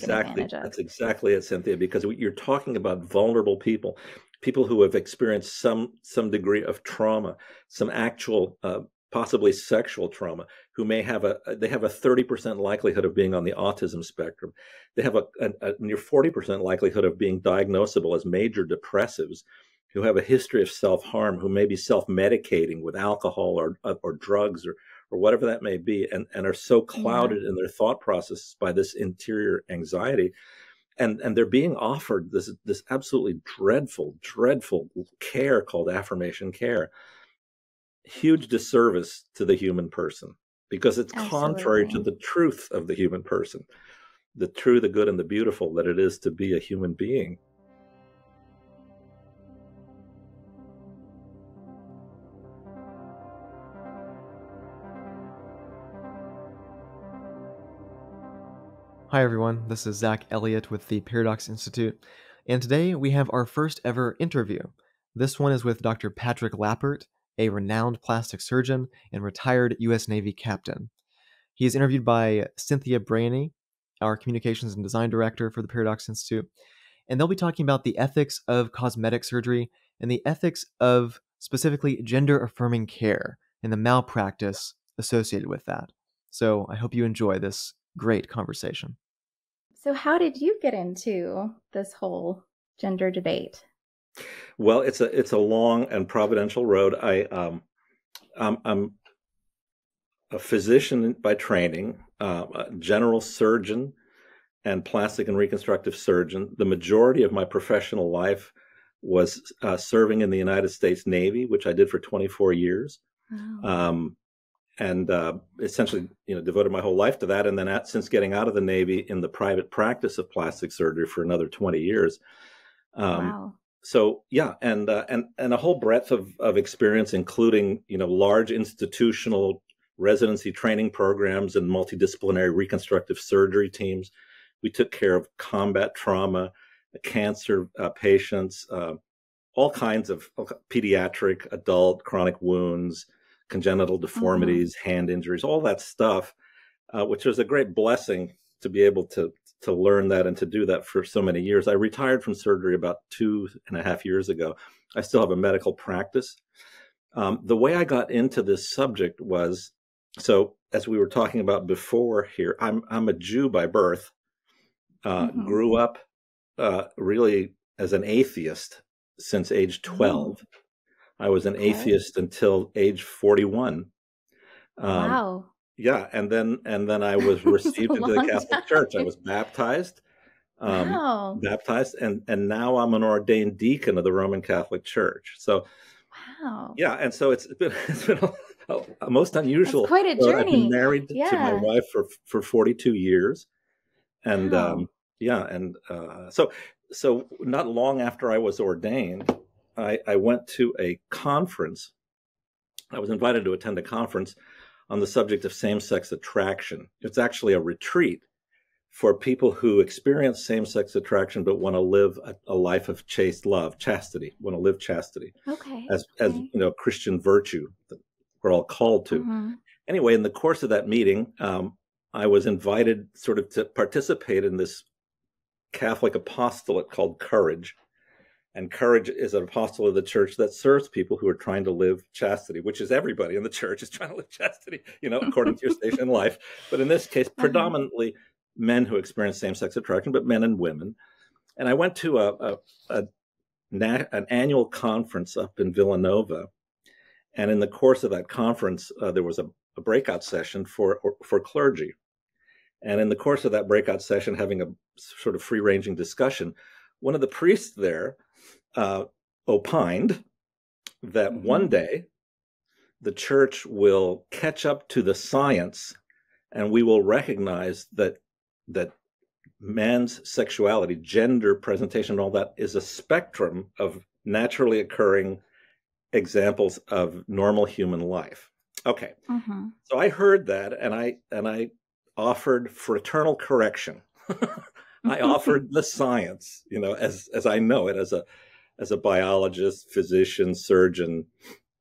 taken exactly. advantage of. That's exactly it, Cynthia, because you're talking about vulnerable people, people who have experienced some degree of trauma, some actual, possibly sexual trauma, who may have they have a 30% likelihood of being on the autism spectrum. They have a near 40% likelihood of being diagnosable as major depressives, who have a history of self-harm, who may be self-medicating with alcohol or drugs or whatever that may be, and are so clouded in their thought processes by this interior anxiety. And they're being offered this absolutely dreadful care called affirmation care. Huge disservice to the human person, because it's contrary to the truth of the human person, the true, the good, and the beautiful that it is to be a human being. Hi everyone, this is Zach Elliott with the Paradox Institute, and today we have our first ever interview. This one is with Dr. Patrick Lappert, a renowned plastic surgeon and retired U.S. Navy captain. He is interviewed by Cynthia Breheny, our Communications and Design Director for the Paradox Institute, and they'll be talking about the ethics of cosmetic surgery and the ethics of specifically gender-affirming care and the malpractice associated with that. So I hope you enjoy this great conversation. So how did you get into this whole gender debate? Well, it's a long and providential road. I'm a physician by training, a general surgeon and plastic and reconstructive surgeon. The majority of my professional life was serving in the United States Navy, which I did for 24 years. Wow. And essentially, devoted my whole life to that. And then since getting out of the Navy, in the private practice of plastic surgery for another 20 years. Wow. So yeah, and a whole breadth of experience, including large institutional residency training programs and multidisciplinary reconstructive surgery teams. We took care of combat trauma, cancer patients, all kinds of pediatric, adult, chronic wounds, congenital deformities, hand injuries, all that stuff, which was a great blessing to be able to learn that and to do that for so many years. I retired from surgery about 2.5 years ago. I still have a medical practice. The way I got into this subject was, so as we were talking about before here, I'm a Jew by birth, grew up really as an atheist since age 12. I was an atheist until age 41. Wow. Yeah, and then I was received into the Catholic Church. I was baptized, and now I'm an ordained deacon of the Roman Catholic Church. So, wow. Yeah, and so it's been a most unusual. It's quite a journey. I've been married to my wife for 42 years, and so not long after I was ordained, I went to a conference. I was invited to attend a conference on the subject of same-sex attraction. It's actually a retreat for people who experience same-sex attraction but want to live a life of chaste love, chastity, want to live chastity as Christian virtue that we're all called to. Anyway, in the course of that meeting, I was invited sort of to participate in this Catholic apostolate called Courage. And Courage is an apostolate of the church that serves people who are trying to live chastity, which is everybody in the church is trying to live chastity, according to your station in life. But in this case, predominantly men who experience same-sex attraction, but men and women. And I went to an annual conference up in Villanova. And in the course of that conference, there was a breakout session for clergy. And in the course of that breakout session, having a sort of free-ranging discussion, one of the priests there opined that one day the church will catch up to the science, and we will recognize that man's sexuality, gender presentation, and all that is a spectrum of naturally occurring examples of normal human life. Okay, so I heard that, and I offered fraternal correction. I offered the science, as I know it, as a biologist, physician, surgeon,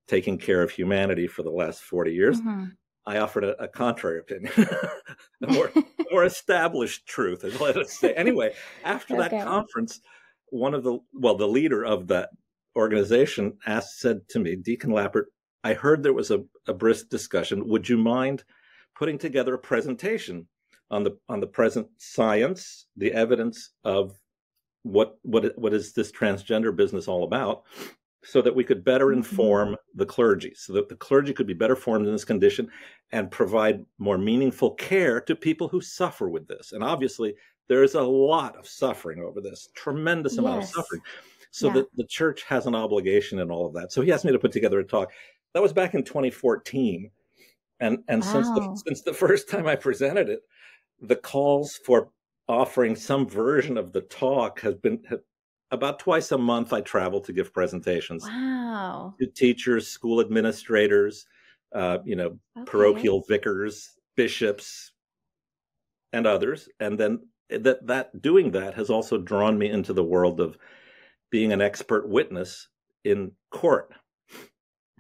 taking care of humanity for the last 40 years. I offered a contrary opinion, a more established truth, let us say. Anyway, after that Okay. conference, the leader of that organization said to me, Deacon Lappert, I heard there was a brisk discussion. Would you mind putting together a presentation on the present science, the evidence of what is this transgender business all about, so that we could better inform the clergy, so that the clergy could be better formed in this condition and provide more meaningful care to people who suffer with this. And obviously, there is a lot of suffering over this, tremendous amount of suffering. So that the church has an obligation in all of that. So he asked me to put together a talk. That was back in 2014. And since the first time I presented it, the calls for offering some version of the talk have about twice a month. I travel to give presentations to teachers, school administrators, parochial vicars, bishops, and others. And then doing that has also drawn me into the world of being an expert witness in court,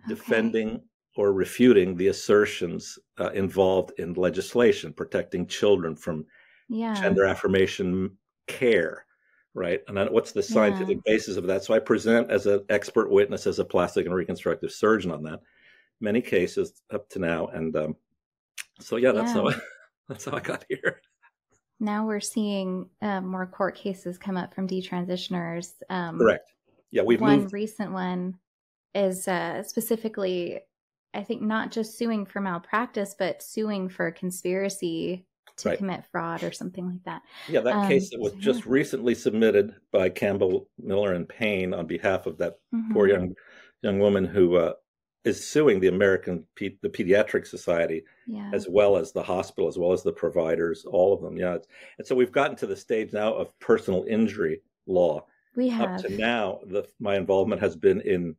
defending or refuting the assertions involved in legislation protecting children from gender affirmation care, right? And then what's the scientific basis of that? So I present as an expert witness, as a plastic and reconstructive surgeon on that, many cases up to now. And that's how I got here. Now we're seeing more court cases come up from detransitioners. Correct. Yeah, one recent one is specifically, I think, not just suing for malpractice, but suing for conspiracy to commit fraud or something like that. Yeah, that case that was just recently submitted by Campbell, Miller, and Payne on behalf of that poor young woman who is suing the the Pediatric Society, as well as the hospital, as well as the providers, all of them. Yeah, and so we've gotten to the stage now of personal injury law. We have. Up to now, my involvement has been in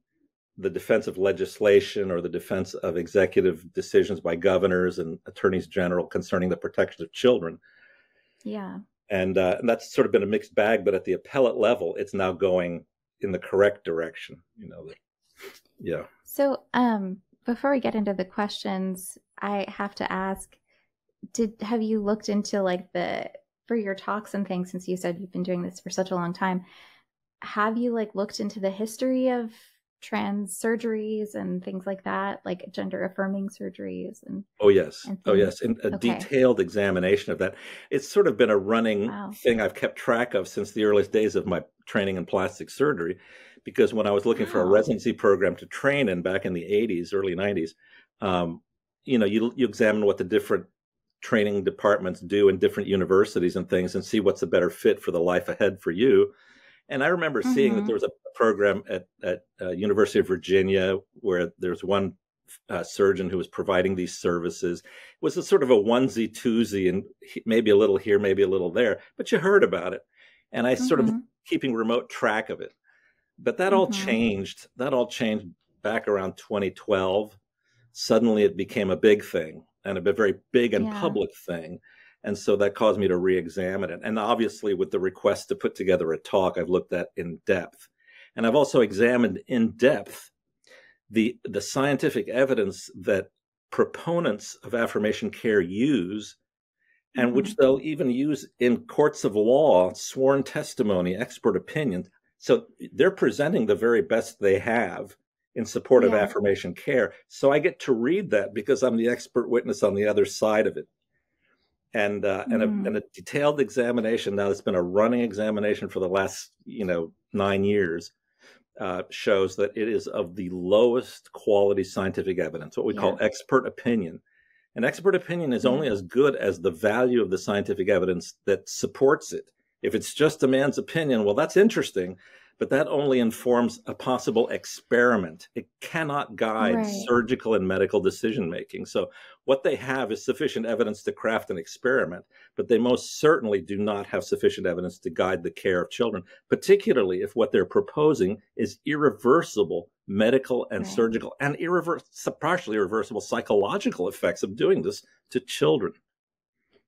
the defense of legislation or the defense of executive decisions by governors and attorneys general concerning the protection of children. Yeah. And that's sort of been a mixed bag, but at the appellate level, it's now going in the correct direction, Yeah. So before we get into the questions, I have to ask, have you looked into for your talks and things, since you said you've been doing this for such a long time, have you looked into the history of trans surgeries and things like that, like gender affirming surgeries? And and a detailed examination of that. It's sort of been a running thing I've kept track of since the earliest days of my training in plastic surgery, because when I was looking for a residency program to train in back in the 80s, early 90s, you examine what the different training departments do in different universities and things, and see what's a better fit for the life ahead for you. And I remember seeing that there was a program at University of Virginia where there's one surgeon who was providing these services. It was a sort of a onesie twosie, and maybe a little here, maybe a little there, but you heard about it. And I sort of keeping remote track of it. But that all changed. That all changed back around 2012. Suddenly it became a big thing, and a very big and public thing. And so that caused me to re-examine it. And obviously, with the request to put together a talk, I've looked at in depth. And I've also examined in depth the scientific evidence that proponents of affirmation care use, and which they'll even use in courts of law, sworn testimony, expert opinions. So they're presenting the very best they have in support of affirmation care. So I get to read that because I'm the expert witness on the other side of it. And a detailed examination. Now, it's been a running examination for the last 9 years. Shows that it is of the lowest quality scientific evidence, what we call expert opinion. And expert opinion is only as good as the value of the scientific evidence that supports it. If it's just a man's opinion, well, that's interesting, but that only informs a possible experiment. It cannot guide surgical and medical decision-making. So what they have is sufficient evidence to craft an experiment, but they most certainly do not have sufficient evidence to guide the care of children, particularly if what they're proposing is irreversible medical and surgical and partially irreversible psychological effects of doing this to children.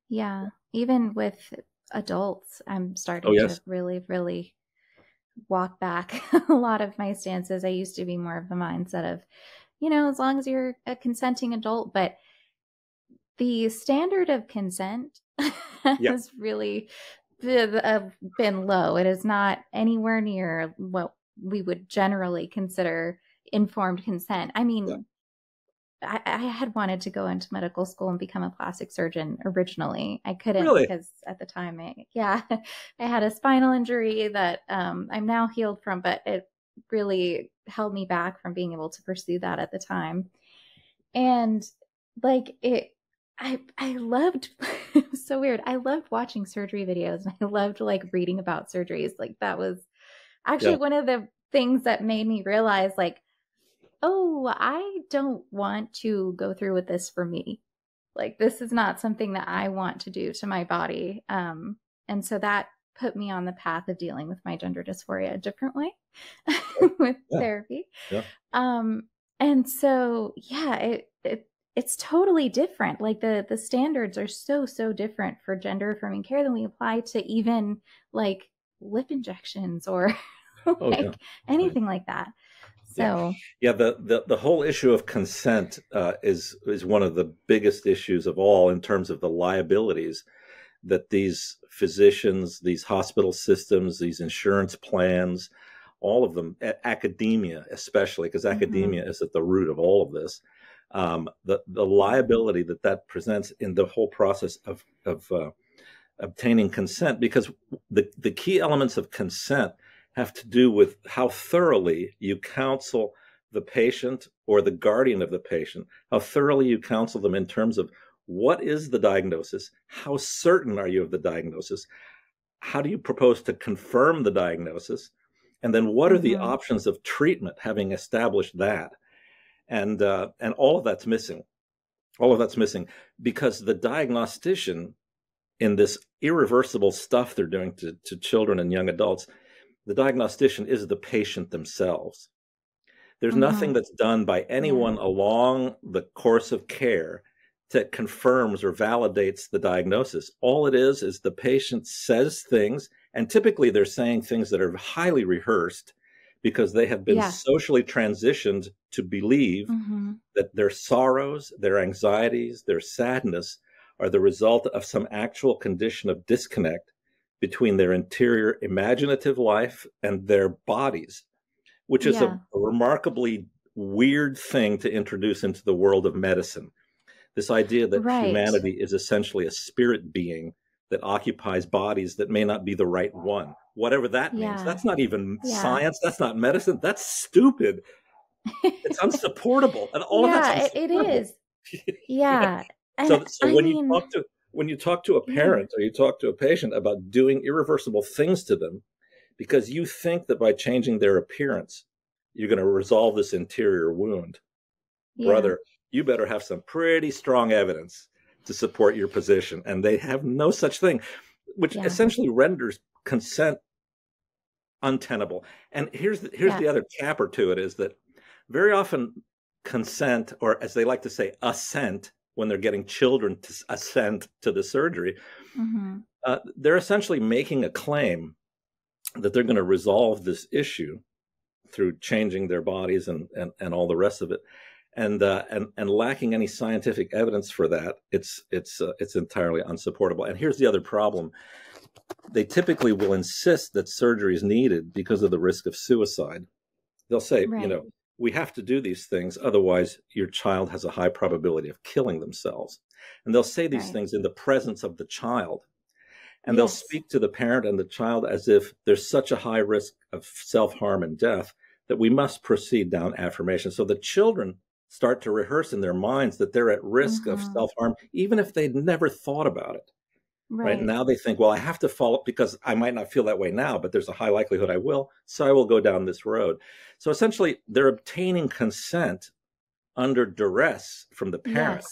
Yeah, even with adults, I'm starting to really, really walk back a lot of my stances. I used to be more of the mindset of, as long as you're a consenting adult, but the standard of consent Yeah, has really been low. It is not anywhere near what we would generally consider informed consent. I yeah. mean, I had wanted to go into medical school and become a plastic surgeon originally. I couldn't Really? because at the time, I had a spinal injury that I'm now healed from, but it really held me back from being able to pursue that at the time. And like I loved it was so weird. I loved watching surgery videos and I loved like reading about surgeries. Like that was actually Yeah. one of the things that made me realize like, oh, I don't want to go through with this for me. Like this is not something that I want to do to my body. And so that put me on the path of dealing with my gender dysphoria a different way with Yeah. therapy. Yeah. And so yeah, it's totally different. Like the standards are so different for gender affirming care than we apply to even like lip injections or Oh, yeah. like anything like that. Yeah. So Yeah. The whole issue of consent is one of the biggest issues of all in terms of the liabilities that these physicians, these hospital systems, these insurance plans, all of them, academia especially, because academia is at the root of all of this. The liability that presents in the whole process of obtaining consent, because the key elements of consent have to do with how thoroughly you counsel the patient or the guardian of the patient, how thoroughly you counsel them in terms of what is the diagnosis, how certain are you of the diagnosis, how do you propose to confirm the diagnosis, and then what are the options of treatment, having established that. And all of that's missing. All of that's missing because the diagnostician, in this irreversible stuff they're doing to children and young adults, the diagnostician is the patient themselves. There's nothing that's done by anyone along the course of care that confirms or validates the diagnosis. All it is the patient says things, and typically they're saying things that are highly rehearsed because they have been socially transitioned to believe that their sorrows, their anxieties, their sadness are the result of some actual condition of disconnect between their interior imaginative life and their bodies, which is a remarkably weird thing to introduce into the world of medicine. This idea that humanity is essentially a spirit being that occupies bodies that may not be the right one, whatever that means. That's not even science. That's not medicine. That's stupid. It's unsupportable. And all of that's unsupportable. it is. Yeah. So when you talk to a parent or you talk to a patient about doing irreversible things to them because you think that by changing their appearance, you're going to resolve this interior wound, brother, you better have some pretty strong evidence to support your position. And they have no such thing, which essentially renders consent untenable. And here's the other capper to it is that very often consent, or as they like to say, assent, when they're getting children to assent to the surgery, they're essentially making a claim that they're going to resolve this issue through changing their bodies and all the rest of it. And lacking any scientific evidence for that, it's entirely unsupportable. And here's the other problem. They typically will insist that surgery is needed because of the risk of suicide. They'll say, we have to do these things, otherwise your child has a high probability of killing themselves. And they'll say these things in the presence of the child. And they'll speak to the parent and the child as if there's such a high risk of self-harm and death that we must proceed down affirmation. So the children start to rehearse in their minds that they're at risk of self-harm, even if they'd never thought about it. Right now they think, well, I have to follow because I might not feel that way now, but there's a high likelihood I will. So I will go down this road. So essentially they're obtaining consent under duress from the parent.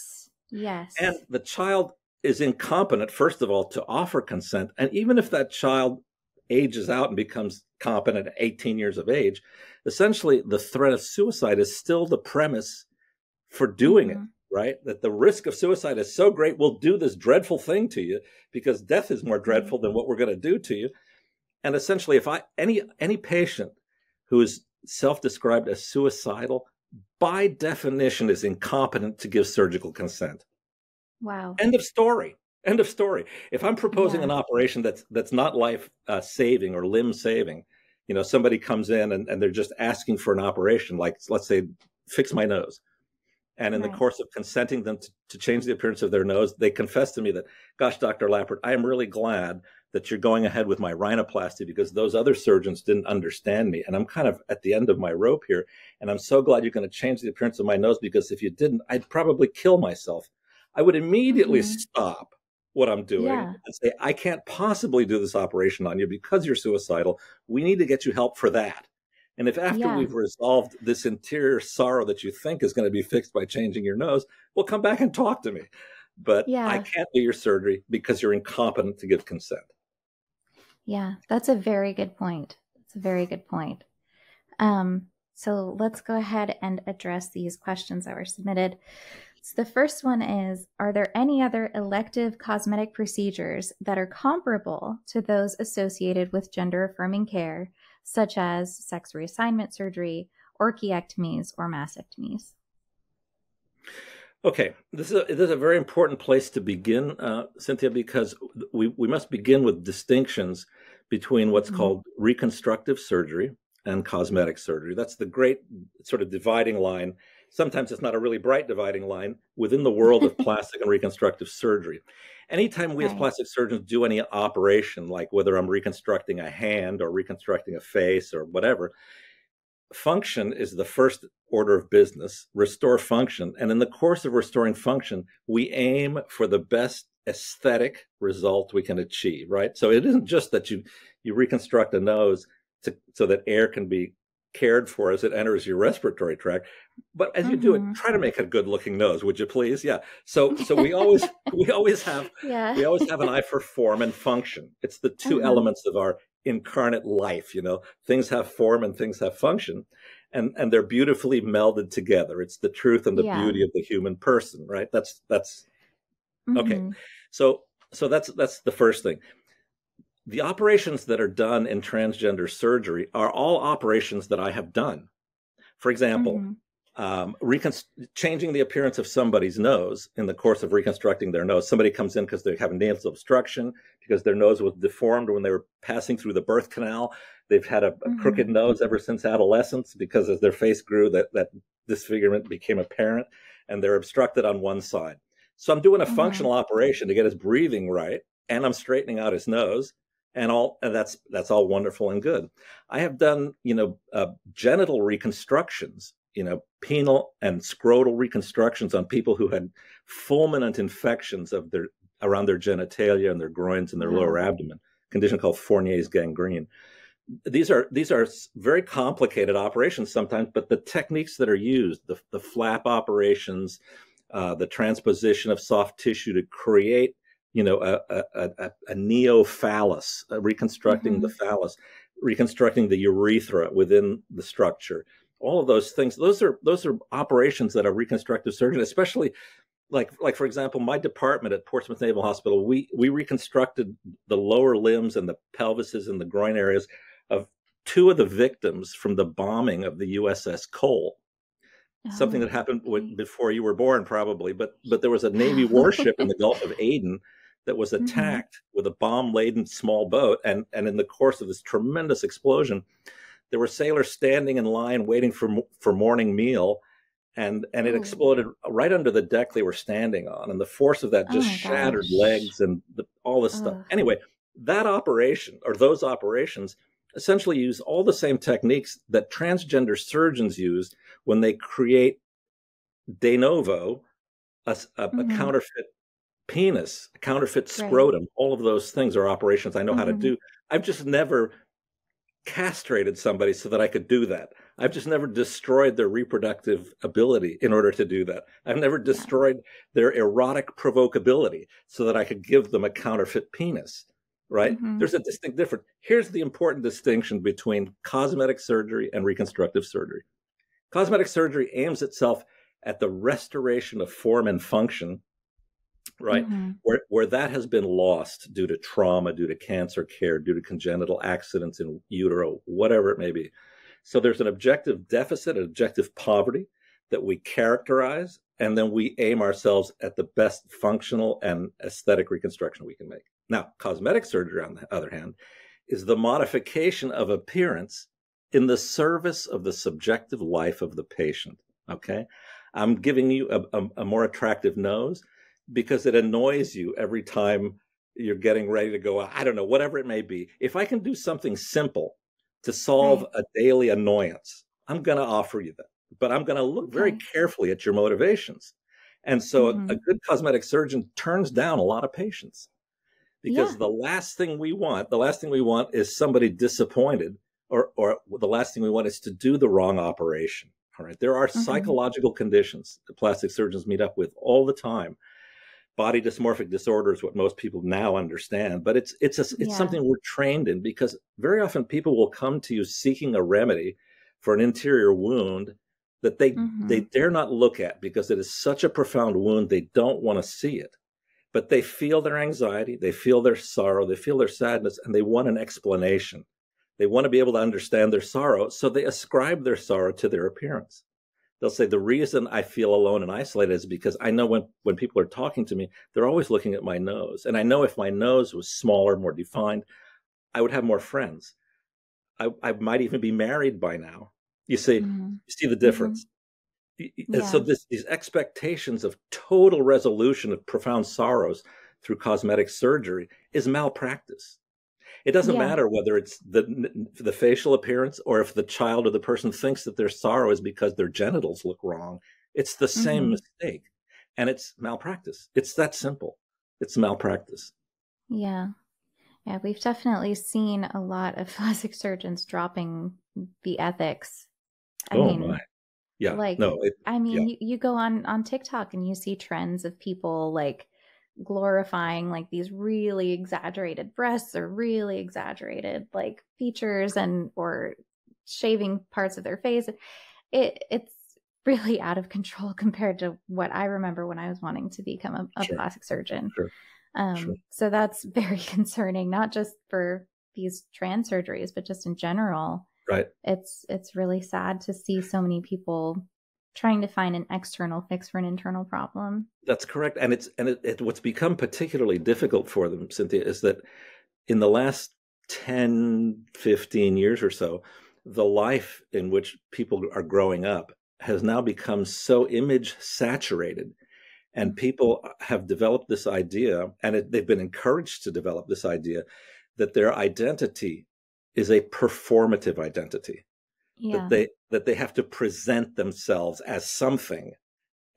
Yes. And the child is incompetent, first of all, to offer consent. And even if that child ages out and becomes competent at 18 years of age, essentially the threat of suicide is still the premise for doing it. Right? That the risk of suicide is so great, we'll do this dreadful thing to you because death is more dreadful than what we're going to do to you. And essentially, if any patient who is self-described as suicidal, by definition is incompetent to give surgical consent. Wow. End of story. End of story. If I'm proposing Yeah. an operation that's not life saving or limb saving, somebody comes in and they're just asking for an operation, like let's say fix my nose. And in the Right. course of consenting them to change the appearance of their nose, they confess to me that, gosh, Dr. Lappert, I am really glad that you're going ahead with my rhinoplasty because those other surgeons didn't understand me. And I'm kind of at the end of my rope here. And I'm so glad you're going to change the appearance of my nose because if you didn't, I'd probably kill myself. I would immediately Mm-hmm. stop what I'm doing Yeah. and say, I can't possibly do this operation on you because you're suicidal. We need to get you help for that. And if after Yeah. we've resolved this interior sorrow that you think is going to be fixed by changing your nose, well, come back and talk to me. But I Yeah. can't do your surgery because you're incompetent to give consent. Yeah. That's a very good point. It's a very good point. So let's go ahead and address these questions that were submitted. So the first one is, are there any other elective cosmetic procedures that are comparable to those associated with gender-affirming care, such as sex reassignment surgery, orchiectomies, or mastectomies? Okay, this is a very important place to begin, Cynthia, because we must begin with distinctions between what's Mm-hmm. called reconstructive surgery and cosmetic surgery. That's the great sort of dividing line. Sometimes it's not a really bright dividing line within the world of plastic and reconstructive surgery. Anytime we as Right. plastic surgeons do any operation, like whether I'm reconstructing a hand or reconstructing a face or whatever, function is the first order of business, restore function. And in the course of restoring function, we aim for the best aesthetic result we can achieve, right? So it isn't just that you reconstruct a nose so that air can be cared for as it enters your respiratory tract, but as you do it, Mm-hmm. try to make a good looking nose, would you please? Yeah. So we always have Yeah. an eye for form and function. It's the two Uh-huh. elements of our incarnate life. Things have form and things have function, and they're beautifully melded together. It's the truth and the Yeah. beauty of the human person, right? That's okay. Mm-hmm. So that's the first thing. The operations that are done in transgender surgery are all operations that I have done. For example, Mm-hmm. changing the appearance of somebody's nose in the course of reconstructing their nose. Somebody comes in because they have nasal obstruction, because their nose was deformed when they were passing through the birth canal. They've had a Mm-hmm. crooked nose ever since adolescence because as their face grew, that disfigurement became apparent, and they're obstructed on one side. So I'm doing a Mm-hmm. functional operation to get his breathing right, and I'm straightening out his nose, and that's all wonderful and good. I have done genital reconstructions, penile and scrotal reconstructions on people who had fulminant infections around their genitalia and their groins and their lower Wow. abdomen, a condition called Fournier's gangrene. These are very complicated operations sometimes, but the techniques that are used, the flap operations, the transposition of soft tissue to create a neophallus, reconstructing the Mm-hmm. phallus, reconstructing the urethra within the structure. All of those things, those are operations that a reconstructive surgeon, especially like for example, my department at Portsmouth Naval Hospital, we reconstructed the lower limbs and the pelvises and the groin areas of two of the victims from the bombing of the USS Cole. Something Oh, that happened okay. before you were born, probably, but there was a Navy warship in the Gulf of Aden that was Mm-hmm. attacked with a bomb-laden small boat, and in the course of this tremendous explosion, there were sailors standing in line waiting for morning meal, and it Oh, exploded right under the deck they were standing on, and the force of that oh just my shattered gosh. legs and all this stuff. Ugh. Anyway, that operation or those operations essentially use all the same techniques that transgender surgeons use when they create de novo a Mm-hmm. counterfeit penis, a counterfeit Right. scrotum. All of those things are operations I know how to Mm-hmm. do. I've just never castrated somebody so that I could do that. I've just never destroyed their reproductive ability in order to do that. I've never Yeah. destroyed their erotic provocability so that I could give them a counterfeit penis, right? Mm-hmm. There's a distinct difference. Here's the important distinction between cosmetic surgery and reconstructive surgery. Cosmetic surgery aims itself at the restoration of form and function, right? Mm-hmm. Where that has been lost due to trauma, due to cancer care, due to congenital accidents in utero, whatever it may be. So there's an objective deficit, an objective poverty that we characterize and then we aim ourselves at the best functional and aesthetic reconstruction we can make. Now, cosmetic surgery, on the other hand, is the modification of appearance in the service of the subjective life of the patient. Okay, I'm giving you a more attractive nose because it annoys you every time you're getting ready to go, I don't know, whatever it may be. If I can do something simple to solve a daily annoyance, I'm going to offer you that. But I'm going to look very carefully at your motivations. And so a good cosmetic surgeon turns down a lot of patients because the last thing we want is somebody disappointed, or the last thing we want is to do the wrong operation. All right. There are psychological conditions that plastic surgeons meet up with all the time. Body dysmorphic disorder is what most people now understand, but it's something we're trained in, because very often people will come to you seeking a remedy for an interior wound that they dare not look at because it is such a profound wound. They don't want to see it, but they feel their anxiety, they feel their sorrow, they feel their sadness, and they want an explanation. They want to be able to understand their sorrow, so they ascribe their sorrow to their appearance. They'll say, the reason I feel alone and isolated is because I know when people are talking to me, they're always looking at my nose. And I know if my nose was smaller, more defined, I would have more friends. I might even be married by now. You see, you see the difference. And so these expectations of total resolution of profound sorrows through cosmetic surgery is malpractice. It doesn't matter whether it's the facial appearance or if the child or the person thinks that their sorrow is because their genitals look wrong. It's the same mistake, and it's malpractice. It's that simple. It's malpractice. Yeah. Yeah, we've definitely seen a lot of plastic surgeons dropping the ethics. I mean, my. Yeah. Like, no, you go on TikTok and you see trends of people like glorifying like these really exaggerated breasts or really exaggerated like features or shaving parts of their face. It's really out of control compared to what I remember when I was wanting to become a plastic surgeon. So that's very concerning, not just for these trans surgeries, but just in general. Right. It's really sad to see so many people trying to find an external fix for an internal problem. That's correct. And what's become particularly difficult for them, Cynthia, is that in the last 10, 15 years or so, the life in which people are growing up has now become so image saturated. And people have developed this idea, and they've been encouraged to develop this idea, that their identity is a performative identity. That they have to present themselves as something,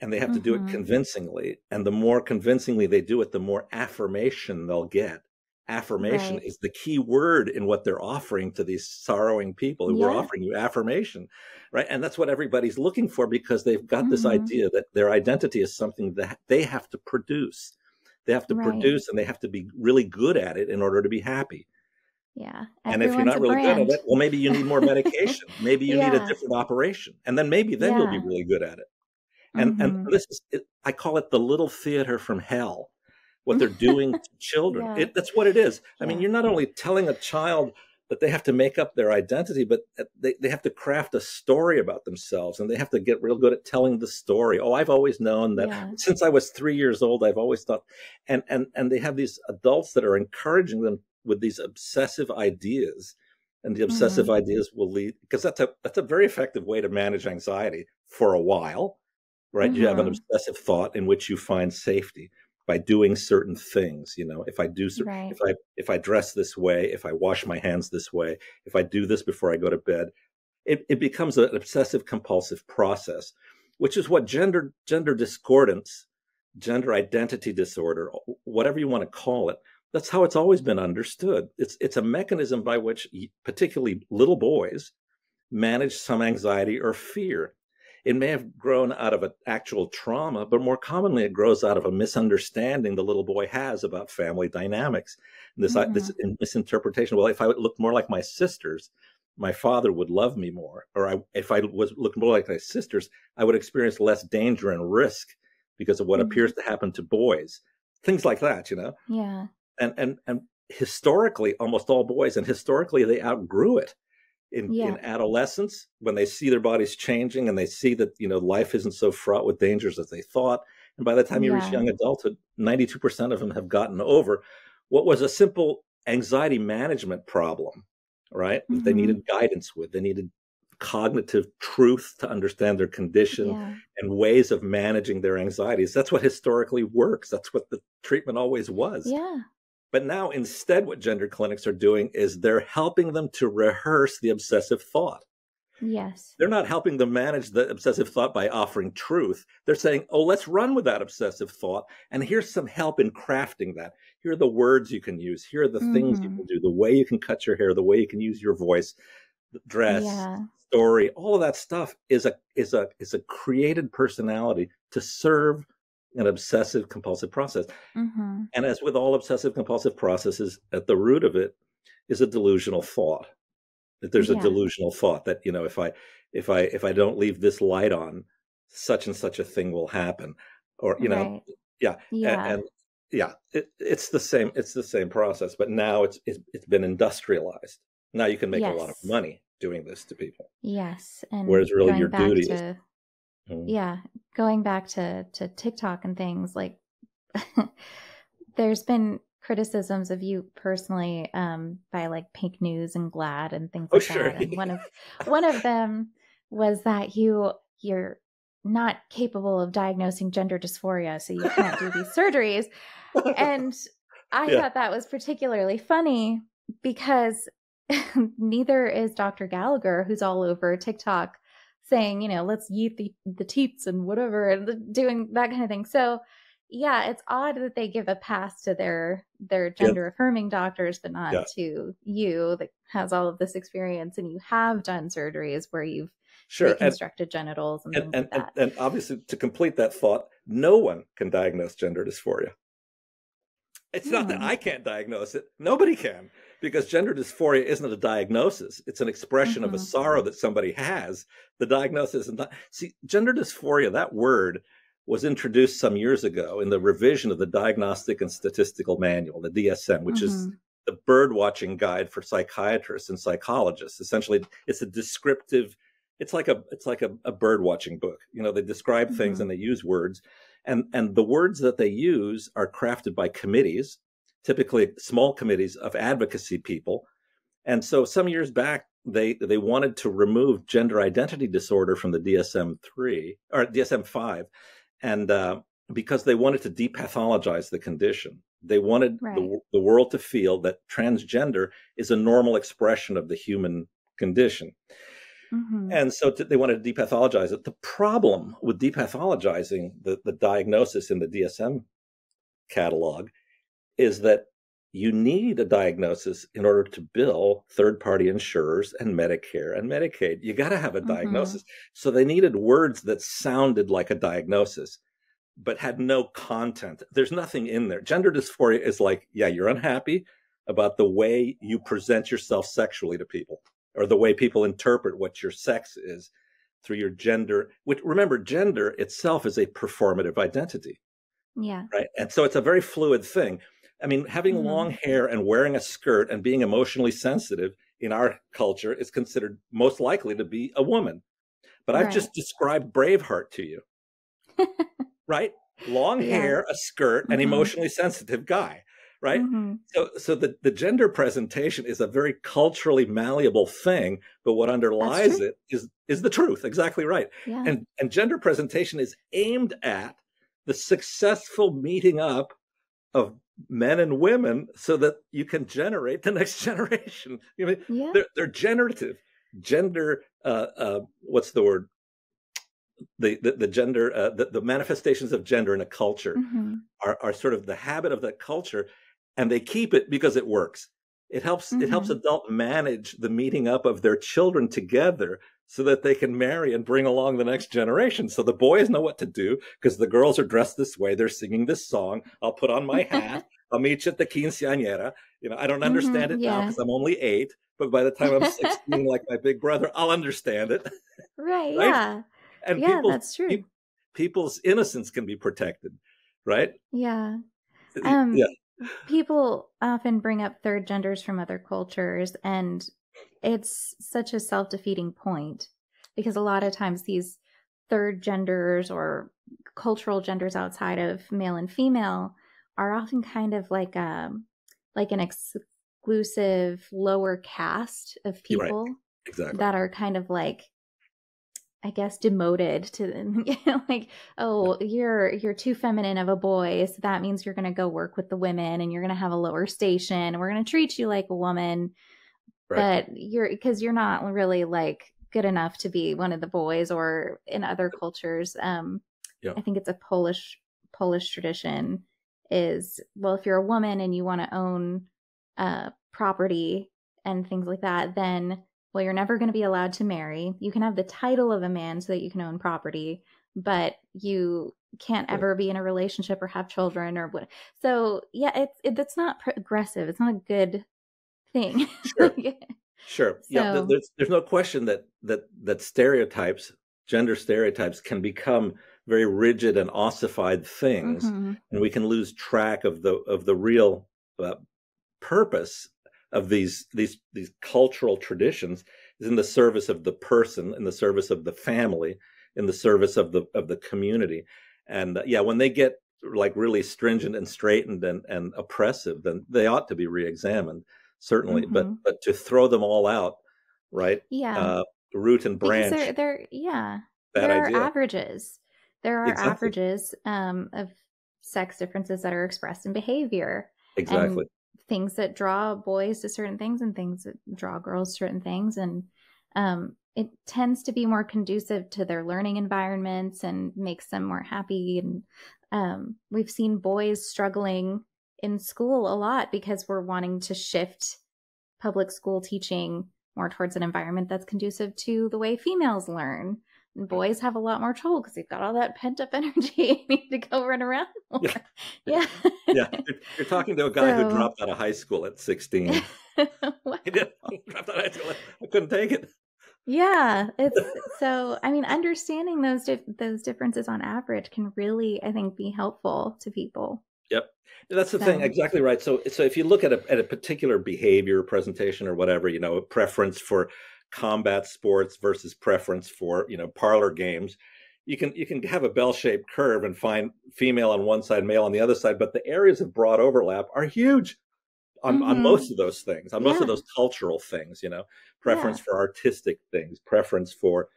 and they have to do it convincingly. And the more convincingly they do it, the more affirmation they'll get. Affirmation is the key word in what they're offering to these sorrowing people. We're offering you affirmation, right? And that's what everybody's looking for, because they've got this idea that their identity is something that they have to produce. They have to produce, and they have to be really good at it in order to be happy. Yeah. And if you're not really good at it, well, maybe you need more medication. Maybe you need a different operation. And then maybe you'll be really good at it. And this is, I call it the little theater from hell, what they're doing to children. That's what it is. I mean, you're not only telling a child that they have to make up their identity, but they have to craft a story about themselves, and they have to get real good at telling the story. Oh, I've always known that since I was 3 years old, I've always thought, and they have these adults that are encouraging them with these obsessive ideas, and the obsessive ideas will lead, because that's a very effective way to manage anxiety for a while, right? You have an obsessive thought in which you find safety by doing certain things. You know, if I do, if I dress this way, if I wash my hands this way, if I do this before I go to bed, it becomes an obsessive compulsive process, which is what gender discordance, gender identity disorder, whatever you want to call it, that's how it's always been understood. It's a mechanism by which particularly little boys manage some anxiety or fear. It may have grown out of an actual trauma, but more commonly it grows out of a misunderstanding the little boy has about family dynamics. This misinterpretation, well, if I looked more like my sisters, my father would love me more. Or if I looked more like my sisters, I would experience less danger and risk because of what appears to happen to boys. Things like that, you know? Yeah. And historically, almost all boys, and historically they outgrew it. in adolescence, when they see their bodies changing and they see that, life isn't so fraught with dangers as they thought. And by the time you reach young adulthood, 92% of them have gotten over what was a simple anxiety management problem, right? That they needed guidance with. They needed cognitive truth to understand their condition and ways of managing their anxieties. That's what historically works. That's what the treatment always was. Yeah. But now instead, what gender clinics are doing is they're helping them to rehearse the obsessive thought. Yes. They're not helping them manage the obsessive thought by offering truth. They're saying, oh, let's run with that obsessive thought. And here's some help in crafting that. Here are the words you can use. Here are the things you can do, the way you can cut your hair, the way you can use your voice, dress, story. All of that stuff is a created personality to serve an obsessive compulsive process. And as with all obsessive compulsive processes, at the root of it is a delusional thought. That there's a delusional thought that, if I don't leave this light on, such and such a thing will happen. Or, it's the same process, but now it's been industrialized. Now you can make a lot of money doing this to people. Yes. And whereas really your duty is going back to TikTok and things, like there's been criticisms of you personally by like Pink News and GLAAD and things like that. And one of them was that you're not capable of diagnosing gender dysphoria, so you can't do these surgeries. And I thought that was particularly funny because neither is Dr. Gallagher, who's all over TikTok saying, let's yeet the teats and whatever, and doing that kind of thing. So yeah, it's odd that they give a pass to their gender affirming doctors, but not to you that has all of this experience and you have done surgeries where you've reconstructed genitals and things like that. And obviously, to complete that thought, no one can diagnose gender dysphoria. It's not that I can't diagnose it. Nobody can, because gender dysphoria isn't a diagnosis. It's an expression of a sorrow that somebody has. The diagnosis is not. See, gender dysphoria, that word was introduced some years ago in the revision of the Diagnostic and Statistical Manual, the DSM, which is the bird watching guide for psychiatrists and psychologists. Essentially, it's a descriptive. It's like a bird watching book. They describe things and they use words. And the words that they use are crafted by committees, typically small committees of advocacy people. And so some years back, they wanted to remove gender identity disorder from the DSM-3 or DSM-5, and because they wanted to depathologize the condition. They wanted the world to feel that transgender is a normal expression of the human condition. And so they wanted to depathologize it. The problem with depathologizing the diagnosis in the DSM catalog is that you need a diagnosis in order to bill third-party insurers and Medicare and Medicaid. You got to have a diagnosis. So they needed words that sounded like a diagnosis, but had no content. There's nothing in there. Gender dysphoria is like, you're unhappy about the way you present yourself sexually to people, or the way people interpret what your sex is through your gender. Which, remember, gender itself is a performative identity. Yeah. Right. And so it's a very fluid thing. I mean, having long hair and wearing a skirt and being emotionally sensitive in our culture is considered most likely to be a woman. But I've just described Braveheart to you. Right? Long hair, a skirt, an emotionally sensitive guy. Right. So the gender presentation is a very culturally malleable thing, but what underlies it is the truth. Exactly right. Yeah. And gender presentation is aimed at the successful meeting up of men and women so that you can generate the next generation. They're generative. Gender, what's the word? The gender, the manifestations of gender in a culture are sort of the habit of that culture. And they keep it because it works. It helps adults manage the meeting up of their children together so that they can marry and bring along the next generation. So the boys know what to do because the girls are dressed this way. They're singing this song. I'll put on my hat. I'll meet you at the quinceañera. I don't understand it now because I'm only 8. But by the time I'm 16, like my big brother, I'll understand it. Right? Yeah. And that's true. People's innocence can be protected, right? Yeah. People often bring up third genders from other cultures, and it's such a self-defeating point, because a lot of times these third genders or cultural genders outside of male and female are often kind of like an exclusive lower caste of You're right. people Exactly. that are kind of like, I guess, demoted to, like, oh, you're too feminine of a boy, so that means you're going to go work with the women and you're going to have a lower station and we're going to treat you like a woman, Right. but because you're not really like good enough to be one of the boys. Or in other cultures, Yeah. I think it's a Polish tradition is, well, if you're a woman and you want to own property and things like that, then, well, you're never going to be allowed to marry. You can have the title of a man so that you can own property, but you can't ever be in a relationship or have children or what. So yeah, it's not progressive. It's not a good thing. Sure. Sure. Yeah. So, There's no question that stereotypes, gender stereotypes, can become very rigid and ossified things, mm-hmm. and we can lose track of the real purpose of these cultural traditions is in the service of the person, in the service of the family, in the service of the community. And yeah, when they get like really stringent and straightened and oppressive, then they ought to be re-examined, certainly. Mm-hmm. But to throw them all out, right? Yeah. Root and Because branch. yeah, Bad there are idea. averages. There are Exactly. averages of sex differences that are expressed in behavior. Exactly. And things that draw boys to certain things and things that draw girls to certain things. And it tends to be more conducive to their learning environments and makes them more happy. And we've seen boys struggling in school a lot because we're wanting to shift public school teaching more towards an environment that's conducive to the way females learn. And boys have a lot more trouble because they've got all that pent up energy. Need to go run around more. Yeah. Yeah. You're talking to a guy who dropped out of high school at 16. Wow. He did. Dropped out of high school. I couldn't take it. Yeah, it's so. I mean, understanding those differences on average can really, I think, be helpful to people. Yep, that's the thing. Exactly right. So if you look at a particular behavior, presentation, or whatever, a preference for combat sports versus preference for parlor games, you can have a bell-shaped curve and find female on one side, male on the other side, but the areas of broad overlap are huge on most of those things, on most of those cultural things. Preference for artistic things, preference for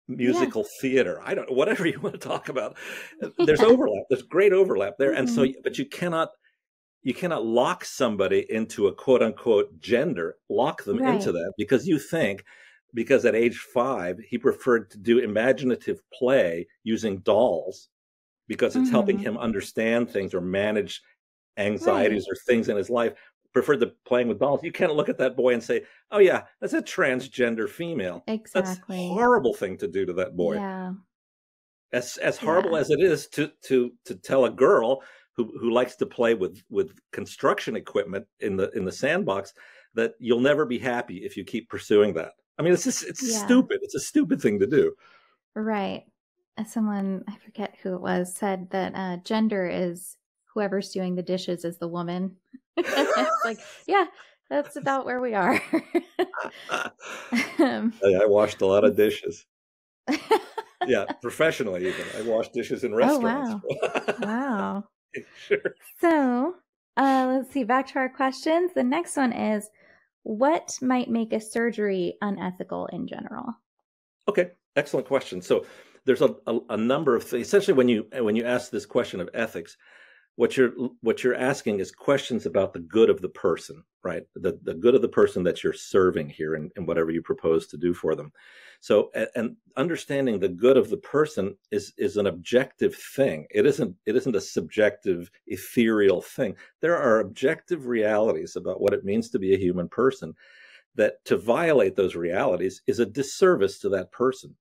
musical theater. I don't know, whatever you want to talk about. There's overlap. There's great overlap there. And so, but you cannot lock somebody into a quote unquote gender, lock them into that because at age 5, he preferred to do imaginative play using dolls because it's helping him understand things or manage anxieties or things in his life. Preferred to playing with dolls. You can't look at that boy and say, "Oh yeah, that's a transgender female." Exactly. That's a horrible thing to do to that boy. Yeah. As horrible as it is to tell a girl who likes to play with construction equipment in the sandbox that you'll never be happy if you keep pursuing that. I mean, it's stupid. It's a stupid thing to do. Right. Someone, I forget who it was, said that gender is whoever's doing the dishes is the woman. It's like, yeah, that's about where we are. I washed a lot of dishes. Yeah, professionally even. I washed dishes in restaurants. Oh, wow. Wow. Sure. So let's see, back to our questions. The next one is, what might make a surgery unethical in general? Okay, excellent question. So there's a number of things. Essentially, when you ask this question of ethics, what you're asking is questions about the good of the person, right? The good of the person that you're serving here in whatever you propose to do for them. So, and understanding the good of the person is an objective thing. It isn't a subjective, ethereal thing. There are objective realities about what it means to be a human person, that to violate those realities is a disservice to that person.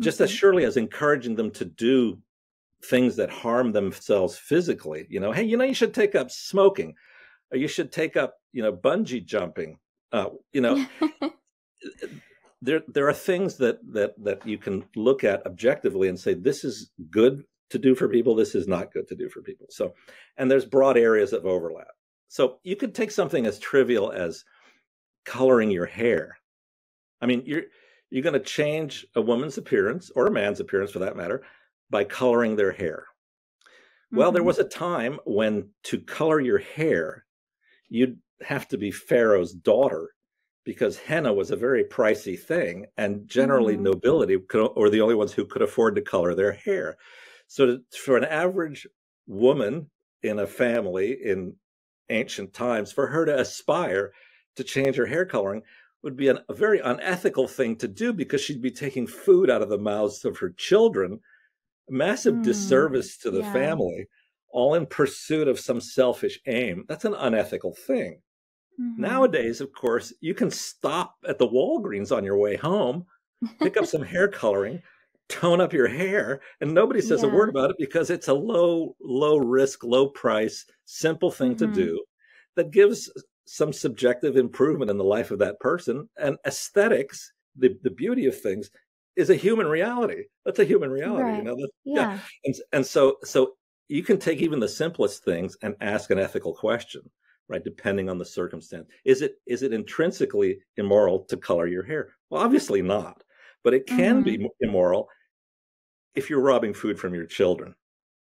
Just as surely as encouraging them to do things that harm themselves physically, hey, you should take up smoking, or you should take up, bungee jumping. There are things that you can look at objectively and say, this is good to do for people, this is not good to do for people. So, and there's broad areas of overlap. So you could take something as trivial as coloring your hair. I mean, you're going to change a woman's appearance, or a man's appearance for that matter, by coloring their hair. Well, there was a time when to color your hair, you'd have to be Pharaoh's daughter, because henna was a very pricey thing, and generally nobility or the only ones who could afford to color their hair. So for an average woman in a family in ancient times, for her to aspire to change her hair coloring would be a very unethical thing to do, because she'd be taking food out of the mouths of her children, massive disservice to the family, all in pursuit of some selfish aim. That's an unethical thing. Nowadays, of course, you can stop at the Walgreens on your way home, pick up some hair coloring, tone up your hair, and nobody says a word about it, because it's a low risk, low price, simple thing to do that gives some subjective improvement in the life of that person. And aesthetics, the beauty of things, is a human reality. That's a human reality, you know. And so you can take even the simplest things and ask an ethical question, right? Depending on the circumstance. Is it intrinsically immoral to color your hair? Well, obviously not, but it can be immoral if you're robbing food from your children.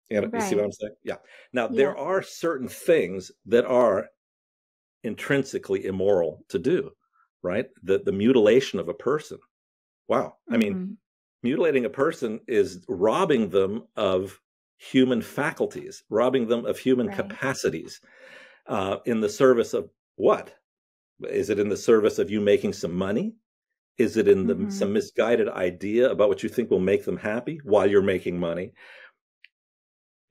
You see what I'm saying? Yeah. Now, there are certain things that are intrinsically immoral to do, right? The mutilation of a person. Wow. I mean, mutilating a person is robbing them of human faculties, robbing them of human capacities, in the service of what? Is it in the service of you making some money? Is it in some misguided idea about what you think will make them happy while you're making money?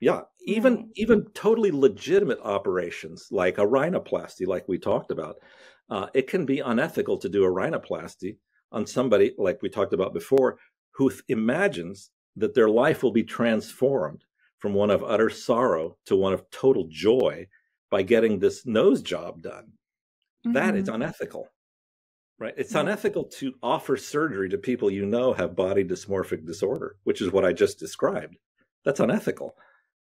Yeah, even totally legitimate operations like a rhinoplasty, like we talked about, it can be unethical to do a rhinoplasty on somebody, like we talked about before, who imagines that their life will be transformed from one of utter sorrow to one of total joy by getting this nose job done. That is unethical, right? It's unethical to offer surgery to people you know have body dysmorphic disorder, which is what I just described. That's unethical.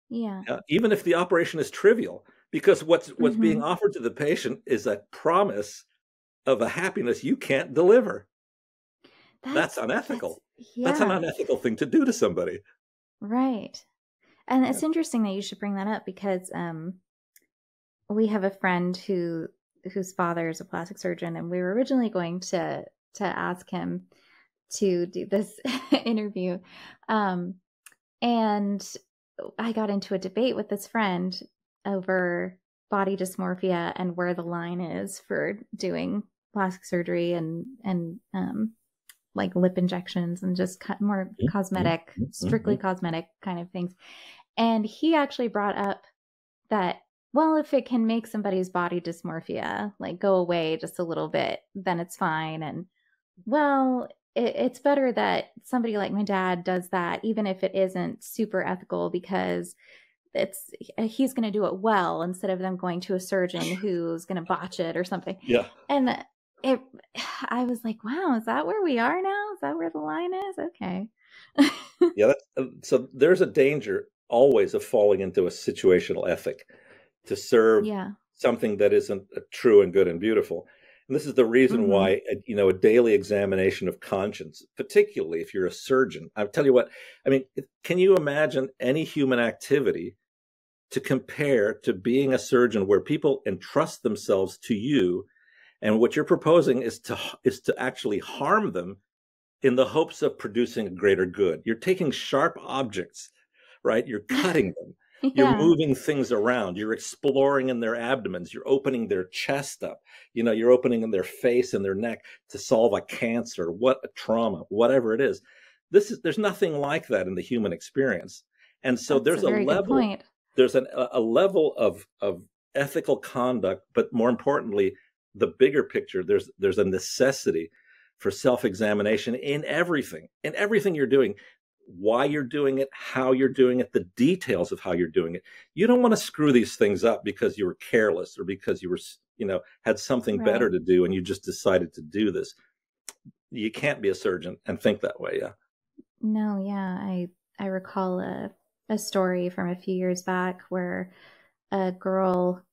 Yeah. Even if the operation is trivial, because what's being offered to the patient is a promise of a happiness you can't deliver. That's unethical. That's an unethical thing to do to somebody. Right. And it's interesting that you should bring that up, because we have a friend whose father is a plastic surgeon, and we were originally going to ask him to do this interview. And I got into a debate with this friend over body dysmorphia and where the line is for doing plastic surgery and like lip injections and just more cosmetic, strictly cosmetic kind of things. And he actually brought up that, well, if it can make somebody's body dysmorphia like go away just a little bit, then it's fine. And well, it's better that somebody like my dad does that, even if it isn't super ethical, because he's going to do it well instead of them going to a surgeon who's going to botch it or something. Yeah. And I was like, wow, is that where we are now? Is that where the line is? Okay. Yeah. So there's a danger always of falling into a situational ethic to serve something that isn't true and good and beautiful. And this is the reason why, a daily examination of conscience, particularly if you're a surgeon, I'll tell you what, I mean, can you imagine any human activity to compare to being a surgeon where people entrust themselves to you, and what you're proposing is to actually harm them in the hopes of producing a greater good? You're taking sharp objects, right? You're cutting them. You're moving things around. You're exploring in their abdomens. You're opening their chest up. You're opening in their face and their neck to solve a cancer, a trauma, whatever it is. There's nothing like that in the human experience. And so there's a level, there's a level of ethical conduct, but more importantly, the bigger picture, there's a necessity for self-examination in everything you're doing. Why you're doing it, how you're doing it, the details of how you're doing it. You don't want to screw these things up because you were careless or because you were, had something better to do and you just decided to do this. You can't be a surgeon and think that way. Yeah. No. Yeah. I recall a story from a few years back where a girl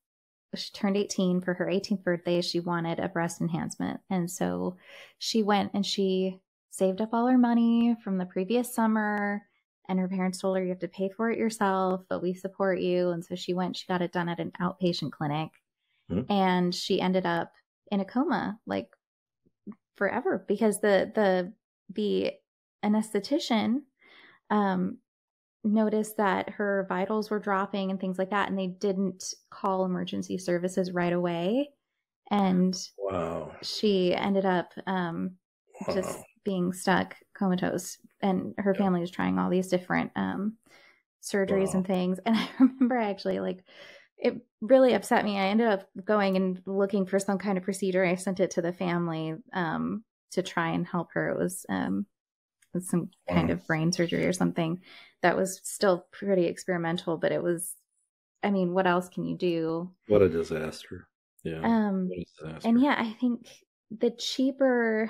she turned 18 for her 18th birthday. She wanted a breast enhancement. And so she went and she saved up all her money from the previous summer. And her parents told her, you have to pay for it yourself, but we support you. And so she went, she got it done at an outpatient clinic. Mm-hmm. And she ended up in a coma, like forever, because the anesthetician noticed that her vitals were dropping and things like that, and they didn't call emergency services right away. And wow, she ended up just being stuck comatose, and her family was trying all these different surgeries and things. And I remember actually, like, it really upset me. I ended up going and looking for some kind of procedure. I sent it to the family to try and help her. It was some kind of brain surgery or something that was still pretty experimental, but it was, I mean, what else can you do? What a disaster. Yeah. And yeah, I think the cheaper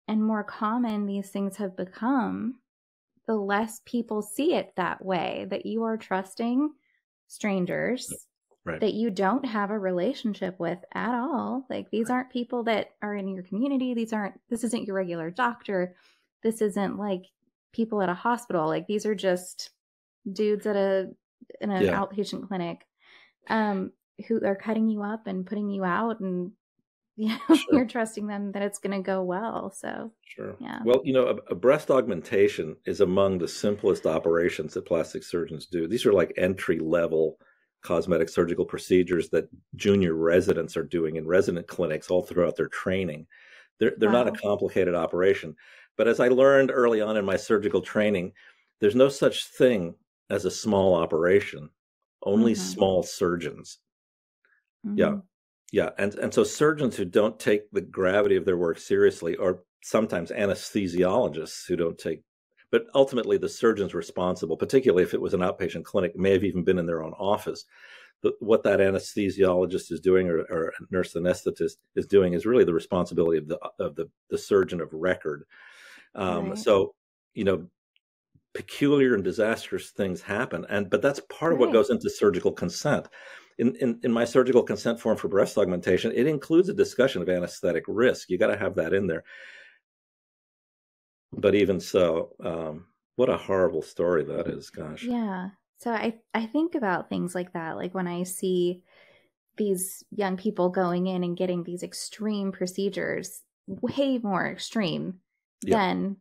and more common these things have become, the less people see it that way, that you are trusting strangers that you don't have a relationship with at all. Like, these aren't people that are in your community. This isn't your regular doctor. This isn't like people at a hospital. Like, these are just dudes in an outpatient clinic who are cutting you up and putting you out, and you're trusting them that it's going to go well. So yeah. Well, a breast augmentation is among the simplest operations that plastic surgeons do. These are like entry-level cosmetic surgical procedures that junior residents are doing in resident clinics all throughout their training. They're not a complicated operation. But as I learned early on in my surgical training, there's no such thing as a small operation, only small surgeons. Yeah. And so surgeons who don't take the gravity of their work seriously, or sometimes anesthesiologists who don't take, but ultimately the surgeon's responsible, particularly if it was an outpatient clinic, may have even been in their own office. What that anesthesiologist is doing, or nurse anesthetist is doing, is really the responsibility of the surgeon of record. So, peculiar and disastrous things happen, but that's part of what goes into surgical consent. In my surgical consent form for breast augmentation, it includes a discussion of anesthetic risk. You got to have that in there. But even so, what a horrible story that is, gosh. Yeah. So I think about things like that, like when I see these young people going in and getting these extreme procedures, way more extreme than,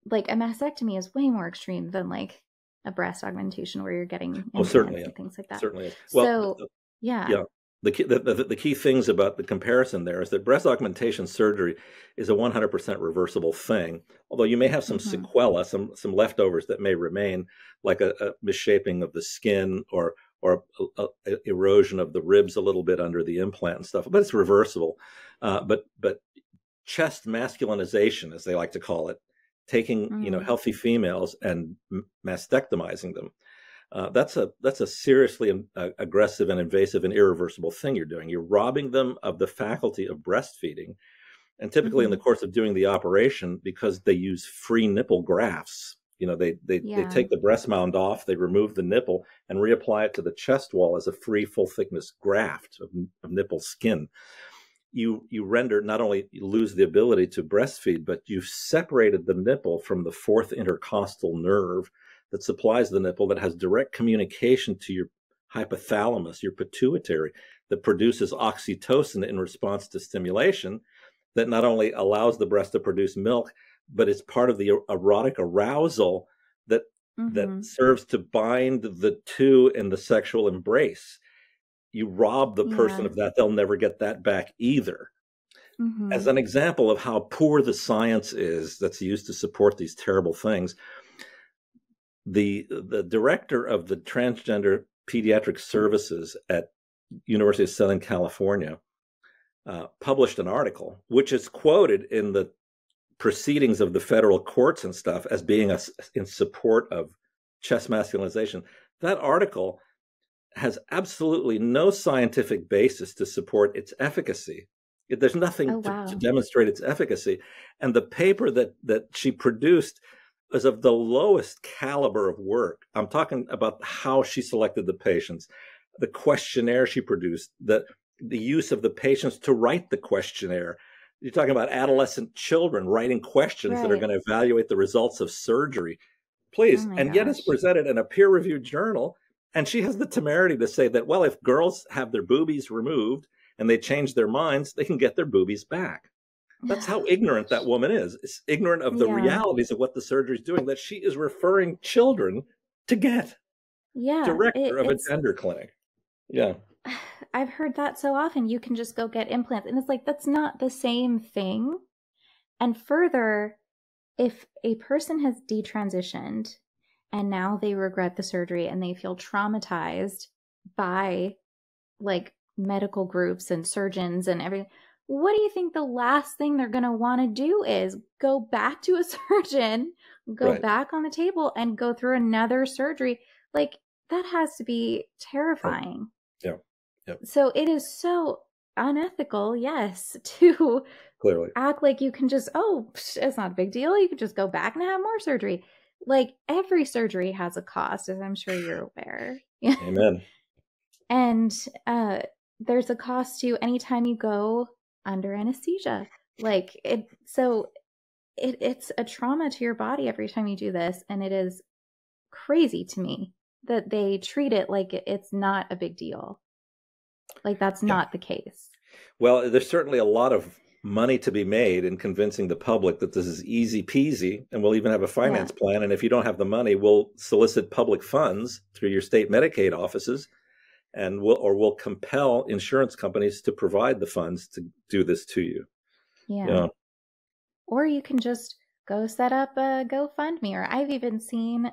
like, a mastectomy is way more extreme than like a breast augmentation where you're getting implants and things like that. Certainly is. Well, so the key things about the comparison there is that breast augmentation surgery is a 100% reversible thing, although you may have some sequela, some leftovers that may remain, like a misshaping of the skin or erosion of the ribs a little bit under the implant and stuff, but it's reversible. But chest masculinization, as they like to call it, taking healthy females and mastectomizing them, that's a seriously aggressive and invasive and irreversible thing you're doing. You're robbing them of the faculty of breastfeeding, and typically in the course of doing the operation, because they use free nipple grafts, they take the breast mound off, they remove the nipple and reapply it to the chest wall as a free full thickness graft of nipple skin. You render, not only you lose the ability to breastfeed, but you've separated the nipple from the fourth intercostal nerve that supplies the nipple, that has direct communication to your hypothalamus, your pituitary, that produces oxytocin in response to stimulation, that not only allows the breast to produce milk, but it's part of the erotic arousal that serves to bind the two in the sexual embrace. You rob the person of that, they'll never get that back either. As an example of how poor the science is that's used to support these terrible things, the director of the Transgender Pediatric Services at University of Southern California published an article, which is quoted in the proceedings of the federal courts and stuff as being in support of chest masculinization. That article has absolutely no scientific basis to support its efficacy. There's nothing to demonstrate its efficacy. And the paper that she produced is of the lowest caliber of work. I'm talking about how she selected the patients, the questionnaire she produced, the the use of the patients to write the questionnaire. You're talking about adolescent children writing questions that are Right. going to evaluate the results of surgery. Oh Please. my And yet it's gosh. presented in a peer-reviewed journal. And she has the temerity to say that, well, if girls have their boobies removed and they change their minds, they can get their boobies back. That's how ignorant that woman is. It's ignorant of the Yeah. realities of what the surgery is doing, that she is referring children to get. Yeah. Director of a It's gender clinic. Yeah. I've heard that so often. You can just go get implants. And it's like, that's not the same thing. And further, if a person has detransitioned and now they regret the surgery and they feel traumatized by like medical groups and surgeons and everything, what do you think the last thing they're going to want to do is go back to a surgeon, go Right. back on the table and go through another surgery? Like, that has to be terrifying. Yeah. Yep. So it is so unethical, yes, to Clearly. act like you can just, oh, it's not a big deal. You can just go back and have more surgery. Like, every surgery has a cost, as I'm sure you're aware. Amen. And there's a cost to anytime you go under anesthesia. Like, it's a trauma to your body every time you do this. And it is crazy to me that they treat it like it's not a big deal. Like, that's not the case. Well, there's certainly a lot of money to be made in convincing the public that this is easy peasy, and we'll even have a finance plan. And if you don't have the money, we'll solicit public funds through your state Medicaid offices, and we'll compel insurance companies to provide the funds to do this to you. Yeah. Or you can just go set up a GoFundMe, or I've even seen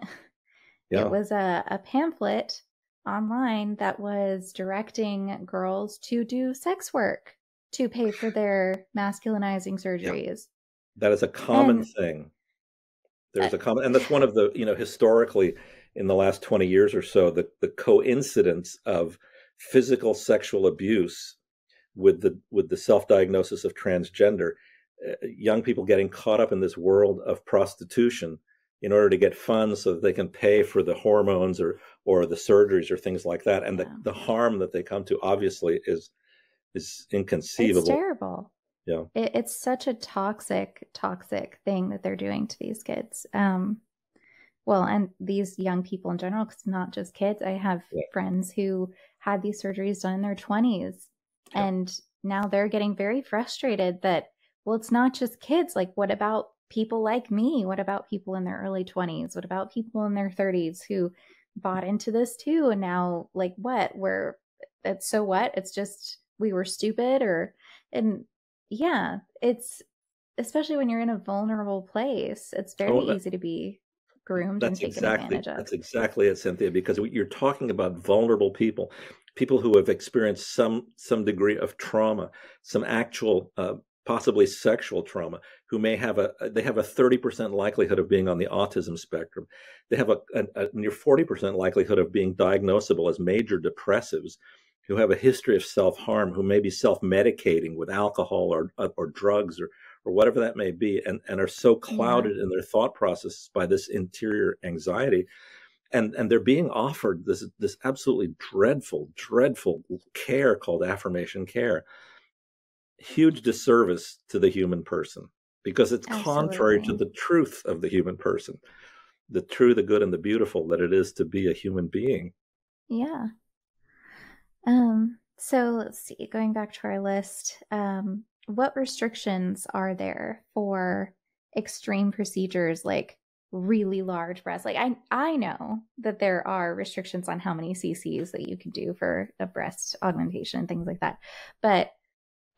it was a pamphlet online that was directing girls to do sex work to pay for their masculinizing surgeries. Yeah. That is a common thing. There's a common, and that's one of the, historically in the last 20 years or so, the coincidence of physical sexual abuse with the self-diagnosis of transgender, young people getting caught up in this world of prostitution in order to get funds so that they can pay for the hormones or the surgeries or things like that. And the harm that they come to obviously is inconceivable. It's terrible. Yeah. It's such a toxic thing that they're doing to these kids. Well, and these young people in general, because not just kids. I have friends who had these surgeries done in their 20s, and now they're getting very frustrated that, well, it's not just kids. Like, what about people like me? What about people in their early 20s? What about people in their 30s who bought into this too? And now, like, what? So what? It's just, we were stupid, and yeah, it's, especially when you're in a vulnerable place, it's very easy to be groomed and taken advantage of. That's exactly it, Cynthia, because you're talking about vulnerable people who have experienced some degree of trauma, some actual possibly sexual trauma, who may have they have a 30% likelihood of being on the autism spectrum. They have a near 40% likelihood of being diagnosable as major depressives, who have a history of self-harm, who may be self-medicating with alcohol or drugs or whatever that may be, and are so clouded in their thought processes by this interior anxiety. And they're being offered this absolutely dreadful care called affirmation care. Huge disservice to the human person, because it's contrary to the truth of the human person, the true, the good, and the beautiful that it is to be a human being. Yeah. So let's see, going back to our list, what restrictions are there for extreme procedures like really large breasts? Like, I know that there are restrictions on how many cc's that you can do for a breast augmentation, things like that. But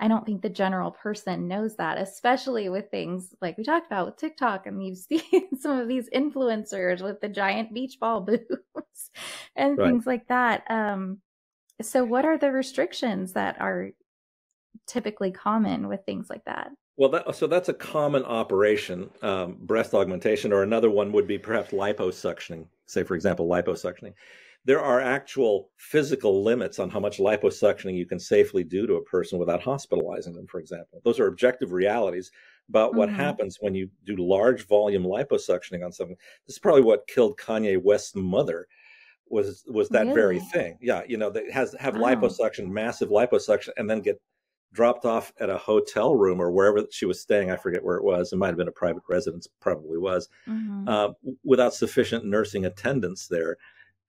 I don't think the general person knows that, especially with things like we talked about with TikTok, and you see some of these influencers with the giant beach ball boobs and things like that. So what are the restrictions that are typically common with things like that? Well, that's a common operation, breast augmentation, or another one would be perhaps liposuctioning. Say, for example, liposuctioning. There are actual physical limits on how much liposuctioning you can safely do to a person without hospitalizing them, for example. Those are objective realities about what happens when you do large volume liposuctioning on someone. This is probably what killed Kanye West's mother, was that very Really? thing. Yeah, that have Oh. liposuction, massive liposuction, and then get dropped off at a hotel room or wherever she was staying. I forget where it was. It might have been a private residence, probably was, Hmm. without sufficient nursing attendance there.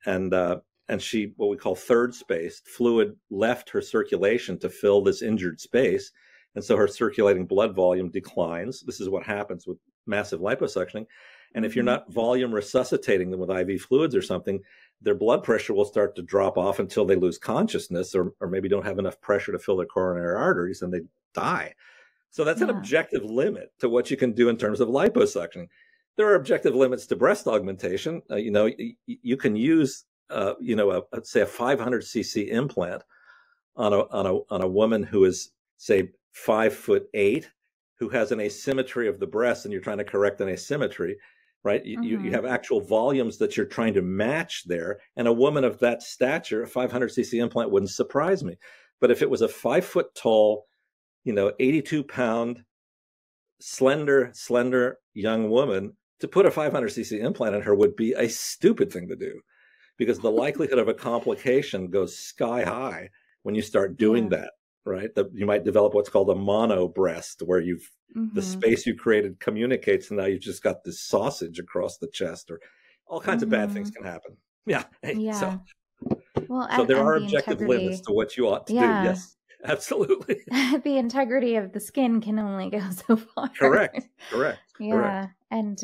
And she, what we call third spaced, fluid left her circulation to fill this injured space. And so her circulating blood volume declines. This is what happens with massive liposuctioning. And if you're Hmm. not volume resuscitating them with IV fluids or something, their blood pressure will start to drop off until they lose consciousness, or maybe don't have enough pressure to fill their coronary arteries, and they die. So that's an Yeah. objective limit to what you can do in terms of liposuctioning. There are objective limits to breast augmentation. You can use, say a 500 cc implant on a woman who is, say, 5'8", who has an asymmetry of the breast, and you're trying to correct an asymmetry, right? You Hmm. have actual volumes that you're trying to match there. And a woman of that stature, a 500 cc implant wouldn't surprise me. But if it was a 5 foot tall, 82-pound, slender young woman, to put a 500 cc implant in her would be a stupid thing to do, because the likelihood of a complication goes sky high when you start doing Yeah. that, right? You might develop what's called a mono breast, where the Hmm. space you created communicates, and now you've just got this sausage across the chest, or all kinds of bad things Hmm. can happen. Yeah. Yeah. Well, So there and are the objective limits integrity. to what you ought to do. Yeah. Yes, absolutely. The integrity of the skin can only go so far. Correct. Yeah. And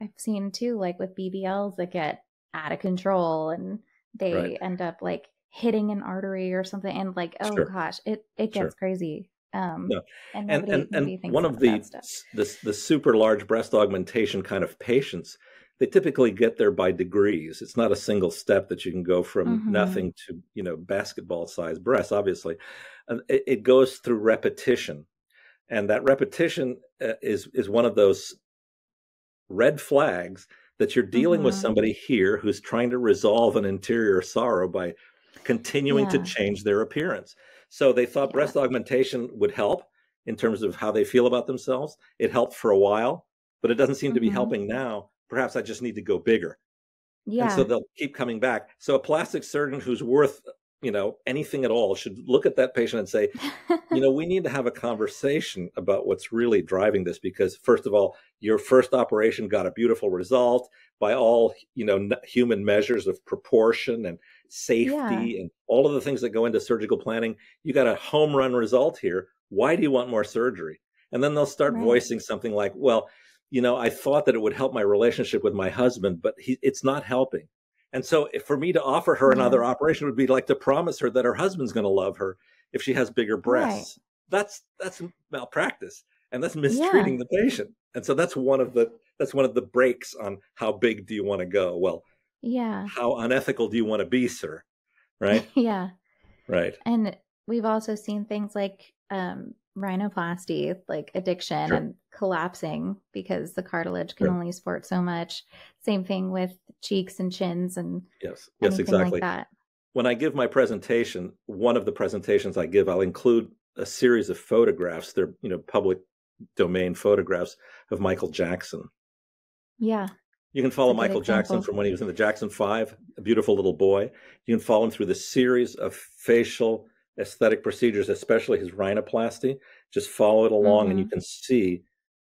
I've seen too, like with BBLs that get out of control and Right. they end up like hitting an artery or something, and like, oh Sure. gosh, it Sure. gets crazy. No. And And nobody thinks one about of that the stuff. super large breast augmentation kind of patients, they typically get there by degrees. It's not a single step that you can go from Hmm. nothing to basketball sized breasts, obviously. It goes through repetition. And that repetition is one of those red flags that you're dealing with Hmm. somebody here who's trying to resolve an interior sorrow by continuing to Yeah. change their appearance. So they thought Yeah. breast augmentation would help in terms of how they feel about themselves. It helped for a while, but it doesn't seem to be Hmm. helping now. Perhaps I just need to go bigger. And so Yeah. they'll keep coming back. So a plastic surgeon who's worth, anything at all should look at that patient and say, we need to have a conversation about what's really driving this, because first of all, your first operation got a beautiful result by all, human measures of proportion and Yeah. safety and all of the things that go into surgical planning. You got a home run result here. Why do you want more surgery? And then they'll start Right. voicing something like, well, I thought that it would help my relationship with my husband, but it's not helping. And so for me to offer her Yeah. another operation would be like to promise her that her husband's going to love her if she has bigger Right. breasts. That's malpractice, and that's Yeah. mistreating the patient. And so that's one of the breaks on how big do you want to go. Well, Yeah. how unethical do you want to be, sir? Right? Yeah. Right. And we've also seen things like rhinoplasty, like addiction Sure. and collapsing because the cartilage can Sure. only support so much. Same thing with cheeks and chins and Yes, anything like exactly. that. When I give my presentation, one of the presentations I give, I'll include a series of photographs. They're, public domain photographs of Michael Jackson. Yeah. You can It's follow a good Michael Jackson example. from when he was in the Jackson 5, a beautiful little boy. You can follow him through the series of facial aesthetic procedures, especially his rhinoplasty. Just follow it along, and you Hmm. can see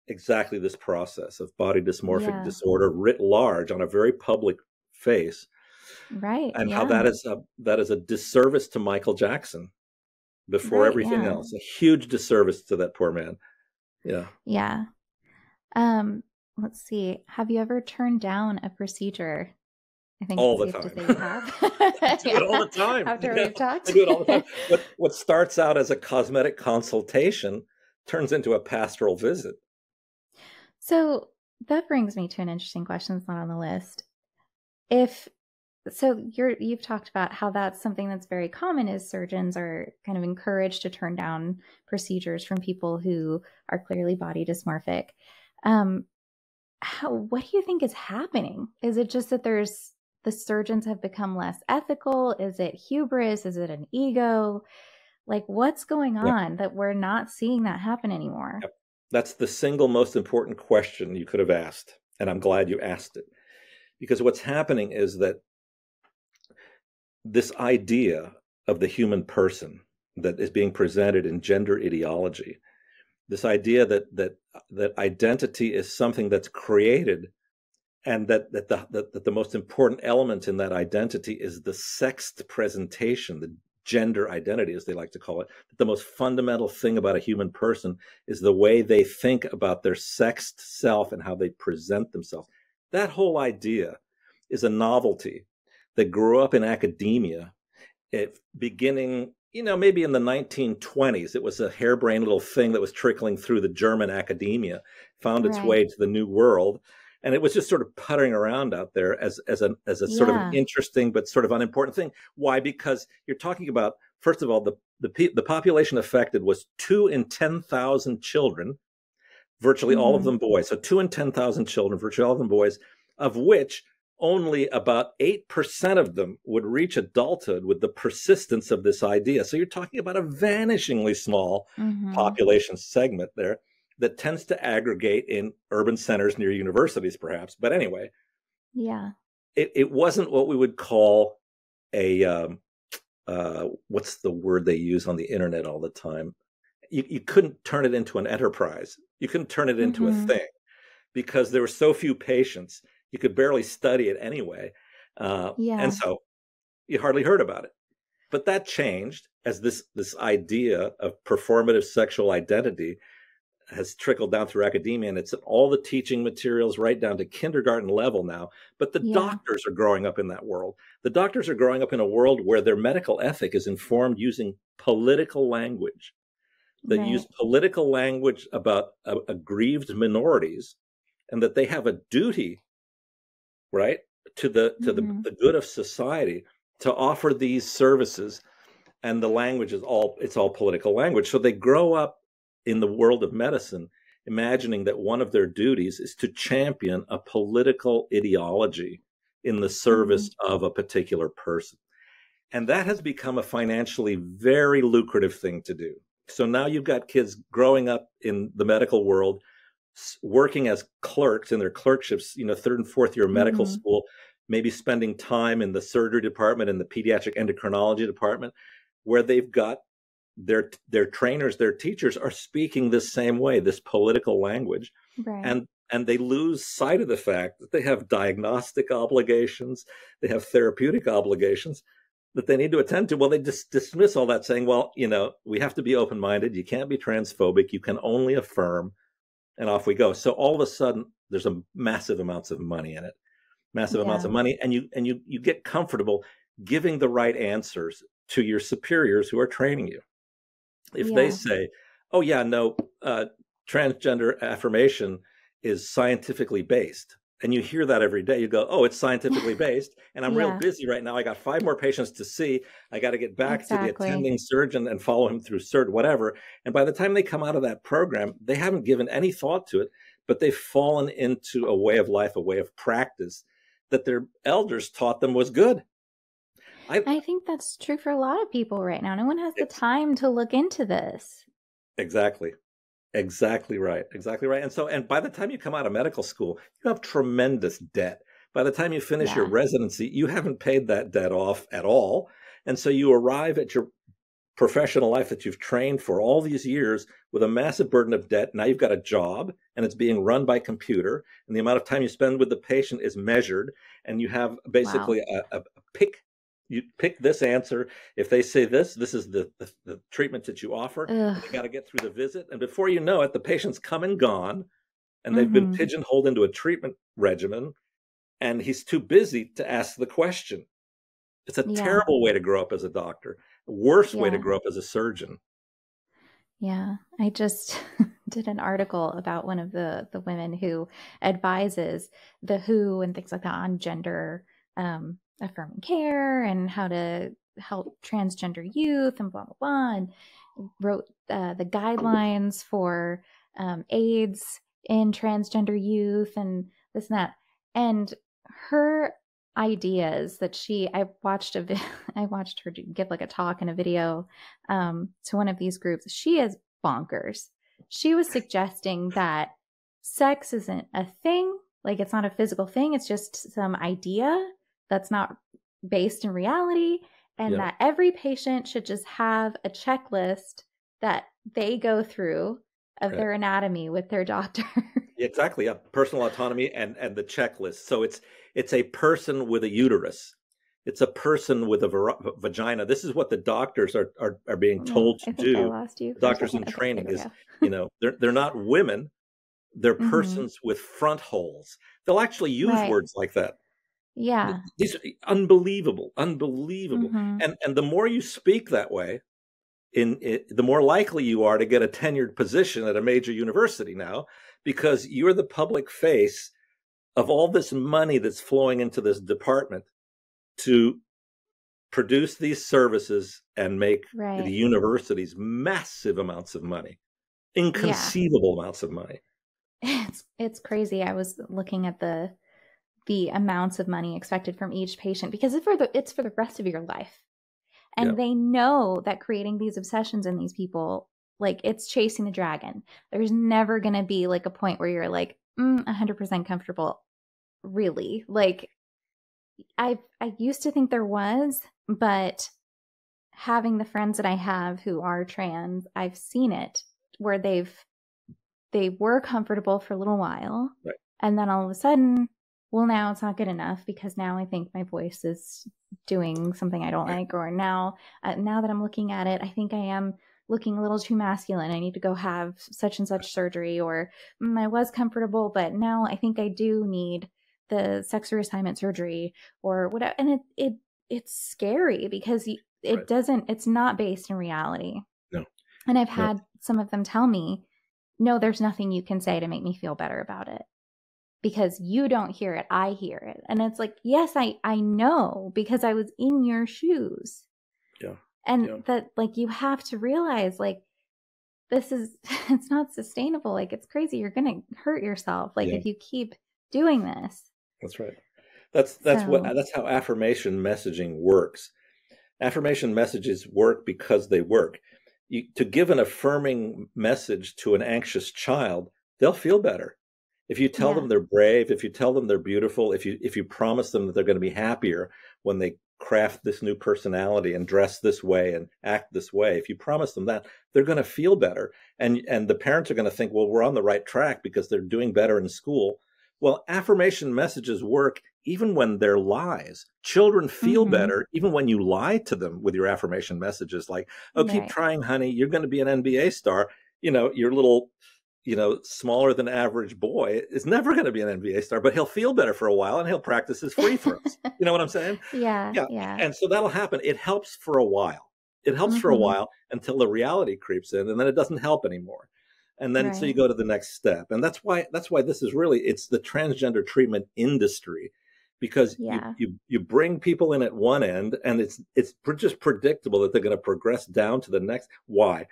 exactly this process of body dysmorphic Yeah. disorder writ large on a very public face, Right. and how Yeah. that is a disservice to Michael Jackson before Right. everything Yeah. else. A huge disservice to that poor man. Yeah. Yeah. Um, let's see. Have you ever turned down a procedure? I think All it's the safe to time. say you have. I do it all Yeah. the time. After Yeah, we've talked. I do it all the time. What starts out as a cosmetic consultation turns into a pastoral visit. So that brings me to an interesting question that's not on the list. You've talked about how that's something that's very common is surgeons are kind of encouraged to turn down procedures from people who are clearly body dysmorphic. What do you think is happening? Is it just that the surgeons have become less ethical? Is it hubris? Is it an ego? Like, what's going Yep. on that we're not seeing that happen anymore? Yep. That's the single most important question you could have asked, and I'm glad you asked it. Because what's happening is that this idea of the human person that is being presented in gender ideology, this idea that identity is something that's created, and that the most important element in that identity is the sexed presentation, the gender identity, as they like to call it. That the most fundamental thing about a human person is the way they think about their sexed self and how they present themselves. That whole idea is a novelty that grew up in academia, beginning, maybe in the 1920s. It was a harebrained little thing that was trickling through the German academia, found its way to the New World. And it was just sort of puttering around out there as a sort of an interesting but sort of unimportant thing. Why? Because you're talking about, first of all, the population affected was 2 in 10,000 children, virtually all of them boys. So 2 in 10,000 children, virtually all of them boys, of which only about 8% of them would reach adulthood with the persistence of this idea. So you're talking about a vanishingly small population segment there that tends to aggregate in urban centers near universities, perhaps. But anyway, it wasn't what we would call a, what's the word they use on the internet all the time? You couldn't turn it into an enterprise. You couldn't turn it into a thing because there were so few patients. You could barely study it anyway. And so you hardly heard about it. But that changed as this idea of performative sexual identity has trickled down through academia, and it's in all the teaching materials right down to kindergarten level now. But the doctors are growing up in that world. The doctors are growing up in a world where their medical ethic is informed using political language, that use political language about aggrieved minorities, and that they have a duty, right, to the good of society to offer these services. And the language is all political language. So they grow up in the world of medicine, imagining that one of their duties is to champion a political ideology in the service of a particular person. And that has become a financially very lucrative thing to do. So now you've got kids growing up in the medical world, working as clerks in their clerkships, 3rd and 4th year of medical school, maybe spending time in the surgery department and the pediatric endocrinology department, where they've got their trainers, their teachers are speaking this same way, this political language. And they lose sight of the fact that they have diagnostic obligations, they have therapeutic obligations that they need to attend to. Well, they just dismiss all that, saying, well, we have to be open-minded. You can't be transphobic. You can only affirm, and off we go. So all of a sudden, there's a massive amounts of money in it, amounts of money, and you get comfortable giving the right answers to your superiors who are training you. If they say, oh, transgender affirmation is scientifically based, and you hear that every day, you go, oh, it's scientifically based, and I'm real busy right now. I got 5 more patients to see. I got to get back to the attending surgeon and follow him through whatever. And by the time they come out of that program, they haven't given any thought to it, but they've fallen into a way of life, a way of practice that their elders taught them was good. I think that's true for a lot of people right now. No one has the time to look into this. Exactly right. And by the time you come out of medical school, you have tremendous debt. By the time you finish your residency, you haven't paid that debt off at all. And so you arrive at your professional life that you've trained for all these years with a massive burden of debt. Now you've got a job, and it's being run by computer, and the amount of time you spend with the patient is measured, and you have basically a pick. You pick this answer. If they say this is the treatment that you offer. You got to get through the visit. And before you know it, the patient's come and gone, and they've been pigeonholed into a treatment regimen, and he's too busy to ask the question. It's a terrible way to grow up as a doctor. Worst way to grow up as a surgeon. Yeah. I just did an article about one of the women who advises the WHO and things like that on gender affirming care and how to help transgender youth and blah, blah, blah, and wrote the guidelines for AIDS in transgender youth and this and that. And her ideas that I watched her give like a talk and a video to one of these groups. She is bonkers. She was suggesting that sex isn't a thing, like it's not a physical thing. It's just some idea that's not based in reality. and that every patient should just have a checklist that they go through of their anatomy with their doctor. Exactly. Yeah. Personal autonomy and the checklist. So it's a person with a uterus. It's a person with a vagina. This is what the doctors are being told to do. I lost you. Doctors in training is, they're not women. They're persons with front holes. They'll actually use words like that. Yeah. These are unbelievable. And the more you speak that way, the more likely you are to get a tenured position at a major university now, because you're the public face of all this money that's flowing into this department to produce these services and make the universities massive amounts of money, inconceivable amounts of money. It's crazy. I was looking at the amounts of money expected from each patient, because it's for the rest of your life. And they know that creating these obsessions in these people, like, it's chasing the dragon. There's never going to be like a point where you're like 100% comfortable. Really. Like, I used to think there was, but having the friends that I have who are trans, I've seen it where they were comfortable for a little while. Right. And then all of a sudden, well, now it's not good enough, because now I think my voice is doing something I don't like, or now that I'm looking at it, I think I am looking a little too masculine. I need to go have such and such surgery, or I was comfortable, but now I think I do need the sex reassignment surgery or whatever. And it's scary, because it's not based in reality. No. And I've had some of them tell me, no, there's nothing you can say to make me feel better about it, because you don't hear it, I hear it. And it's like, yes, I know, because I was in your shoes. Yeah. And that, like, you have to realize, like, it's not sustainable. Like, it's crazy. You're going to hurt yourself. Like, if you keep doing this. That's right. That's how affirmation messaging works. Affirmation messages work because they work. To give an affirming message to an anxious child, they'll feel better. If you tell them they're brave, if you tell them they're beautiful, if you promise them that they're going to be happier when they craft this new personality and dress this way and act this way, if you promise them that, they're going to feel better. And the parents are going to think, well, we're on the right track because they're doing better in school. Well, affirmation messages work even when they're lies. Children feel better even when you lie to them with your affirmation messages, like, oh, keep trying, honey, you're going to be an NBA star. Your little smaller than average boy is never going to be an NBA star, but he'll feel better for a while and he'll practice his free throws. You know what I'm saying? Yeah. And so that'll happen. It helps for a while. It helps for a while until the reality creeps in, and then it doesn't help anymore. And then so you go to the next step. And that's why this is really, it's the transgender treatment industry, because you bring people in at one end, and it's just predictable that they're going to progress down to the next. Why?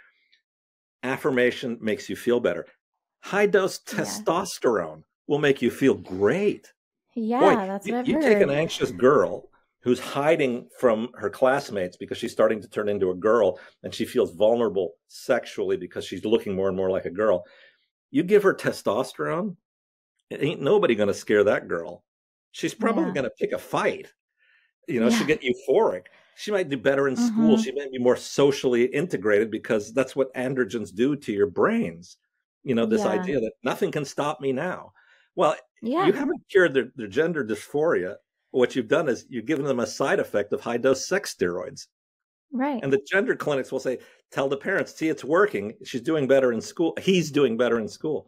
Affirmation makes you feel better. High dose testosterone will make you feel great. Yeah, Boy, that's what I've heard. You take an anxious girl who's hiding from her classmates because she's starting to turn into a girl and she feels vulnerable sexually because she's looking more and more like a girl. You give her testosterone, ain't nobody going to scare that girl. She's probably going to pick a fight. She'll get euphoric. She might do better in school. She might be more socially integrated, because that's what androgens do to your brains. This idea that nothing can stop me now. Well, you haven't cured their gender dysphoria. What you've done is you've given them a side effect of high-dose sex steroids. Right. And the gender clinics will say, tell the parents, see, it's working. She's doing better in school. He's doing better in school.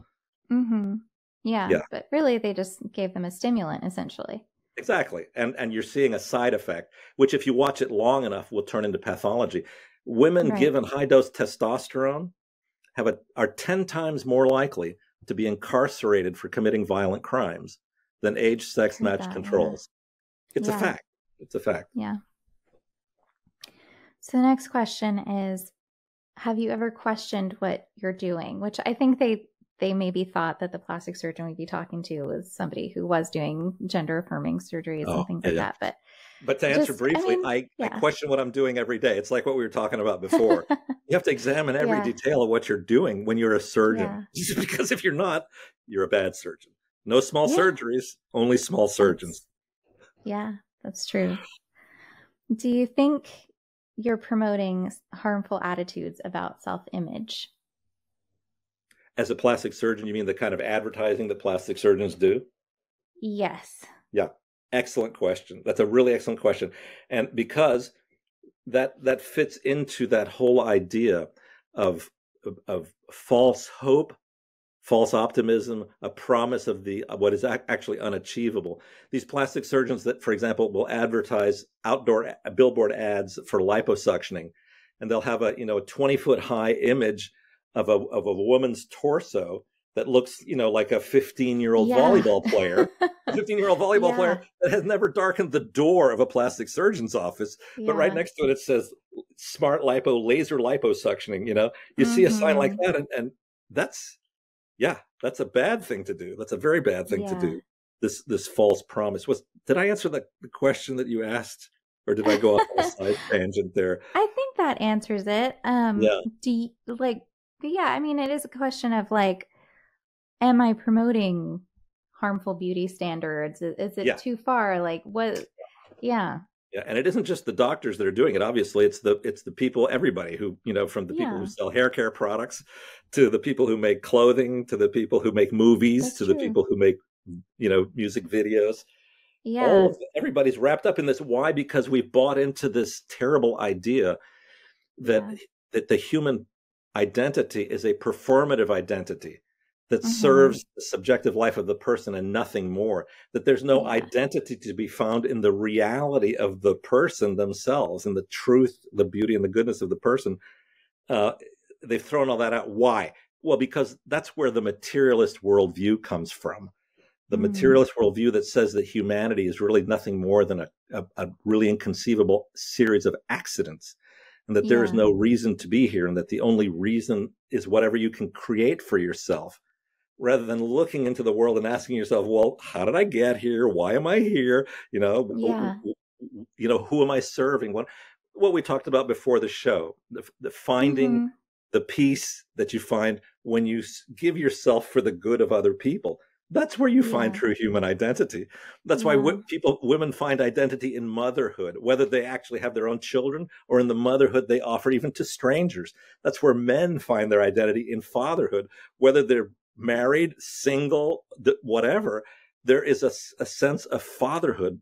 Yeah. But really, they just gave them a stimulant, essentially. Exactly. And you're seeing a side effect, which if you watch it long enough will turn into pathology. Women given high-dose testosterone are 10 times more likely to be incarcerated for committing violent crimes than age, sex match controls. It's a fact. It's a fact. Yeah. So the next question is, have you ever questioned what you're doing? Which I think they maybe thought that the plastic surgeon we'd be talking to was somebody who was doing gender affirming surgeries and things like that. But to answer briefly, I question what I'm doing every day. It's like what we were talking about before. You have to examine every detail of what you're doing when you're a surgeon. Because if you're not, you're a bad surgeon. No small surgeries, only small surgeons. Yeah, that's true. Do you think you're promoting harmful attitudes about self-image? As a plastic surgeon, you mean the kind of advertising that plastic surgeons do? Yes. Yeah, excellent question. That's a really excellent question. And because that fits into that whole idea of false hope, false optimism, a promise of the what is actually unachievable. These plastic surgeons that, for example, will advertise outdoor billboard ads for liposuctioning, and they'll have a 20-foot high image of a woman's torso that looks like a 15-year-old volleyball player. A 15-year-old volleyball player that has never darkened the door of a plastic surgeon's office, but right next to it says smart lipo, laser liposuctioning. You see a sign like that, and that's a bad thing to do. That's a very bad thing to do. This false promise. Did I answer the question that you asked, or did I go off on a side tangent there? I think that answers it. Do you, I mean, it is a question of am I promoting harmful beauty standards? Is it too far? What? Yeah. Yeah, and it isn't just the doctors that are doing it. Obviously, it's the people, everybody who, from the people who sell hair care products, to the people who make clothing, to the people who make movies, the people who make, music videos. Yeah. Everybody's wrapped up in this. Why? Because we've bought into this terrible idea that the human identity is a performative identity that serves the subjective life of the person and nothing more, that there's no identity to be found in the reality of the person themselves and the truth, the beauty and the goodness of the person. They've thrown all that out. Why? Well, because that's where the materialist worldview comes from. The materialist worldview that says that humanity is really nothing more than a really inconceivable series of accidents, and that there is no reason to be here, and that the only reason is whatever you can create for yourself, rather than looking into the world and asking yourself, well, how did I get here? Why am I here? Who am I serving? What we talked about before the show, the finding the peace that you find when you give yourself for the good of other people. That's where you find true human identity. That's why women find identity in motherhood, whether they actually have their own children or in the motherhood they offer even to strangers. That's where men find their identity in fatherhood, whether they're married, single, whatever. There is a sense of fatherhood,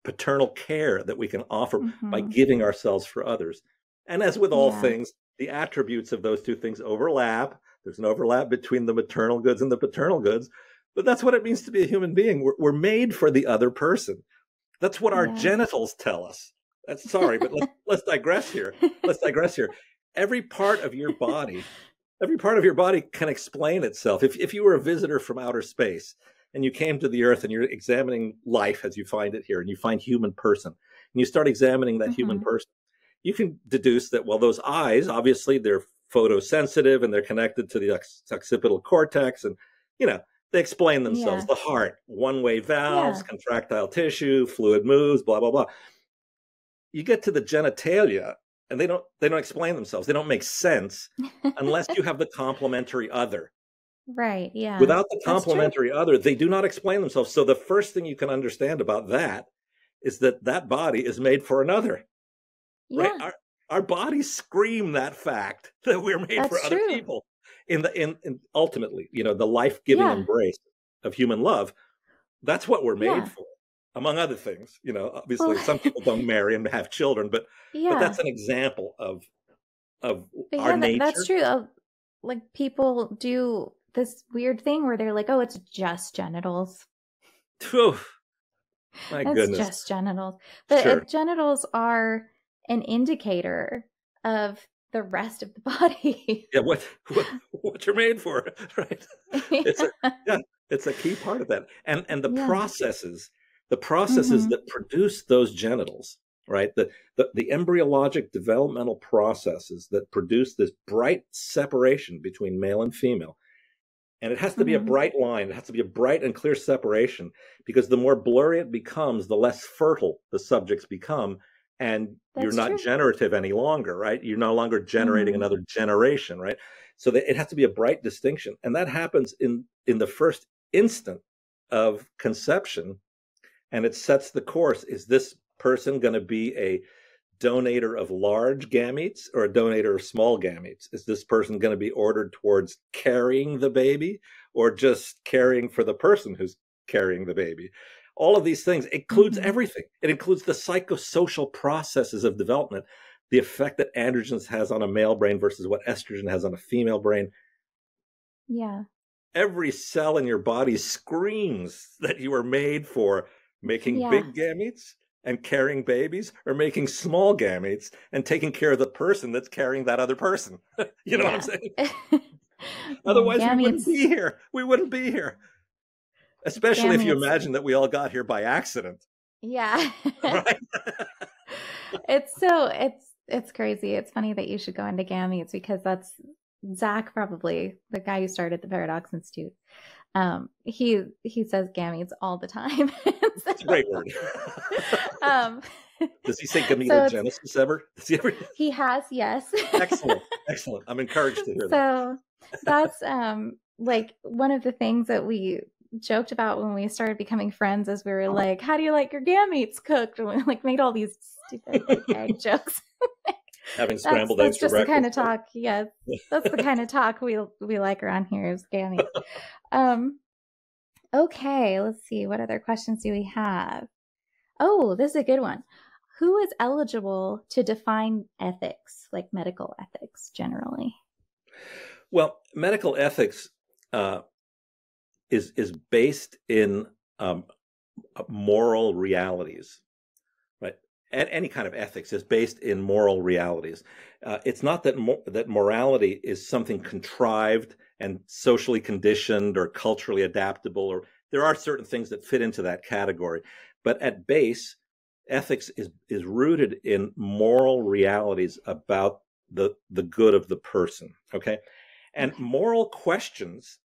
paternal care that we can offer by giving ourselves for others. And as with all things, the attributes of those two things overlap. There's an overlap between the maternal goods and the paternal goods. But that's what it means to be a human being. We're made for the other person. That's what our genitals tell us. Sorry, but let's digress here. Every part of your body can explain itself. If you were a visitor from outer space and you came to the earth and you're examining life as you find it here, and you find human person, and you start examining that human person, you can deduce that, well, those eyes, obviously they're photosensitive and they're connected to the occipital cortex, and they explain themselves. The heart, one-way valves, contractile tissue, fluid moves, blah blah blah. You get to the genitalia, and they don't explain themselves. They don't make sense unless you have the complementary other. Right. Yeah. Without the complementary other, they do not explain themselves. So the first thing you can understand about that is that body is made for another. Yeah. Right? Our bodies scream that fact that we're made for other people. In ultimately, the life-giving embrace of human love, that's what we're made for, among other things. Obviously, some people don't marry and have children, but that's an example of our nature. That's true. People do this weird thing where they're like, "Oh, it's just genitals." My goodness, it's just genitals. But genitals are an indicator of the rest of the body. What you're made for, right? It's a key part of that, and the processes that produce those genitals, right? The embryologic developmental processes that produce this bright separation between male and female. And it has to be a bright line. It has to be a bright and clear separation, because the more blurry it becomes, the less fertile the subjects become. And you're not generative any longer, right? You're no longer generating another generation, right? So it has to be a bright distinction. And that happens in the first instant of conception. And it sets the course. Is this person going to be a donator of large gametes or a donator of small gametes? Is this person going to be ordered towards carrying the baby or just caring for the person who's carrying the baby? All of these things includes everything. It includes the psychosocial processes of development, the effect that androgens has on a male brain versus what estrogen has on a female brain. Yeah. Every cell in your body screams that you are made for making big gametes and carrying babies, or making small gametes and taking care of the person that's carrying that other person. You know what I'm saying? Otherwise, we wouldn't be here. We wouldn't be here. Especially if you imagine that we all got here by accident. Yeah. Right? It's crazy. It's funny that you should go into gametes, because that's Zach, probably the guy who started the Paradox Institute. He says gametes all the time. It's a great word. Does he say gametogenesis ever? Does he ever? He has, yes. Excellent. I'm encouraged to hear that. So that's like one of the things that we joked about when we started becoming friends, is we were like, how do you like your gametes cooked? And we like made all these stupid egg jokes. Having scrambled eggs for breakfast. That's just the kind of talk. Yeah, that's the kind of talk we like around here, is gametes. Okay, let's see. What other questions do we have? Oh, this is a good one. Who is eligible to define ethics, like medical ethics generally? Well, medical ethics is based in moral realities, right? And any kind of ethics is based in moral realities. It's not that that morality is something contrived and socially conditioned or culturally adaptable, or there are certain things that fit into that category. But at base, ethics is rooted in moral realities about the good of the person, okay? And moral questions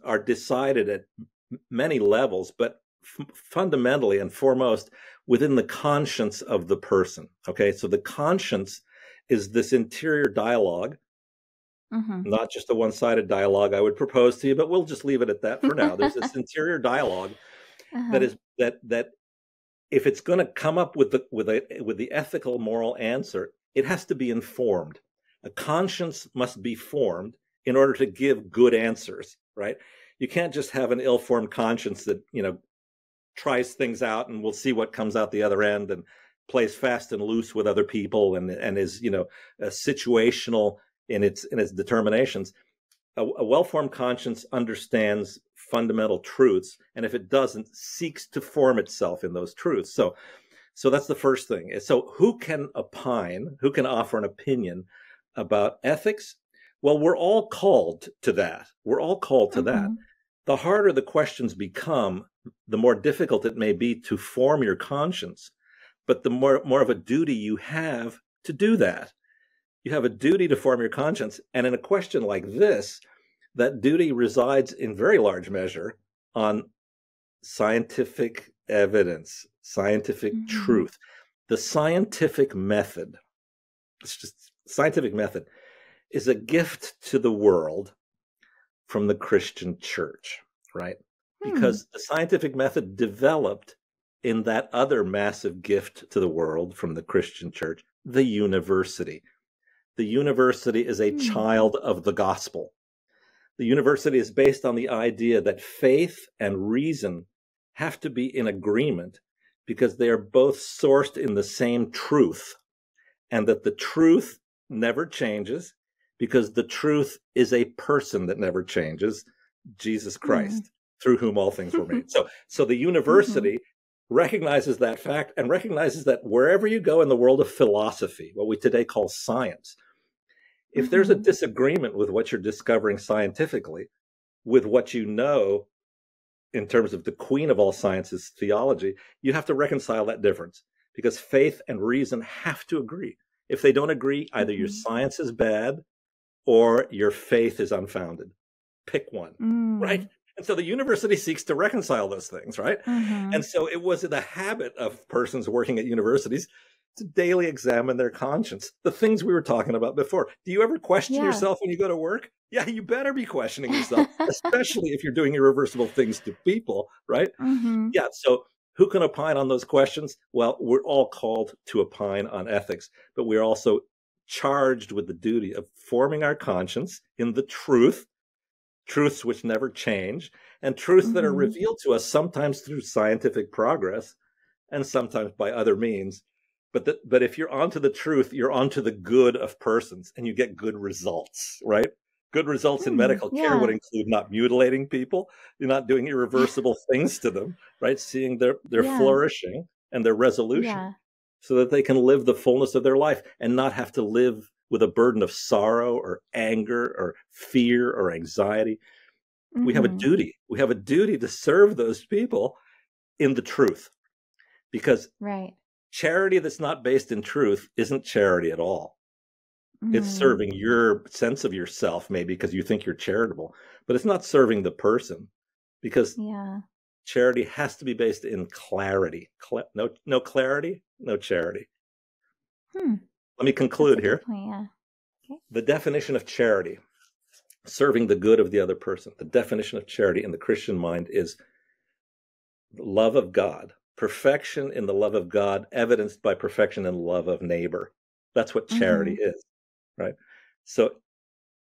are decided at many levels, but fundamentally and foremost within the conscience of the person, okay? So the conscience is this interior dialogue, not just a one-sided dialogue I would propose to you, but we'll just leave it at that for now. There's this interior dialogue that if it's going to come up with the ethical moral answer, it has to be informed. A conscience must be formed in order to give good answers, right? You can't just have an ill-formed conscience that, tries things out and we'll see what comes out the other end and plays fast and loose with other people and is, situational in its determinations. A well-formed conscience understands fundamental truths, and if it doesn't, seeks to form itself in those truths. So that's the first thing. So who can opine, who can offer an opinion about ethics? Well, we're all called to that. We're all called to that. The harder the questions become, the more difficult it may be to form your conscience, but the more of a duty you have to do that. You have a duty to form your conscience. And in a question like this, that duty resides in very large measure on scientific evidence, scientific truth. The scientific method, scientific method is a gift to the world from the Christian church, right? Because the scientific method developed in that other massive gift to the world from the Christian church, the university. The university is a child of the gospel. The university is based on the idea that faith and reason have to be in agreement because they are both sourced in the same truth, and that the truth never changes because the truth is a person that never changes, Jesus Christ, through whom all things were made. So the university recognizes that fact and recognizes that wherever you go in the world of philosophy, what we today call science, if there's a disagreement with what you're discovering scientifically, with what you know in terms of the queen of all sciences, theology, you have to reconcile that difference because faith and reason have to agree. If they don't agree, either your science is bad or your faith is unfounded. Pick one, right? And so the university seeks to reconcile those things, right? And so it was the habit of persons working at universities to daily examine their conscience. The things we were talking about before. Do you ever question yourself when you go to work? Yeah, you better be questioning yourself, especially if you're doing irreversible things to people, right? Yeah, so Who can opine on those questions? Well, we're all called to opine on ethics, but we're also charged with the duty of forming our conscience in the truths which never change, and truths that are revealed to us sometimes through scientific progress and sometimes by other means. But if you're onto the truth, you're onto the good of persons, and you get good results, right? Good results in medical care would include not mutilating people, you're not doing irreversible things to them, right? Seeing their flourishing and their resolution so that they can live the fullness of their life and not have to live with a burden of sorrow or anger or fear or anxiety. We have a duty. We have a duty to serve those people in the truth, because charity that's not based in truth isn't charity at all. It's serving your sense of yourself, maybe because you think you're charitable, but it's not serving the person, because charity has to be based in clarity. No clarity, no charity. Let me conclude here. The definition of charity, serving the good of the other person. The definition of charity in the Christian mind is the love of God, perfection in the love of God, evidenced by perfection in the love of neighbor. That's what charity is, right? So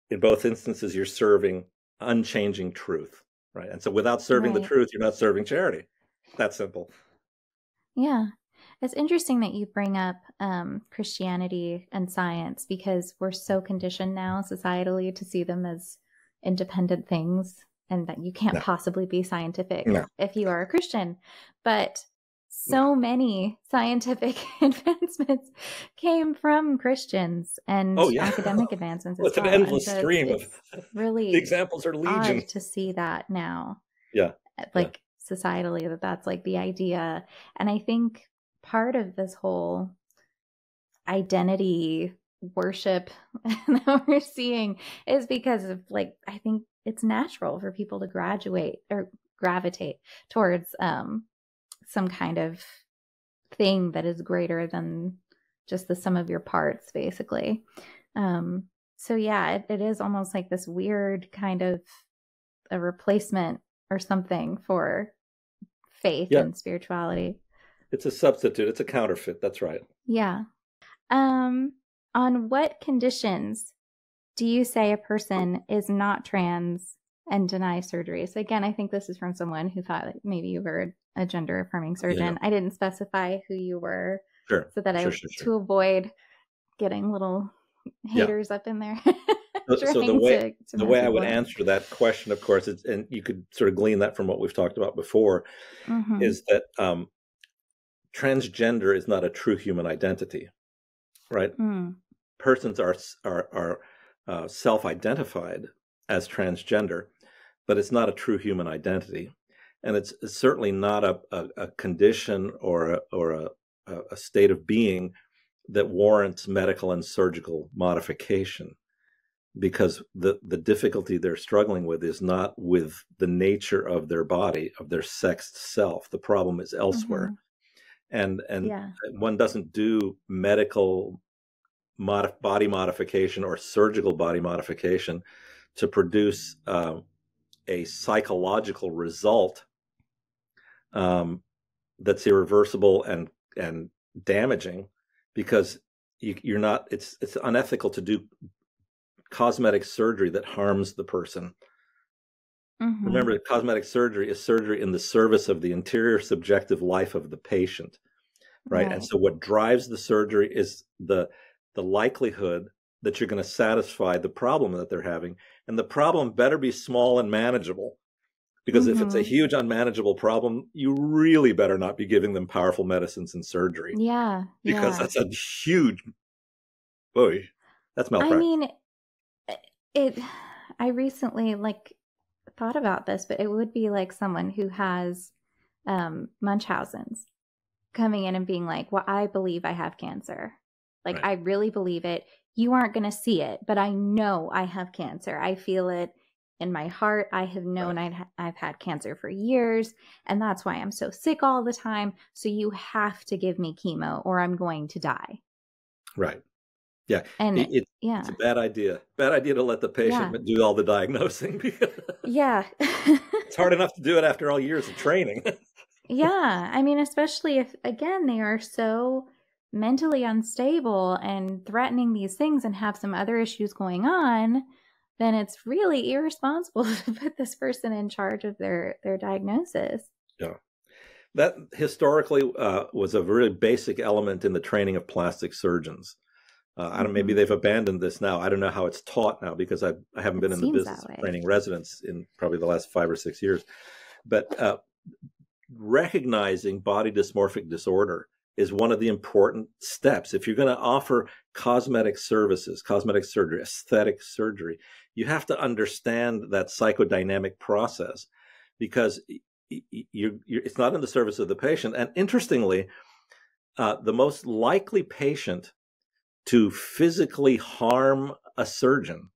in both instances, you're serving unchanging truth, right? And so without serving the truth, you're not serving charity. That's simple. Yeah. It's interesting that you bring up Christianity and science, because we're so conditioned now societally to see them as independent things, and that you can't possibly be scientific if you are a Christian. But so many scientific advancements came from Christians, and academic advancements. It's an endless stream of really the examples are legion. Odd to see that now. Like societally, that's like the idea. And I think part of this whole identity worship that we're seeing is because of, like, I think it's natural for people to gravitate towards some kind of thing that is greater than just the sum of your parts, basically. So yeah, it is almost like this weird kind of a replacement or something for faith and spirituality. It's a substitute. It's a counterfeit. That's right. Yeah. On what conditions do you say a person is not trans and deny surgery? So again, I think this is from someone who thought that maybe you were a gender affirming surgeon. I didn't specify who you were, so that to avoid getting little haters up in there. So the way I would answer that question, of course, is, and you could sort of glean that from what we've talked about before, is that transgender is not a true human identity, right? Persons are self-identified as transgender, but it's not a true human identity, and it's certainly not a condition or a state of being that warrants medical and surgical modification, because the difficulty they're struggling with is not with the nature of their body, of their sexed self. The problem is elsewhere. And one doesn't do medical body modification or surgical body modification to produce a psychological result that's irreversible and damaging, because you're not. It's unethical to do cosmetic surgery that harms the person. Remember, cosmetic surgery is surgery in the service of the interior subjective life of the patient, right? And so what drives the surgery is the likelihood that you're going to satisfy the problem that they're having. And the problem better be small and manageable, because if it's a huge unmanageable problem, you really better not be giving them powerful medicines and surgery. Because that's a huge, that's malpractice. I mean, I recently thought about this, but it would be like someone who has Munchausen's coming in and being like, well, I believe I have cancer. I really believe it. You aren't going to see it, but I know I have cancer. I feel it in my heart. I have known I've had cancer for years, and that's why I'm so sick all the time. So you have to give me chemo or I'm going to die. Right. Yeah. And it's a bad idea. Bad idea to let the patient do all the diagnosing. Yeah. It's hard enough to do it after all years of training. Yeah. I mean, especially if, again, they are so mentally unstable and threatening these things and have some other issues going on, then it's really irresponsible to put this person in charge of their diagnosis. Yeah. That historically was a very basic element in the training of plastic surgeons. I don't. Maybe they've abandoned this now. I don't know how it's taught now because I haven't been in the business of training residents in probably the last 5 or 6 years. But recognizing body dysmorphic disorder is one of the important steps. If you're going to offer cosmetic services, cosmetic surgery, aesthetic surgery, you have to understand that psychodynamic process, because it's not in the service of the patient. And interestingly, the most likely patient to physically harm a surgeon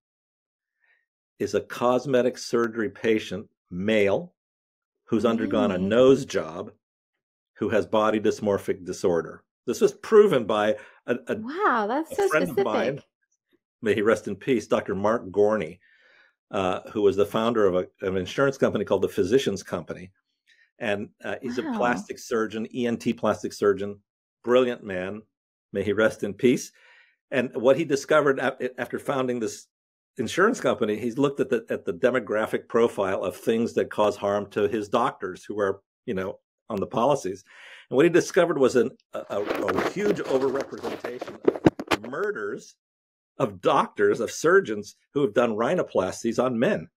is a cosmetic surgery patient, male, who's undergone a nose job, who has body dysmorphic disorder. This was proven by wow, that's so friend specific. Of mine, may he rest in peace, Dr. Mark Gorney, who was the founder of an insurance company called the Physicians Company. And he's a plastic surgeon, ENT plastic surgeon, brilliant man, may he rest in peace. And what he discovered after founding this insurance company, he's looked at the demographic profile of things that cause harm to his doctors who are, on the policies. And what he discovered was a huge overrepresentation of murders of doctors, of surgeons who have done rhinoplasties on men.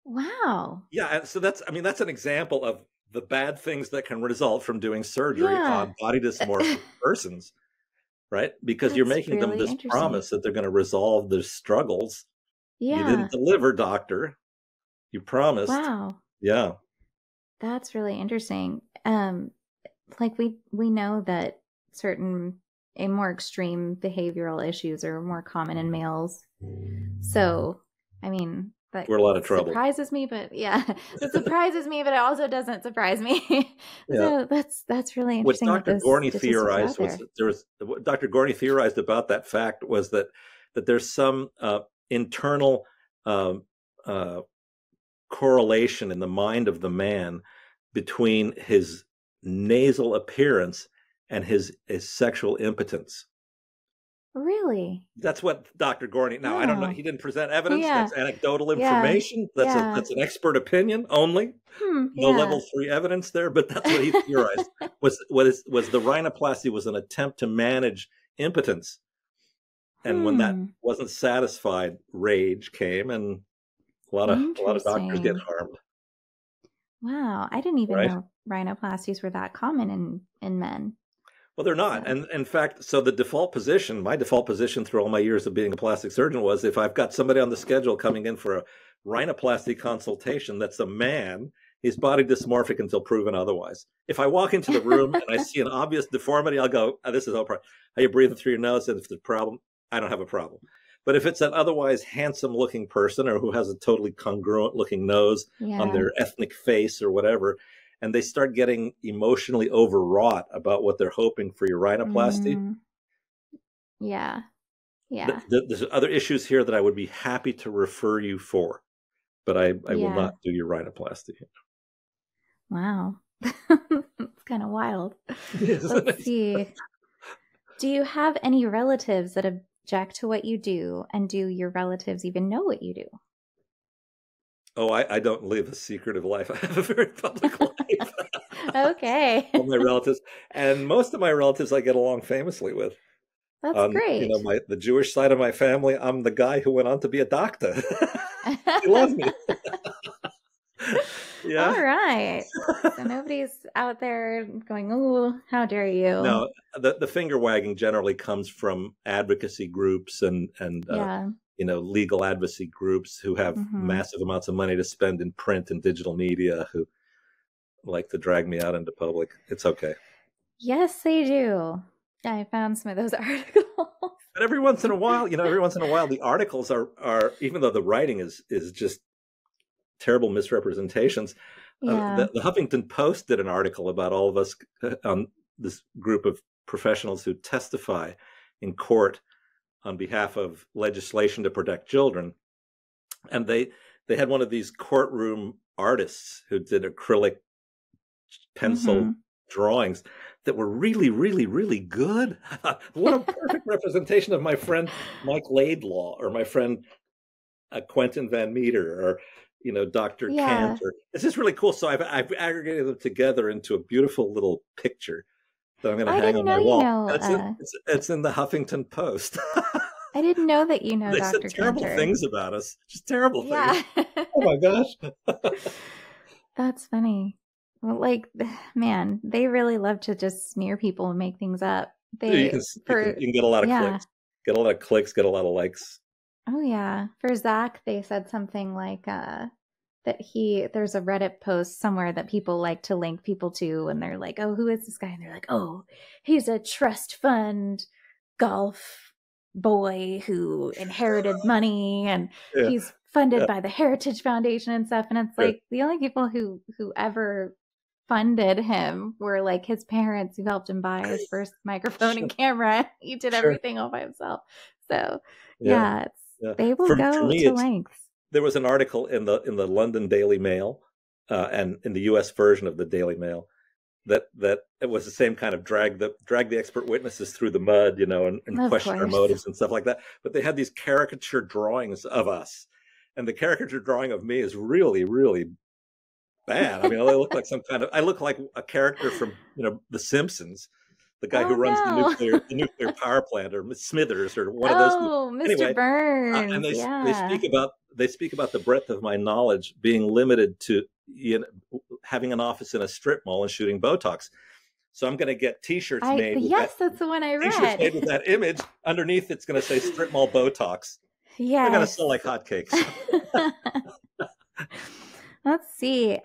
Wow. Yeah. And so that's an example of the bad things that can result from doing surgery on body dysmorphic persons. Right? Because you're making them this promise that they're going to resolve their struggles. Yeah. You didn't deliver, doctor. You promised. Wow. Yeah. That's really interesting. Like we know that certain more extreme behavioral issues are more common in males. So, I mean, that we're a lot of trouble. Surprises me, but it surprises me, but it also doesn't surprise me. So that's really interesting. What Dr. Gorney theorized what Dr. Gorney theorized about that fact was that there's some internal correlation in the mind of the man between his nasal appearance and his sexual impotence. Really? That's what Dr. Gorney. Now, I don't know. He didn't present evidence. That's anecdotal information. That's an expert opinion only. No level 3 evidence there, but that's what he theorized. was the rhinoplasty was an attempt to manage impotence, and when that wasn't satisfied, rage came, and a lot of doctors get harmed. Wow, I didn't even know rhinoplasties were that common in men. Well, they're not. And in fact, so my default position through all my years of being a plastic surgeon was, if I've got somebody on the schedule coming in for a rhinoplasty consultation that's a man, he's body dysmorphic until proven otherwise. If I walk into the room and I see an obvious deformity, I'll go, this is no problem. Are you breathing through your nose? And if there's a problem, I don't have a problem. But if it's an otherwise handsome looking person, or who has a totally congruent looking nose on their ethnic face or whatever, and they start getting emotionally overwrought about what they're hoping for your rhinoplasty. Yeah. There's other issues here that I would be happy to refer you for, but I will not do your rhinoplasty. Wow. It's kind of wild. Let's see. Do you have any relatives that object to what you do, and do your relatives even know what you do? Oh, I don't live a secretive life. I have a very public life. Okay. All my relatives, and most of my relatives I get along famously with. That's great. The Jewish side of my family, I'm the guy who went on to be a doctor. He loves me. Yeah. All right. So nobody's out there going, "Oh, how dare you?" No, the finger wagging generally comes from advocacy groups and legal advocacy groups who have massive amounts of money to spend in print and digital media, who like to drag me out into public. It's okay. Yes, they do. I found some of those articles. But every once in a while, the articles are, even though the writing is just terrible misrepresentations. The Huffington Post did an article about all of us on this group of professionals who testify in court on behalf of legislation to protect children. And they had one of these courtroom artists who did acrylic pencil drawings that were really, really, really good. What a perfect representation of my friend Mike Laidlaw, or my friend Quentin Van Meter, or Dr. Cantor. It's just really cool. So I've aggregated them together into a beautiful little picture that I'm going to hang on my wall. It's in the Huffington Post. I didn't know that Dr. They said terrible things about us. Just terrible things. Oh my gosh. That's funny. Well, man, they really love to just smear people and make things up. You can get a lot of clicks. Get a lot of clicks, get a lot of likes. Oh yeah. For Zach, they said something like that there's a Reddit post somewhere that people like to link people to, and they're like, oh, who is this guy? And they're like, oh, he's a trust fund golf boy who inherited money, and he's funded by the Heritage Foundation and stuff. And it's like the only people who ever funded him were like his parents, who helped him buy his first microphone and camera. He did everything all by himself. So they will go to lengths. There was an article in the London Daily Mail and in the U.S. version of the Daily Mail that it was the same kind of drag the expert witnesses through the mud, and question their motives and stuff like that. But they had these caricature drawings of us, and the caricature drawing of me is really, really bad. I mean, I look like a character from The Simpsons. The guy who runs the nuclear power plant, or Smithers, or one of those. Oh, Mr. Anyway, Burns. And they speak about the breadth of my knowledge being limited to having an office in a strip mall and shooting Botox. So I'm going to get T-shirts made. Yes, that's the one I read. T-shirts made with that image underneath. It's going to say strip mall Botox. Yeah, they're going to sell like hotcakes. Let's see.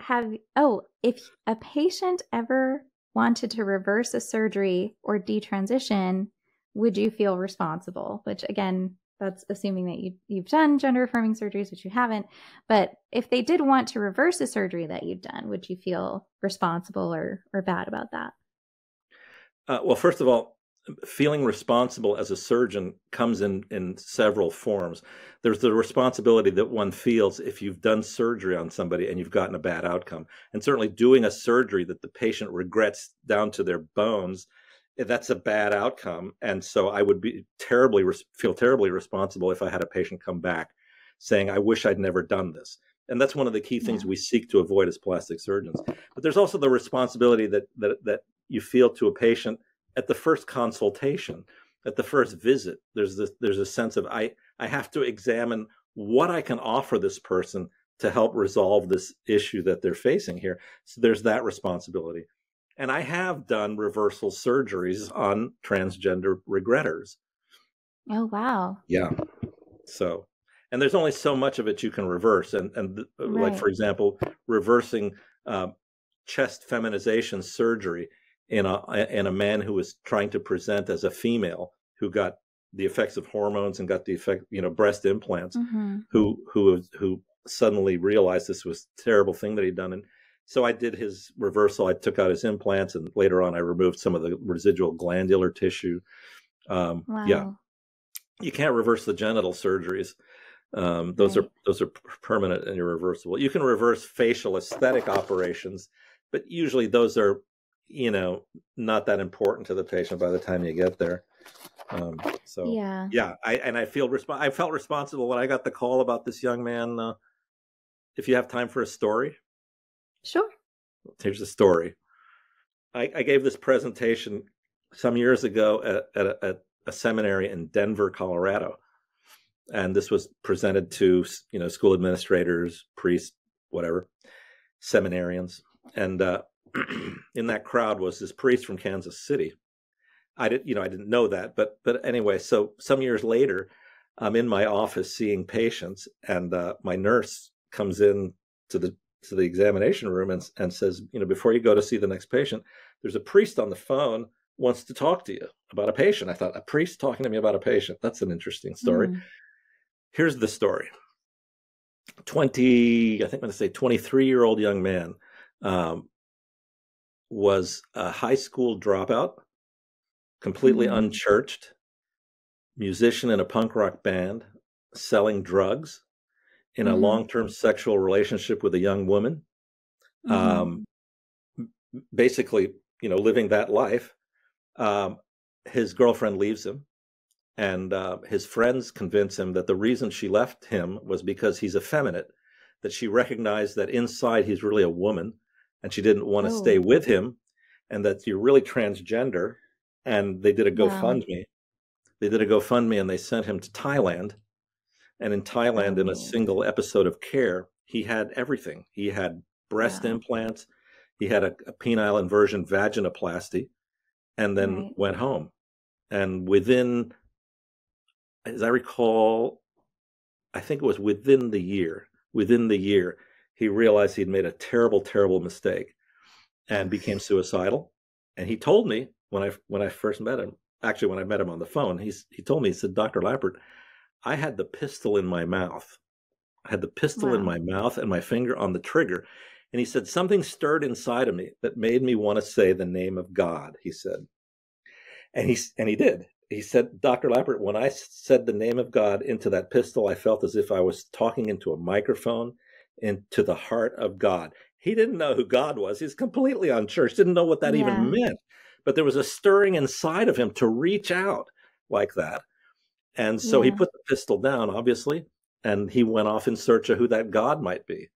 If a patient ever wanted to reverse a surgery or detransition, would you feel responsible? Which, again, that's assuming that you've done gender affirming surgeries, which you haven't. But if they did want to reverse a surgery that you've done, would you feel responsible or bad about that? Well, first of all, feeling responsible as a surgeon comes in several forms. There's the responsibility that one feels if you've done surgery on somebody and you've gotten a bad outcome. And certainly doing a surgery that the patient regrets down to their bones, that's a bad outcome. And so I would feel terribly responsible if I had a patient come back saying, I wish I'd never done this. And that's one of the key things we seek to avoid as plastic surgeons. But there's also the responsibility that you feel to a patient at the first consultation, at the first visit. There's a sense of I have to examine what I can offer this person to help resolve this issue that they're facing here. So there's that responsibility. And I have done reversal surgeries on transgender regretters. Oh, wow. Yeah. So, and there's only so much of it you can reverse. And like, for example, reversing chest feminization surgery in a man who was trying to present as a female, who got the effects of hormones and got the effect, breast implants, who suddenly realized this was a terrible thing that he'd done. And so I did his reversal. I took out his implants, and later on I removed some of the residual glandular tissue. Wow. Yeah, you can't reverse the genital surgeries. Those are permanent and irreversible. You can reverse facial aesthetic operations, but usually those are not that important to the patient by the time you get there. I felt responsible when I got the call about this young man. If you have time for a story. Sure. Here's the story. I gave this presentation some years ago at a seminary in Denver, Colorado. And this was presented to, school administrators, priests, whatever, seminarians. And in that crowd was this priest from Kansas City. I didn't know that, but anyway, so some years later, I'm in my office seeing patients, and my nurse comes in to the examination room and says, before you go to see the next patient, there's a priest on the phone, wants to talk to you about a patient. I thought, a priest talking to me about a patient? That's an interesting story. Here's the story. 23-year-old young man was a high school dropout, completely unchurched, musician in a punk rock band, selling drugs, in a long-term sexual relationship with a young woman, basically, living that life. His girlfriend leaves him, and his friends convince him that the reason she left him was because he's effeminate, that she recognized that inside he's really a woman, and she didn't want to stay with him, and that you're really transgender. And they did a GoFundMe. They did a GoFundMe, and they sent him to Thailand. And in Thailand, in a single episode of care, he had everything. He had breast implants, he had a penile inversion vaginoplasty, and then went home. And within, as I recall, I think it was within the year, he realized he'd made a terrible, terrible mistake and became suicidal. And he told me when I first met him, actually when I met him on the phone, he told me, he said, "Dr. Lappert, I had the pistol in my mouth. I had the pistol in my mouth and my finger on the trigger." And he said, "Something stirred inside of me that made me want to say the name of God," he said. And he did. He said, "Dr. Lappert, when I said the name of God into that pistol, I felt as if I was talking into a microphone, into the heart of God." He didn't know who God was. He's completely unchurched, didn't know what that even meant. But there was a stirring inside of him to reach out like that. And so he put the pistol down, obviously, and he went off in search of who that God might be.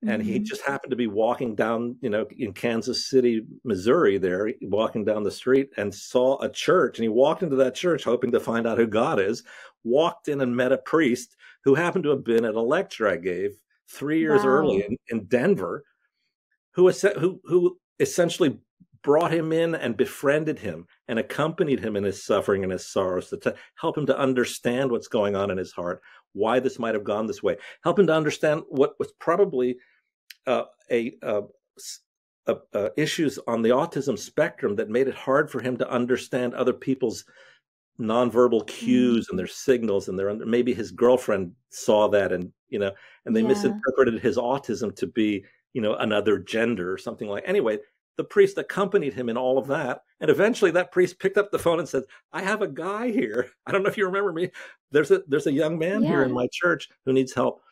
And he just happened to be walking down, in Kansas City, Missouri there, walking down the street and saw a church. And he walked into that church hoping to find out who God is, walked in and met a priest who happened to have been at a lecture I gave 3 years early in Denver, who essentially brought him in and befriended him and accompanied him in his suffering and his sorrows to help him to understand what's going on in his heart, why this might have gone this way, help him to understand what was probably issues on the autism spectrum that made it hard for him to understand other people's nonverbal cues and their signals, and maybe his girlfriend saw that and they misinterpreted his autism to be another gender or something like. Anyway, the priest accompanied him in all of that, and eventually that priest picked up the phone and said, "I have a guy here. I don't know if you remember me. There's a young man here in my church who needs help."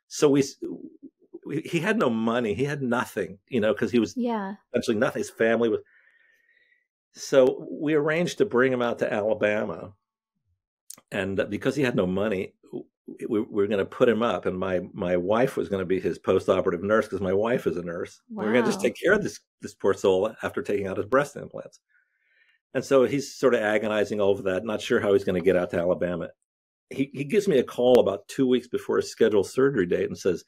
So he had no money, he had nothing, because he was essentially nothing. His family was. So we arranged to bring him out to Alabama, and because he had no money, we were going to put him up, and my wife was going to be his post-operative nurse, because my wife is a nurse. We were going to just take care of this poor soul after taking out his breast implants. And so he's sort of agonizing over that, not sure how he's going to get out to Alabama. He gives me a call about 2 weeks before his scheduled surgery date and says,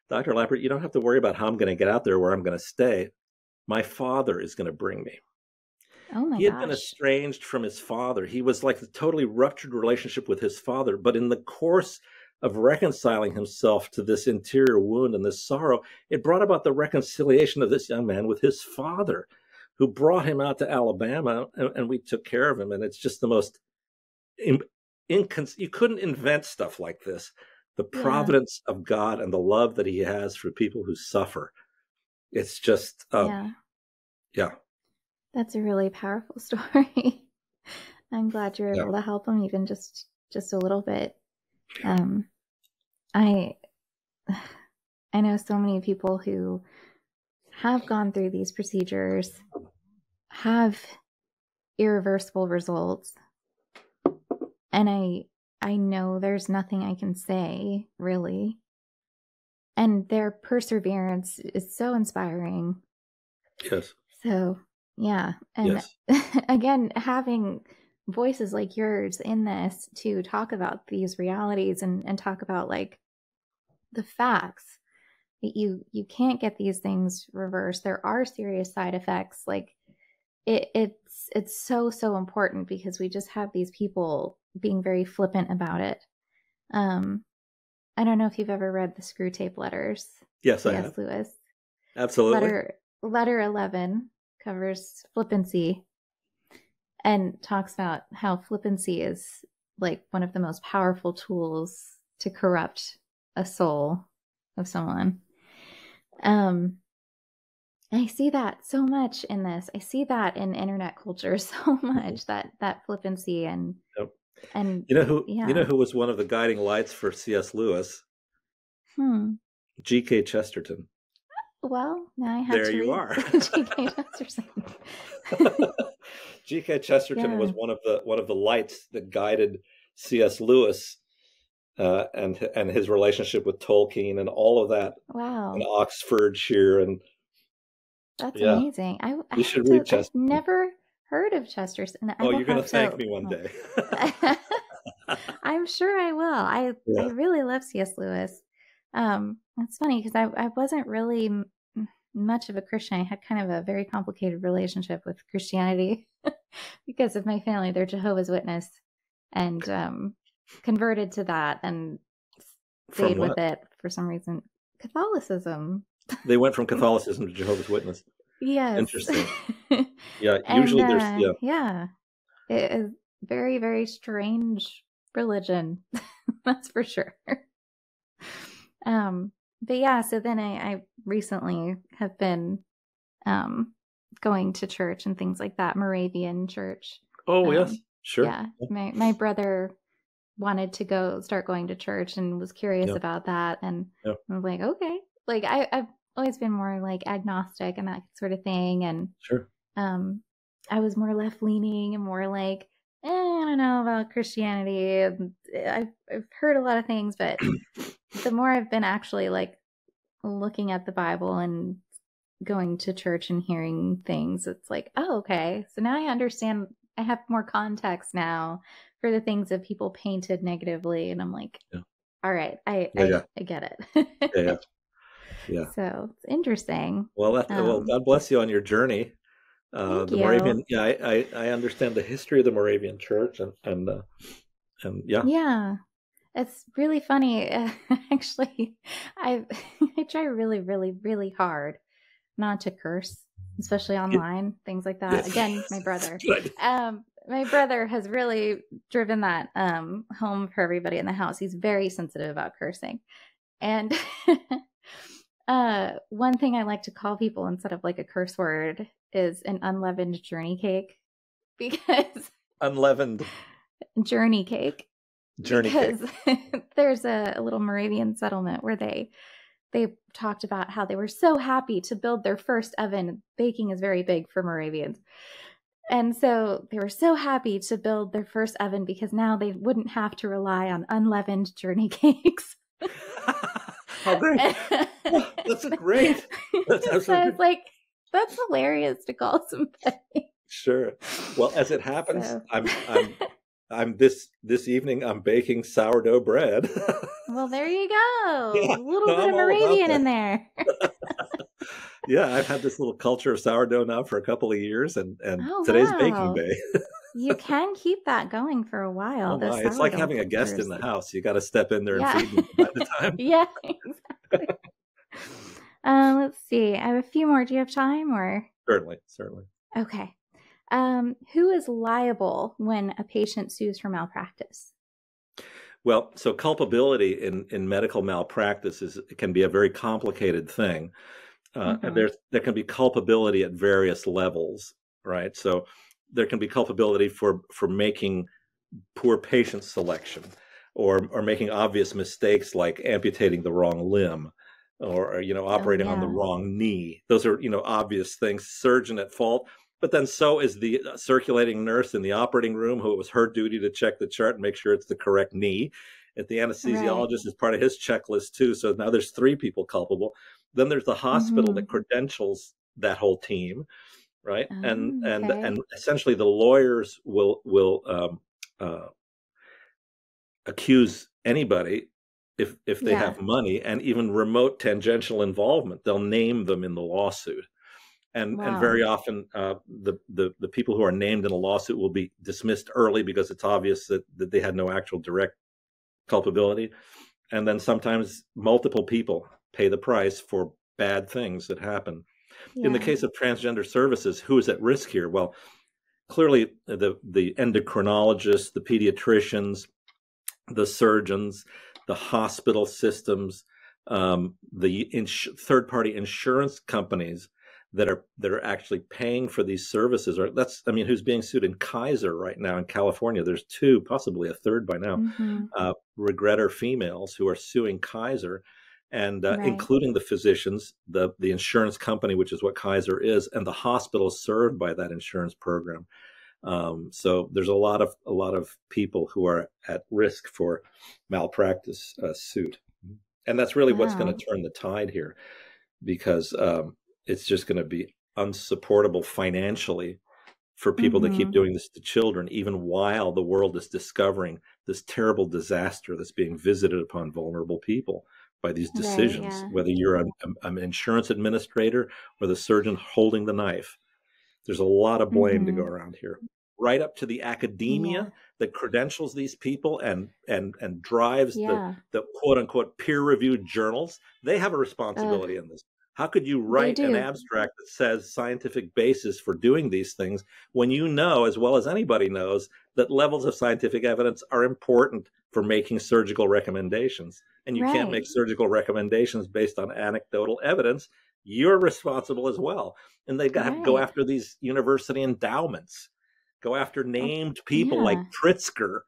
"Dr. Lappert, you don't have to worry about how I'm going to get out there, where I'm going to stay. My father is going to bring me." Oh my gosh. He had been estranged from his father. He was like a totally ruptured relationship with his father. But in the course of reconciling himself to this interior wound and this sorrow, it brought about the reconciliation of this young man with his father, who brought him out to Alabama, and we took care of him. And it's just the most you couldn't invent stuff like this. The providence of God and the love that he has for people who suffer. It's just, That's a really powerful story. I'm glad you're able to help him, even just a little bit. I know so many people who have gone through these procedures, have irreversible results, and I know there's nothing I can say, really. And their perseverance is so inspiring. Yes. So, yeah. And again, having voices like yours in this to talk about these realities and talk about like the facts that you can't get these things reversed. There are serious side effects. Like it's so important, because we just have these people being very flippant about it. I don't know if you've ever read the Screw Tape Letters. Yes, I have. Lewis. Absolutely. Letter 11 covers flippancy and talks about how flippancy is like one of the most powerful tools to corrupt a soul of someone. I see that so much in this. I see that in internet culture so much, that flippancy and and you know who was one of the guiding lights for C.S. Lewis? G.K. Chesterton. Well, now I have There to you read are. G.K. Chesterton. G.K. Chesterton was Yeah. one of the lights that guided C.S. Lewis and his relationship with Tolkien and all of that in Wow. Oxfordshire. And That's yeah, amazing. I you have should to, read I've Chesterton. never heard of Chesterton. I Oh, will you're going have to thank to, me one well, day. I'm sure I will. I Yeah. really love C.S. Lewis. It's funny because I wasn't really much of a Christian. I had kind of a very complicated relationship with Christianity because of my family. They're Jehovah's Witness, and converted to that and From stayed with what? it for some reason. Catholicism. They went from Catholicism to Jehovah's Witness. Yes. Interesting. Yeah, And usually there's, yeah, yeah, it is very, very strange religion. That's for sure. But yeah, so then I recently have been going to church and things like that, Moravian church. oh, yes, sure. Yeah, my brother wanted to start going to church and was curious Yeah, about that, and yeah, I was like, okay. Like I've always been more like agnostic and that sort of thing, and sure. I was more left leaning and more like, I don't know about Christianity. And I've heard a lot of things, but the more I've been actually like looking at the Bible and going to church and hearing things, it's like, oh, okay. So now I understand. I have more context now for the things that people painted negatively, and I'm like, Yeah, all right, yeah, yeah, I get yeah, it. yeah. Yeah. So it's interesting. Well, God bless you on your journey. Thank The you. Moravian, yeah, I understand the history of the Moravian Church, and yeah, Yeah. It's really funny. Actually, I I try really, really, really hard not to curse, especially It- online, things like that. yes, Again, my brother. good. My brother has really driven that home for everybody in the house. He's very sensitive about cursing. And one thing I like to call people instead of like a curse word is an unleavened journey cake because Unleavened journey cake journey cake. because there's a little Moravian settlement where they talked about how they were so happy to build their first oven. Baking is very big for Moravians. And so they were so happy to build their first oven because now they wouldn't have to rely on unleavened journey cakes. How great! Oh, that's great. That's So absolutely it's like, that's hilarious to call somebody. sure. Well, as it happens, So, I'm this evening I'm baking sourdough bread. well, there you go. Yeah, A little no, bit I'm of all about Moravian that. in there. Yeah, I've had this little culture of sourdough now for a couple of years, and Oh, today's baking wow. day. You can keep that going for a while. Oh Those my, it's like sourdough having a guest in cultures. the house. You got to step in there and Yeah. feed them from time to time. Yeah, exactly. Let's see. I have a few more. Do you have time or? Certainly, certainly. Okay. Who is liable when a patient sues for malpractice? Well, so culpability in medical malpractice can be a very complicated thing. And Mm-hmm. there can be culpability at various levels, right? So there can be culpability for making poor patient selection, or making obvious mistakes like amputating the wrong limb, or Oh, operating on the yeah. wrong knee. Those are obvious things. Surgeon at fault. But then so is the circulating nurse in the operating room, who it was her duty to check the chart and make sure it's the correct knee. At the Right. anesthesiologist is part of his checklist too. So now there's three people culpable. Then there's the hospital Mm-hmm. that credentials that whole team, right? And Oh, and okay. and essentially the lawyers will accuse anybody if they Yeah. have money and even remote tangential involvement. They'll name them in the lawsuit. And Wow. very often the people who are named in a lawsuit will be dismissed early because it's obvious that they had no actual direct culpability. And then sometimes multiple people pay the price for bad things that happen. In the Yeah. case of transgender services, who is at risk here? Well, clearly the endocrinologists, the pediatricians, the surgeons, the hospital systems, the third-party insurance companies that are actually paying for these services. Or who's being sued in Kaiser right now in California? There's two, possibly a third by now, Mm-hmm. regretter females who are suing Kaiser and Right. including the physicians, the insurance company, which is what Kaiser is, and the hospitals served by that insurance program. So there's a lot of people who are at risk for malpractice suit, and that's really what's going Wow. to turn the tide here, because it's just going to be unsupportable financially for people to keep Mm-hmm. doing this to children, even while the world is discovering this terrible disaster that's being visited upon vulnerable people by these Right. decisions, Yeah. whether you're an insurance administrator or the surgeon holding the knife. There's a lot of blame to go Mm-hmm. around here, right up to the Yeah. academia that credentials these people and drives Yeah. the quote unquote peer reviewed journals. They have a Ugh, responsibility in this. How could you they write an do. abstract that says scientific basis for doing these things when you know, as well as anybody knows, that levels of scientific evidence are important for making surgical recommendations? And you can't Right. make surgical recommendations based on anecdotal evidence. You're responsible as well. And they have to go Right. after these university endowments, go after Oh, named people like yeah. Pritzker,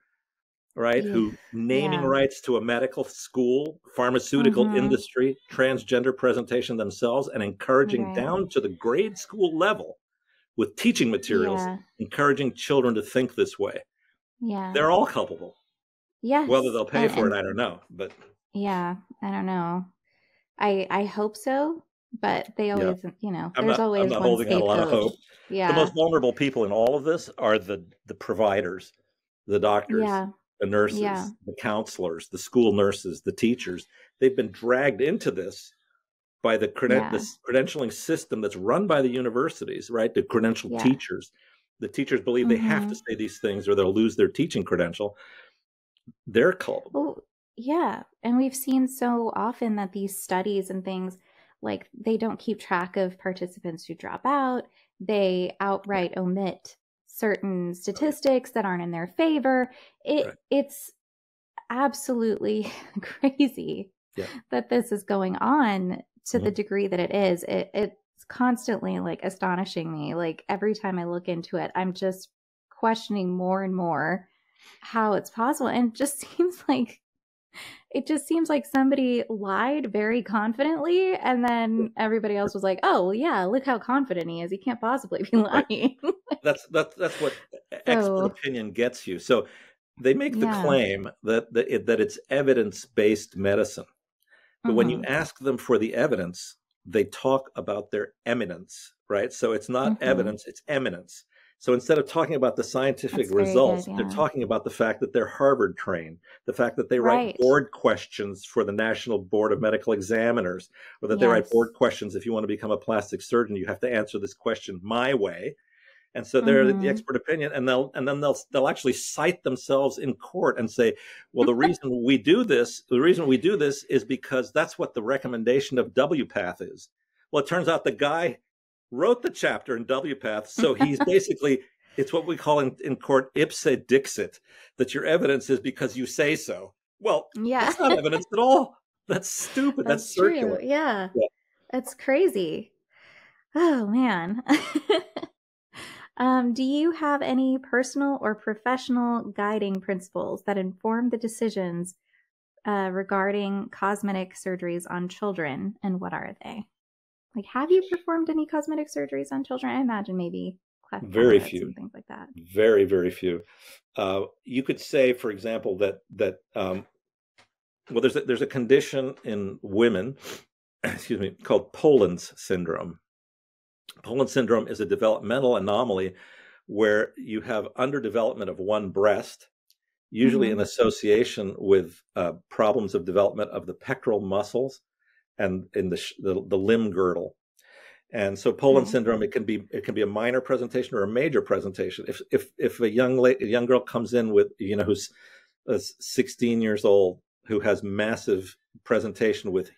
right? Yeah. Who naming Yeah. rights to a medical school, pharmaceutical Mm-hmm. industry, transgender presentation themselves, and encouraging Right. down to the grade school level with teaching materials, Yeah. encouraging children to think this way. Yeah. They're all culpable. Whether Yes. they'll pay for it, I don't know. But Yeah, I don't know. I hope so, but they yeah, always, I'm there's not always one holding out a lot of scapegoat. hope. The Yeah. most vulnerable people in all of this are the providers, the doctors, Yeah. the Yeah. nurses, the counselors, the school nurses, the teachers. They've been dragged into this by Yeah. this credentialing system that's run by the universities, right? The credentialed Yeah. teachers. The teachers believe they have to Mhm. say these things or they'll lose their teaching credential. They're culpable. Well, yeah, and we've seen so often that these studies and things, like, they don't keep track of participants who drop out. They outright omit certain Right. statistics that aren't in their favor. Right. It's absolutely crazy Yeah. that this is going on to the Mhm. degree that it is. It's constantly like astonishing me. Like every time I look into it, I'm just questioning more and more how it's possible. And it just seems like somebody lied very confidently, and then everybody else was like, "Oh, well, yeah, look how confident he is. He can't possibly be Right. lying." That's what expert So, opinion gets you. So they make the yeah. claim that it's evidence-based medicine. But when you Mhm. ask them for the evidence, they talk about their eminence, right? So it's not Mhm. evidence, it's eminence. So instead of talking about the scientific That's very good, results, they're yeah. talking about the fact that they're Harvard trained, the fact that they write Right. board questions for the National Board of Medical Examiners, or that they write board Yes. questions. If you want to become a plastic surgeon, you have to answer this question my way. And so they're the Mhm. expert opinion, and they'll actually cite themselves in court and say, well, the reason we do this is because that's what the recommendation of WPATH is. Well, it turns out the guy wrote the chapter in WPATH, so he's basically, it's what we call in court ipse dixit, that your evidence is because you say so. Well, Yeah. that's not evidence at all. That's stupid. That's That's true. circular. Yeah. Yeah. That's crazy. Oh man. Do you have any personal or professional guiding principles that inform the decisions regarding cosmetic surgeries on children, and what are they? Like, have you performed any cosmetic surgeries on children? I imagine maybe cleft Very palate few. and things like that. Very, very few. You could say, for example, that well, there's a condition in women, excuse me, called Poland's syndrome. Poland's syndrome is a developmental anomaly where you have underdevelopment of one breast, usually in Mm-hmm. association with problems of development of the pectoral muscles and in the limb girdle. And so Poland Okay. syndrome, it can be a minor presentation or a major presentation. If a young girl comes in with, who's 16 years old, who has massive presentation with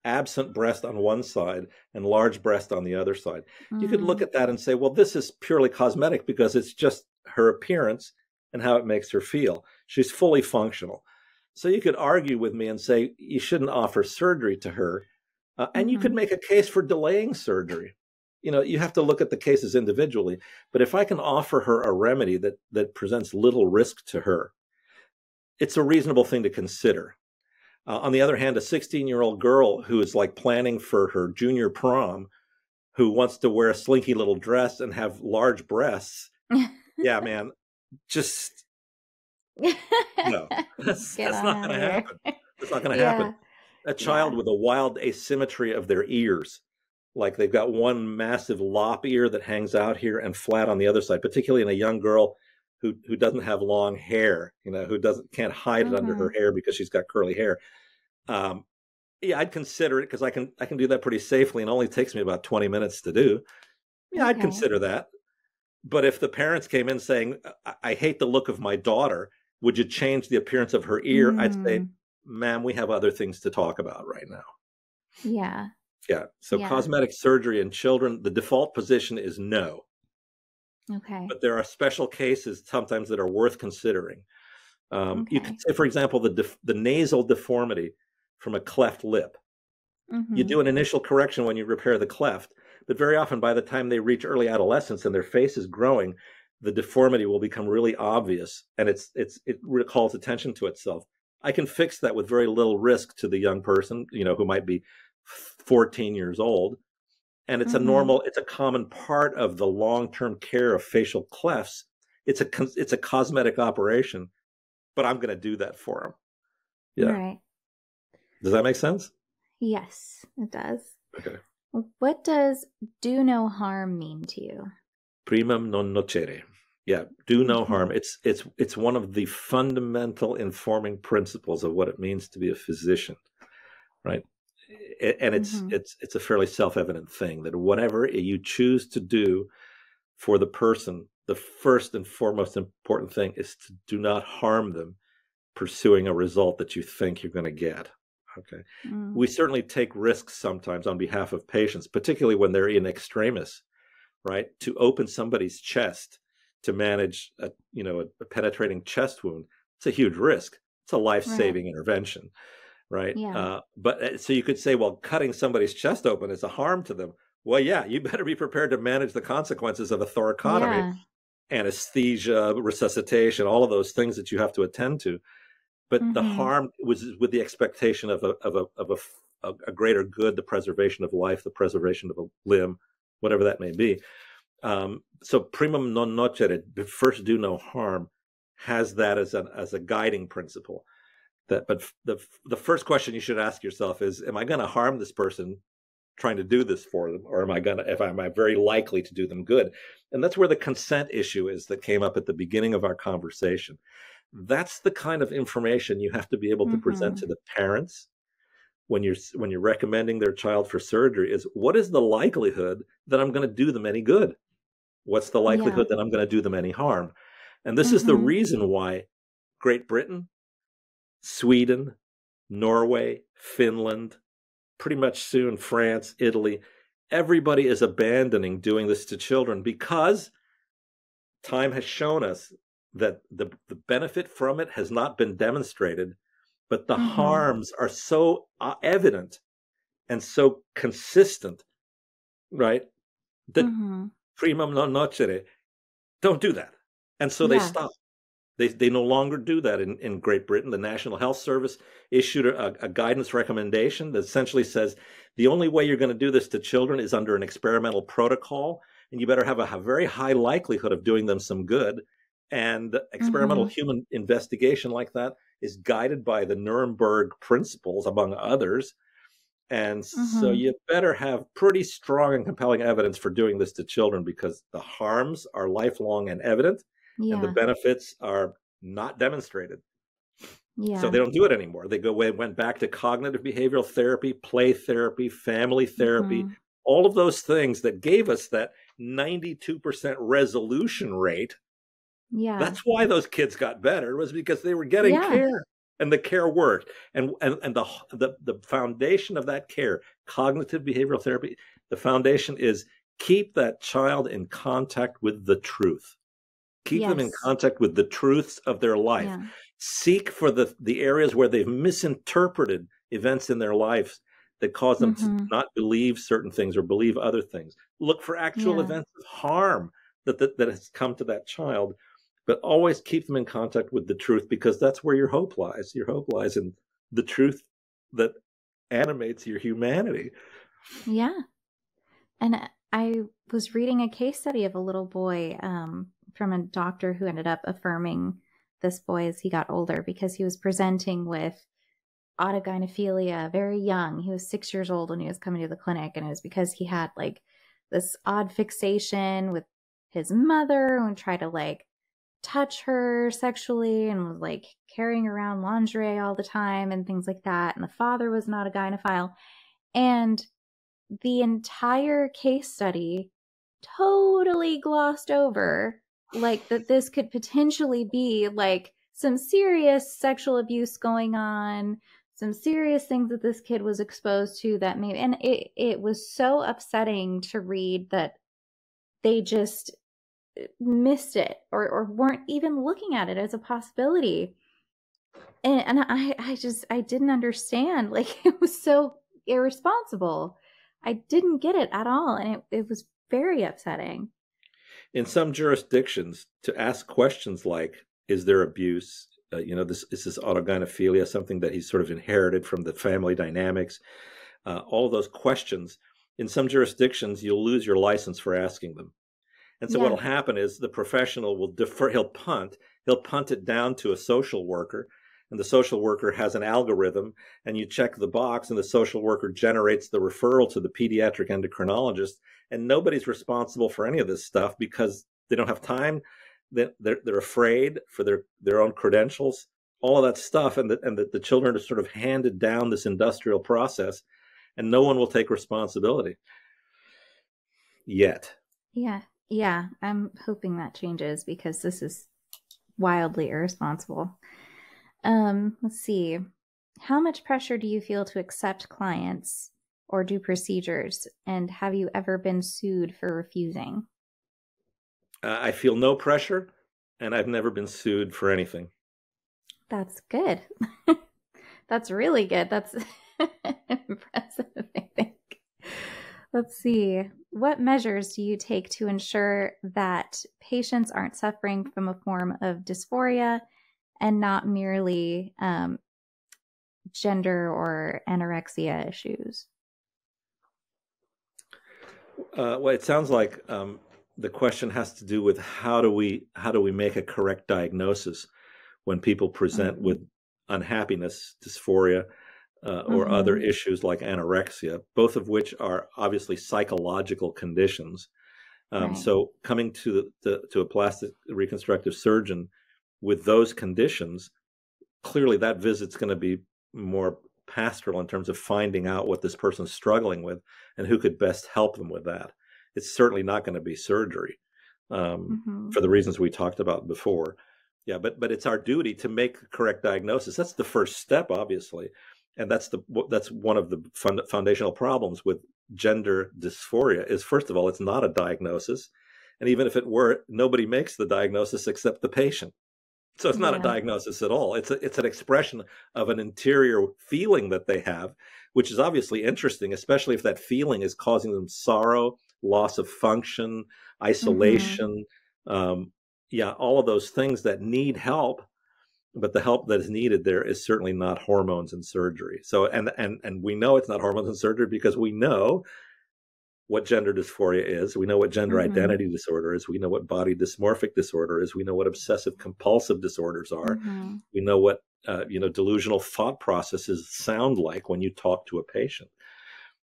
absent breast on one side and large breast on the other side, you could look Mm. at that and say, well, this is purely cosmetic because it's just her appearance and how it makes her feel. She's fully functional. So you could argue with me and say you shouldn't offer surgery to her. And you could Mm-hmm. make a case for delaying surgery. You have to look at the cases individually. But if I can offer her a remedy that presents little risk to her, it's a reasonable thing to consider. On the other hand, a 16-year-old girl who is like planning for her junior prom, who wants to wear a slinky little dress and have large breasts, yeah, man, just no, that's Get on not out going of to here. happen. That's not going to Yeah. happen. A child with a wild asymmetry of their ears, like they've got one massive lop ear that hangs out here and flat on the other side, particularly in a young girl who doesn't have long hair, who can't hide it under her hair because she's got curly hair. Yeah, I'd consider it because I can do that pretty safely, and it only takes me about 20 minutes to do. Yeah, I'd consider that. But if the parents came in saying, I hate the look of my daughter, would you change the appearance of her ear? I'd say, ma'am, we have other things to talk about right now. Yeah. Yeah. So cosmetic surgery in children, the default position is no. Okay. But there are special cases sometimes that are worth considering. You could say, for example, the nasal deformity from a cleft lip. You do an initial correction when you repair the cleft, but very often by the time they reach early adolescence and their face is growing, the deformity will become really obvious, and it calls attention to itself. I can fix that with very little risk to the young person, who might be 14 years old. And it's it's a common part of the long-term care of facial clefts. It's a cosmetic operation, but I'm going to do that for them. Yeah. Right. Does that make sense? Yes, it does. Okay. What does do no harm mean to you? Primum non nocere. Yeah, do no harm. It's one of the fundamental informing principles of what it means to be a physician, right? And it's a fairly self-evident thing that whatever you choose to do for the person, the first and foremost important thing is to do not harm them pursuing a result that you think you're going to get. Okay. We certainly take risks sometimes on behalf of patients, particularly when they're in extremis, right? To open somebody's chest to manage a penetrating chest wound, it's a huge risk. It's a life-saving intervention, right? Yeah. But so you could say, well, cutting somebody's chest open is a harm to them. Well, yeah, you better be prepared to manage the consequences of a thoracotomy, anesthesia, resuscitation, all of those things that you have to attend to. But the harm was with the expectation of a greater good, the preservation of life, the preservation of a limb, whatever that may be. So primum non nocere, first do no harm, has that as a guiding principle. But the first question you should ask yourself is, am I going to harm this person trying to do this for them, or am I very likely to do them good? And that's where the consent issue is that came up at the beginning of our conversation. That's the kind of information you have to be able to present to the parents when you're recommending their child for surgery. Is what is the likelihood that I'm going to do them any good? What's the likelihood that I'm going to do them any harm? And this is the reason why Great Britain, Sweden, Norway, Finland, pretty much soon France, Italy, everybody is abandoning doing this to children because time has shown us that the benefit from it has not been demonstrated, but the harms are so evident and so consistent, right? That primum non nocere, don't do that. And so they stop. They no longer do that in Great Britain. The National Health Service issued a guidance recommendation that essentially says the only way you're going to do this to children is under an experimental protocol, and you better have a very high likelihood of doing them some good. And experimental human investigation like that is guided by the Nuremberg principles, among others. And so you better have pretty strong and compelling evidence for doing this to children, because the harms are lifelong and evident, and the benefits are not demonstrated. So they don't do it anymore. They went back to cognitive behavioral therapy, play therapy, family therapy, all of those things that gave us that 92% resolution rate. That's why those kids got better, was because they were getting care, and the care worked. And the foundation of that care, cognitive behavioral therapy, the foundation is keep that child in contact with the truth. Keep them in contact with the truths of their life. Seek for the areas where they've misinterpreted events in their lives that cause them to not believe certain things or believe other things. Look for actual events of harm that has come to that child, but always keep them in contact with the truth, because that's where your hope lies. Your hope lies in the truth that animates your humanity. Yeah. And I was reading a case study of a little boy from a doctor who ended up affirming this boy as he got older because he was presenting with autogynephilia very young. He was 6 years old when he was coming to the clinic, and it was because he had like this odd fixation with his mother and tried to like touch her sexually and was like carrying around lingerie all the time and things like that. And the father was not a gynephile. And the entire case study totally glossed over like that this could potentially be like some serious sexual abuse going on, some serious things that this kid was exposed to that maybe, and it was so upsetting to read that they just missed it or weren't even looking at it as a possibility. And I didn't understand. Like, it was so irresponsible. I didn't get it at all. And it was very upsetting. In some jurisdictions, to ask questions like, is there abuse? Is this autogynephilia something that he's sort of inherited from the family dynamics? All of those questions, in some jurisdictions, you'll lose your license for asking them. And so what'll happen is the professional will defer, he'll punt it down to a social worker, and the social worker has an algorithm, and you check the box, and the social worker generates the referral to the pediatric endocrinologist, and nobody's responsible for any of this stuff because they don't have time. They're afraid for their own credentials, all of that stuff, and the children are sort of handed down this industrial process, and no one will take responsibility yet. Yeah, I'm hoping that changes because this is wildly irresponsible. Let's see. How much pressure do you feel to accept clients or do procedures? And have you ever been sued for refusing? I feel no pressure, and I've never been sued for anything. That's good. That's really good. That's impressive, I think. Let's see. What measures do you take to ensure that patients aren't suffering from a form of dysphoria and not merely gender or anorexia issues? Well, it sounds like the question has to do with how do we make a correct diagnosis when people present with unhappiness, dysphoria, or other issues like anorexia, both of which are obviously psychological conditions. Right. So coming to a plastic reconstructive surgeon with those conditions, clearly that visit's going to be more pastoral in terms of finding out what this person's struggling with and who could best help them with that. It's certainly not going to be surgery for the reasons we talked about before. Yeah, but it's our duty to make a correct diagnosis. That's the first step, obviously. And that's one of the foundational problems with gender dysphoria is, first of all, it's not a diagnosis. And even if it were, nobody makes the diagnosis except the patient. So it's not a diagnosis at all. It's an expression of an interior feeling that they have, which is obviously interesting, especially if that feeling is causing them sorrow, loss of function, isolation, all of those things that need help. But the help that is needed there is certainly not hormones and surgery. So, and we know it's not hormones and surgery because we know what gender dysphoria is. We know what gender identity disorder is. We know what body dysmorphic disorder is. We know what obsessive compulsive disorders are. We know what, delusional thought processes sound like when you talk to a patient.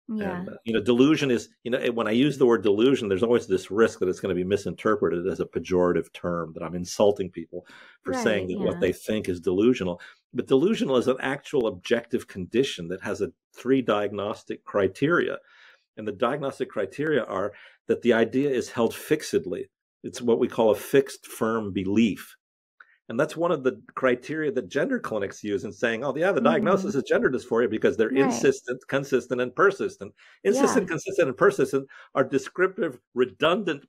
Yeah. And, delusion is, when I use the word delusion, there's always this risk that it's going to be misinterpreted as a pejorative term, that I'm insulting people for saying that what they think is delusional. But delusional is an actual objective condition that has 3 diagnostic criteria. And the diagnostic criteria are that the idea is held fixedly. It's what we call a fixed, firm belief. And that's one of the criteria that gender clinics use in saying, the diagnosis is gender dysphoria because they're insistent, consistent, and persistent. Insistent, consistent, and persistent are descriptive, redundant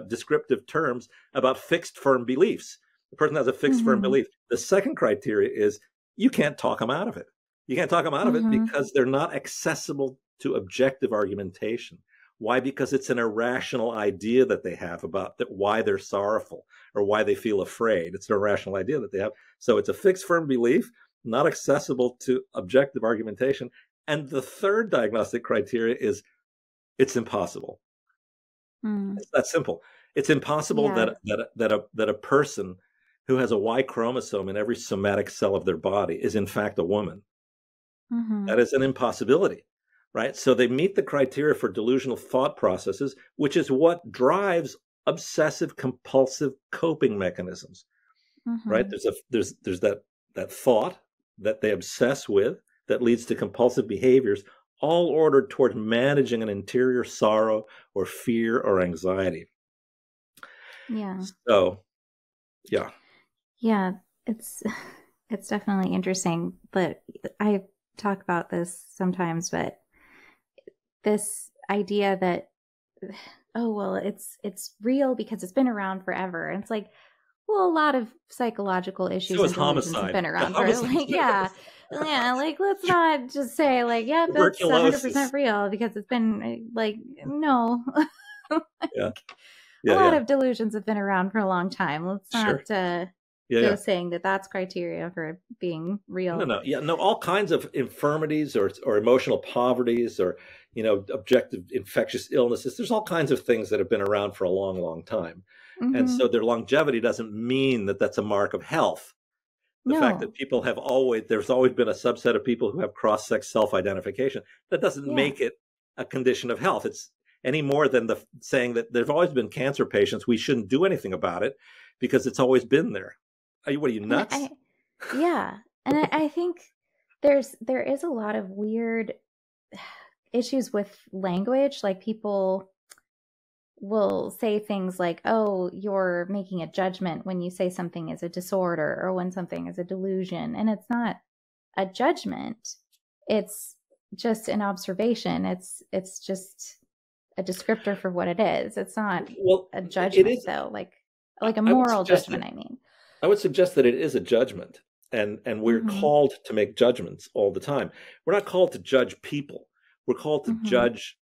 descriptive terms about fixed, firm beliefs. The person has a fixed, firm belief. The second criteria is you can't talk them out of it. You can't talk them out of it because they're not accessible to objective argumentation. Why? Because it's an irrational idea that they have about why they're sorrowful or why they feel afraid. It's an irrational idea that they have. So it's a fixed, firm belief, not accessible to objective argumentation. And the third diagnostic criteria is it's impossible. It's that simple. It's impossible that a person who has a Y chromosome in every somatic cell of their body is in fact a woman. That is an impossibility, right? So they meet the criteria for delusional thought processes, which is what drives obsessive compulsive coping mechanisms, right? There's that thought that they obsess with that leads to compulsive behaviors, all ordered toward managing an interior sorrow or fear or anxiety. Yeah. So, yeah. Yeah, it's definitely interesting, but I talk about this sometimes, but this idea that, oh, well, it's real because it's been around forever. And it's like, well, a lot of psychological issues So and is delusions homicide. have been around for, like, yeah, like, let's not just say, like, yeah, that's Tuberculosis. 100% real because it's been, like, no. Yeah. A lot of delusions have been around for a long time. Let's not Sure. saying that that's criteria for being real. No, all kinds of infirmities or emotional poverties or, objective infectious illnesses. There's all kinds of things that have been around for a long, long time. And so their longevity doesn't mean that that's a mark of health. The fact that people there's always been a subset of people who have cross-sex self-identification, that doesn't make it a condition of health. It's any more than the saying that there's always been cancer patients, we shouldn't do anything about it because it's always been there. What are you, nuts? And I think there is a lot of weird issues with language. Like, people will say things like, oh, you're making a judgment when you say something is a disorder or when something is a delusion. And it's not a judgment. It's just an observation. It's just a descriptor for what it is. It's not a judgment, though, like a moral judgment, I mean. I would suggest that it is a judgment, and we're called to make judgments all the time. We're not called to judge people. We're called to judge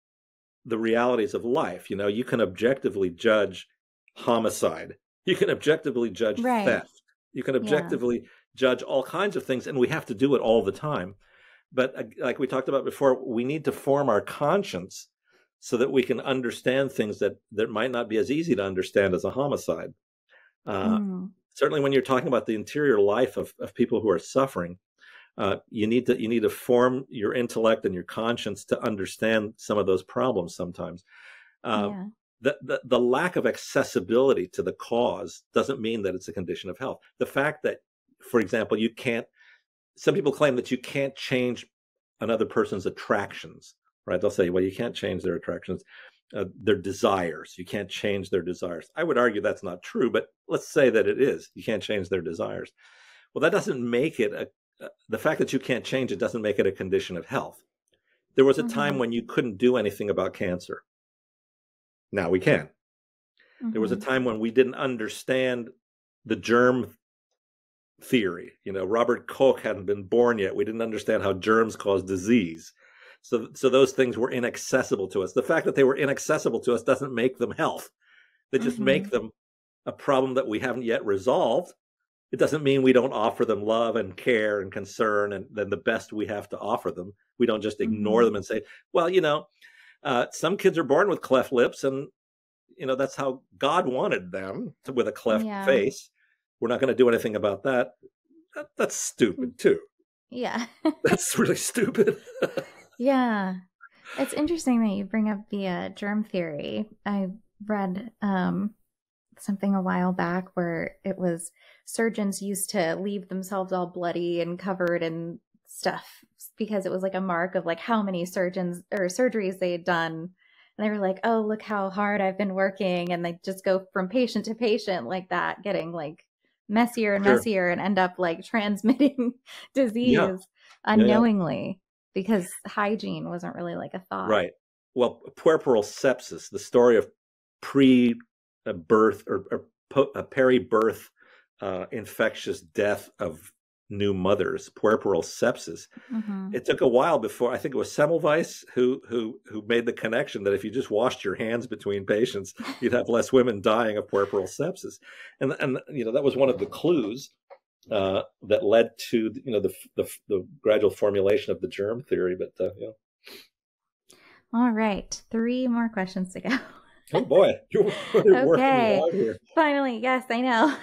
the realities of life. You can objectively judge homicide. You can objectively judge theft. You can objectively judge all kinds of things, and we have to do it all the time. But like we talked about before, we need to form our conscience so that we can understand things that might not be as easy to understand as a homicide. Certainly when you're talking about the interior life of people who are suffering, you need to form your intellect and your conscience to understand some of those problems sometimes. The lack of accessibility to the cause doesn't mean that it's a condition of health. The fact that, for example, some people claim that you can't change another person's attractions, right? They'll say, well, you can't change their attractions. Their desires. You can't change their desires. I would argue that's not true, but let's say that it is. You can't change their desires. Well, that doesn't make it the fact that you can't change it doesn't make it a condition of health. There was a time when you couldn't do anything about cancer. Now we can. There was a time when we didn't understand the germ theory. Robert Koch hadn't been born yet. We didn't understand how germs cause disease. So those things were inaccessible to us. The fact that they were inaccessible to us doesn't make them health. They just make them a problem that we haven't yet resolved. It doesn't mean we don't offer them love and care and concern and then the best we have to offer them. We don't just ignore them and say, well, some kids are born with cleft lips and, that's how God wanted them, with a cleft face. We're not going to do anything about that. That's stupid too. Yeah. That's really stupid. Yeah. It's interesting that you bring up the germ theory. I read something a while back where it was surgeons used to leave themselves all bloody and covered in stuff because it was like a mark of like how many surgeries they had done. And they were like, oh, look how hard I've been working. And they just go from patient to patient like that, getting like messier and messier and end up like transmitting disease unknowingly. Because hygiene wasn't really like a thought. Right. Well, puerperal sepsis, the story of pre-birth or peri-birth infectious death of new mothers, puerperal sepsis. It took a while before, I think it was Semmelweis who made the connection that if you just washed your hands between patients, you'd have less women dying of puerperal sepsis. And that was one of the clues that led to the gradual formulation of the germ theory. But All right, 3 more questions to go. Oh boy, you're really working me Okay, hard here. finally, yes, I know.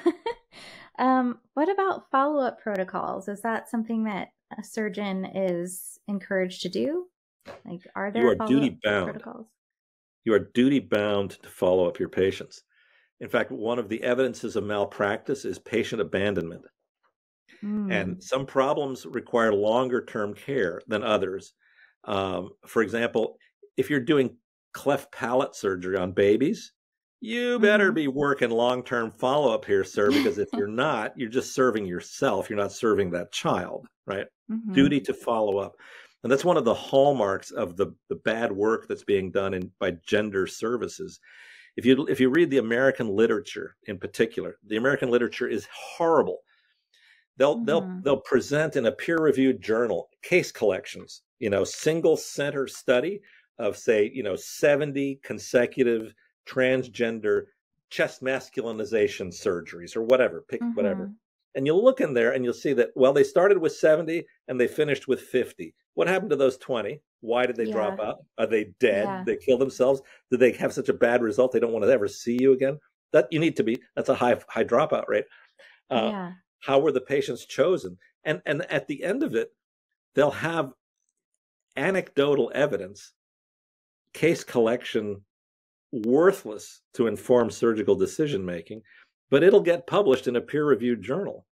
What about follow-up protocols? Is that something that a surgeon is encouraged to do? Like, are You there are duty follow-up bound. protocols? You are duty bound to follow up your patients. In fact, one of the evidences of malpractice is patient abandonment. And some problems require longer term care than others. For example, if you're doing cleft palate surgery on babies, you better be working long-term follow-up here, sir, because if you're not, you're just serving yourself. You're not serving that child, right? Duty to follow up. And that's one of the hallmarks of the bad work that's being done by gender services. If you read the American literature in particular, the American literature is horrible. They'll present in a peer-reviewed journal case collections, single center study of, say, 70 consecutive transgender chest masculinization surgeries or whatever, pick whatever. And you'll look in there and you'll see that, well, they started with 70 and they finished with 50. What happened to those 20? Why did they drop out? Are they dead? Yeah. Did they kill themselves? Did they have such a bad result they don't want to ever see you again? That's a high dropout rate. How were the patients chosen? And at the end of it, they'll have anecdotal evidence, case collection, worthless to inform surgical decision making, but it'll get published in a peer-reviewed journal.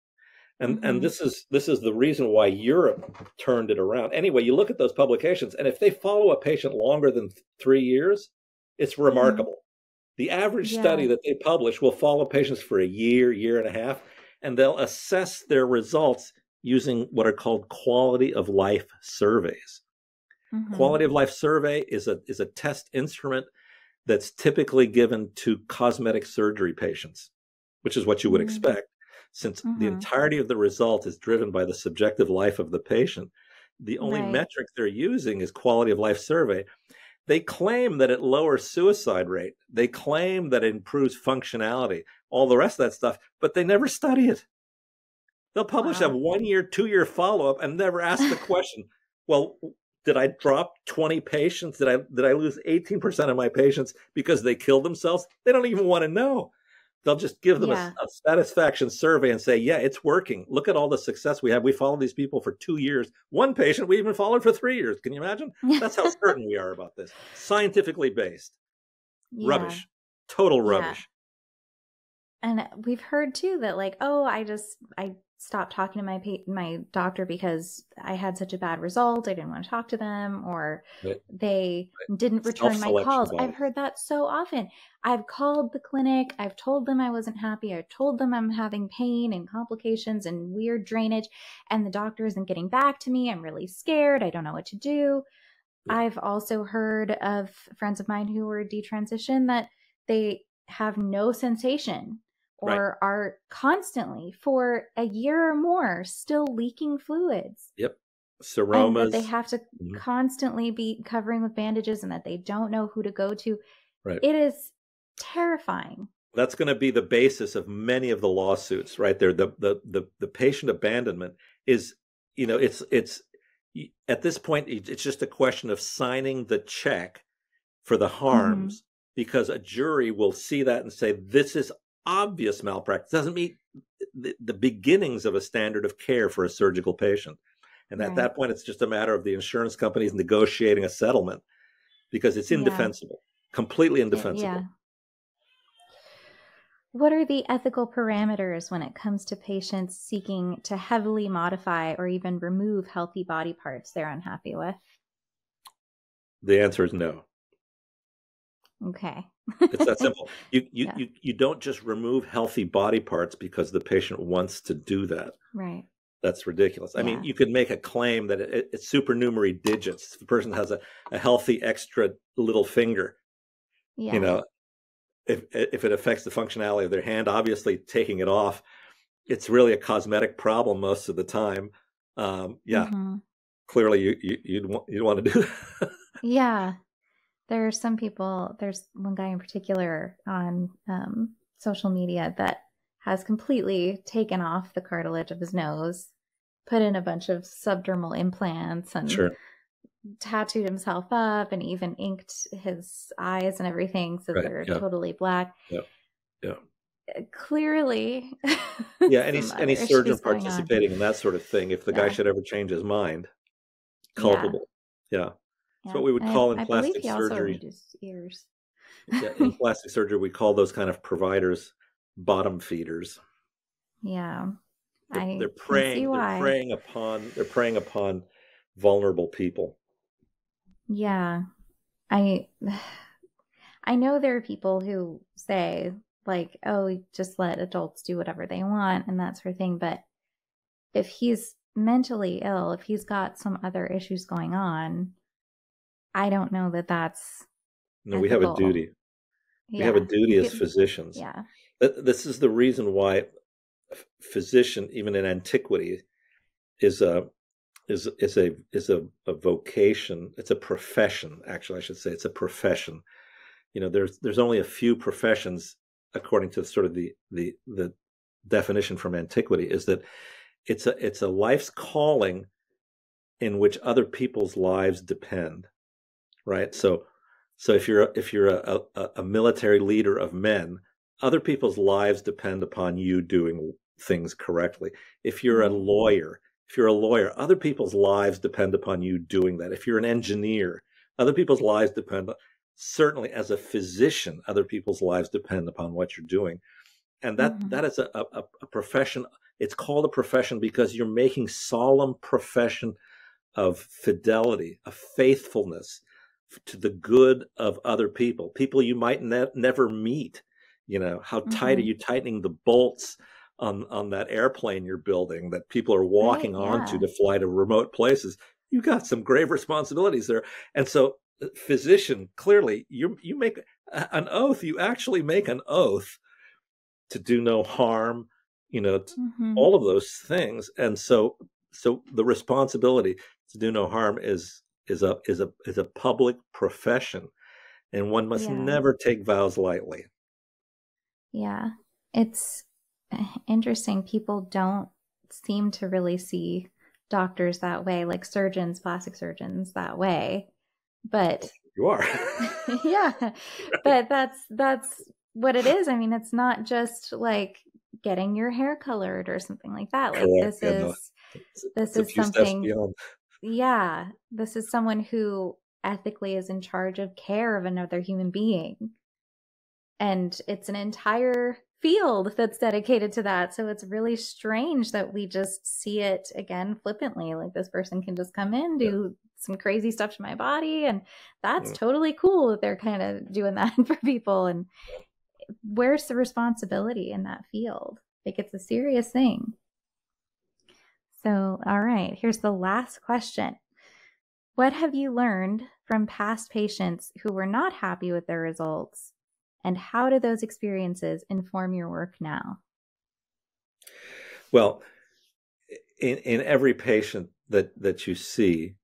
And this is the reason why Europe turned it around. Anyway, you look at those publications, and if they follow a patient longer than 3 years, it's remarkable. The average study that they publish will follow patients for a year and a half, and they'll assess their results using what are called quality of life surveys. Quality of life survey is a test instrument that's typically given to cosmetic surgery patients, which is what you would expect. Since the entirety of the result is driven by the subjective life of the patient, the only metric they're using is quality of life survey. They claim that it lowers suicide rate. They claim that it improves functionality, all the rest of that stuff, but they never study it. They'll publish a 1 year, 2 year follow-up and never ask the question, well, did I drop 20 patients? Did I lose 18% of my patients because they killed themselves? They don't even want to know. They'll just give them a satisfaction survey and say, yeah, it's working. Look at all the success we have. We followed these people for 2 years. One patient we even followed for 3 years. Can you imagine? That's how certain we are about this. Scientifically based. Rubbish. Total rubbish. And we've heard too that I stopped talking to my doctor because I had such a bad result. I didn't want to talk to them, or they didn't return my calls. Bias. I've heard that so often. I've called the clinic. I've told them I wasn't happy. I told them I'm having pain and complications and weird drainage, and the doctor isn't getting back to me. I'm really scared. I don't know what to do. I've also heard of friends of mine who were detransitioned that they have no sensation or are constantly for a year or more still leaking fluids. Seromas. And that they have to constantly be covering with bandages and that they don't know who to go to. It is terrifying. That's going to be the basis of many of the lawsuits right there. The patient abandonment is, it's at this point, it's just a question of signing the check for the harms, because a jury will see that and say, this is obvious malpractice. Doesn't meet the beginnings of a standard of care for a surgical patient. And at that point, it's just a matter of the insurance companies negotiating a settlement, because it's indefensible, completely indefensible. What are the ethical parameters when it comes to patients seeking to heavily modify or even remove healthy body parts they're unhappy with? The answer is no. Okay. It's that simple. You don't just remove healthy body parts because the patient wants to do that. Right. That's ridiculous. I mean, you could make a claim that it's supernumerary digits. If the person has a healthy extra little finger, if it affects the functionality of their hand, obviously taking it off, it's really a cosmetic problem most of the time. Clearly you'd want to do that. There are some people, there's one guy in particular on social media that has completely taken off the cartilage of his nose, put in a bunch of subdermal implants, and Sure. tattooed himself up, and even inked his eyes and everything so Right. they're Yeah. totally black. Yeah. Yeah. Clearly, Yeah. some other Any surgeon issues going on. participating in that sort of thing, if the guy Yeah. should ever change his mind, Yeah. culpable. Yeah. It's Yeah. what we would And call in I believe plastic he also surgery. removed his ears. Yeah, in plastic surgery, we call those kind of providers bottom feeders. Yeah. I They're can see preying. why. They're preying upon vulnerable people. Yeah. I know there are people who say, like, oh, just let adults do whatever they want and that sort of thing. But if he's mentally ill, if he's got some other issues going on, I don't know that that's No, we have a ethical. duty. Yeah. We have a duty as physicians. Yeah. This is the reason why physician, even in antiquity, is a vocation. It's a profession. Actually, I should say it's a profession. There's only a few professions, according to sort of the definition from antiquity, is that it's a life's calling in which other people's lives depend, right? So if you're a military leader of men, other people's lives depend upon you doing things correctly. If you're a lawyer, other people's lives depend upon you doing that. If you're an engineer, other people's lives depend. Certainly, as a physician, other people's lives depend upon what you're doing, and that is a profession. It's called a profession because you're making solemn profession of fidelity, of faithfulness to the good of other people you might never meet. How tight are you tightening the bolts on that airplane you're building that people are walking onto to fly to remote places? You've got some grave responsibilities there. And so, physician, clearly you make an oath. You actually make an oath to do no harm, all of those things. And so the responsibility to do no harm is a public profession, and one must never take vows lightly. Yeah. It's interesting. People don't seem to really see doctors that way, like surgeons, plastic surgeons that way. But you are. Yeah. But that's what it is. I mean, it's not just like getting your hair colored or something like that. Like Correct. this is something. Yeah. This is someone who ethically is in charge of care of another human being. And it's an entire field that's dedicated to that. So it's really strange that we just see it again flippantly. Like, this person can just come in, do some crazy stuff to my body, and that's totally cool that they're kind of doing that for people. And where's the responsibility in that field? Like, it's a serious thing. So, all right, here's the last question. What have you learned from past patients who were not happy with their results? And how do those experiences inform your work now? Well, in every patient that you see,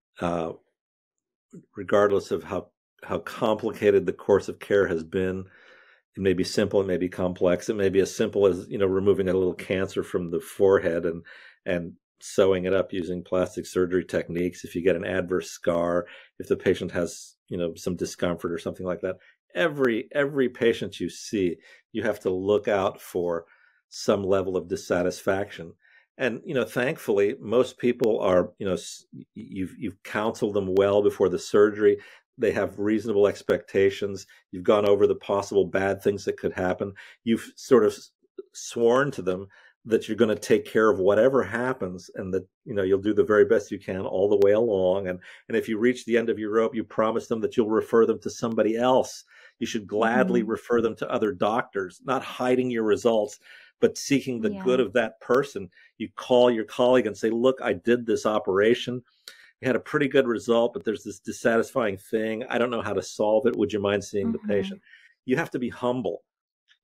regardless of how complicated the course of care has been, it may be simple, it may be complex, it may be as simple as removing a little cancer from the forehead and sewing it up using plastic surgery techniques. If you get an adverse scar, if the patient has some discomfort or something like that, every patient you see, you have to look out for some level of dissatisfaction. And thankfully, most people are you've counseled them well before the surgery. They have reasonable expectations. You've gone over the possible bad things that could happen. You've sort of sworn to them that you're going to take care of whatever happens, and that you'll do the very best you can all the way along. And if you reach the end of your rope, you promise them that you'll refer them to somebody else. You should gladly refer them to other doctors, not hiding your results, but seeking the good of that person. You call your colleague and say, look, I did this operation. You had a pretty good result, but there's this dissatisfying thing. I don't know how to solve it. Would you mind seeing the patient? You have to be humble.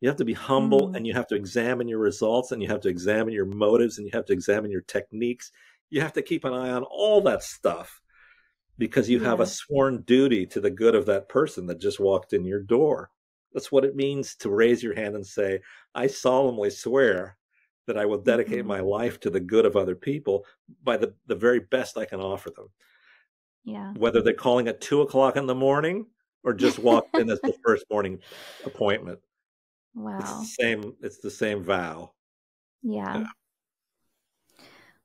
You have to be humble, and you have to examine your results, and you have to examine your motives, and you have to examine your techniques. You have to keep an eye on all that stuff, because you have a sworn duty to the good of that person that just walked in your door. That's what it means to raise your hand and say, I solemnly swear that I will dedicate my life to the good of other people by the very best I can offer them. Yeah. Whether they're calling at 2:00 in the morning or just walked in as the first morning appointment. Wow. It's the same vow. Yeah.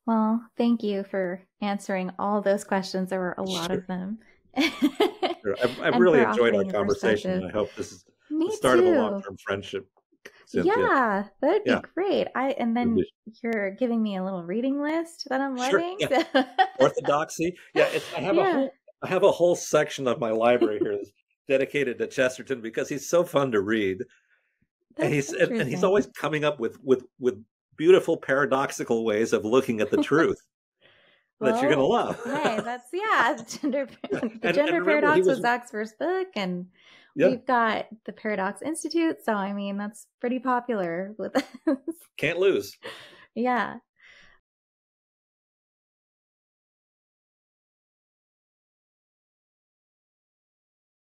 Well, thank you for answering all those questions. There were a lot of them. Sure. I've really enjoyed our conversation. I hope this is the start of a long-term friendship, Cynthia. Yeah, that'd be great. And then you're giving me a little reading list that I'm loving. Yeah. So. Orthodoxy. Yeah, I have a whole section of my library here that's dedicated to Chesterton because he's so fun to read. And he's always coming up with beautiful paradoxical ways of looking at the truth that you're going to love. Hey, that's Gender Paradox was Zach's first book, and we've got the Paradox Institute. So I mean, that's pretty popular with us. Can't lose. Yeah.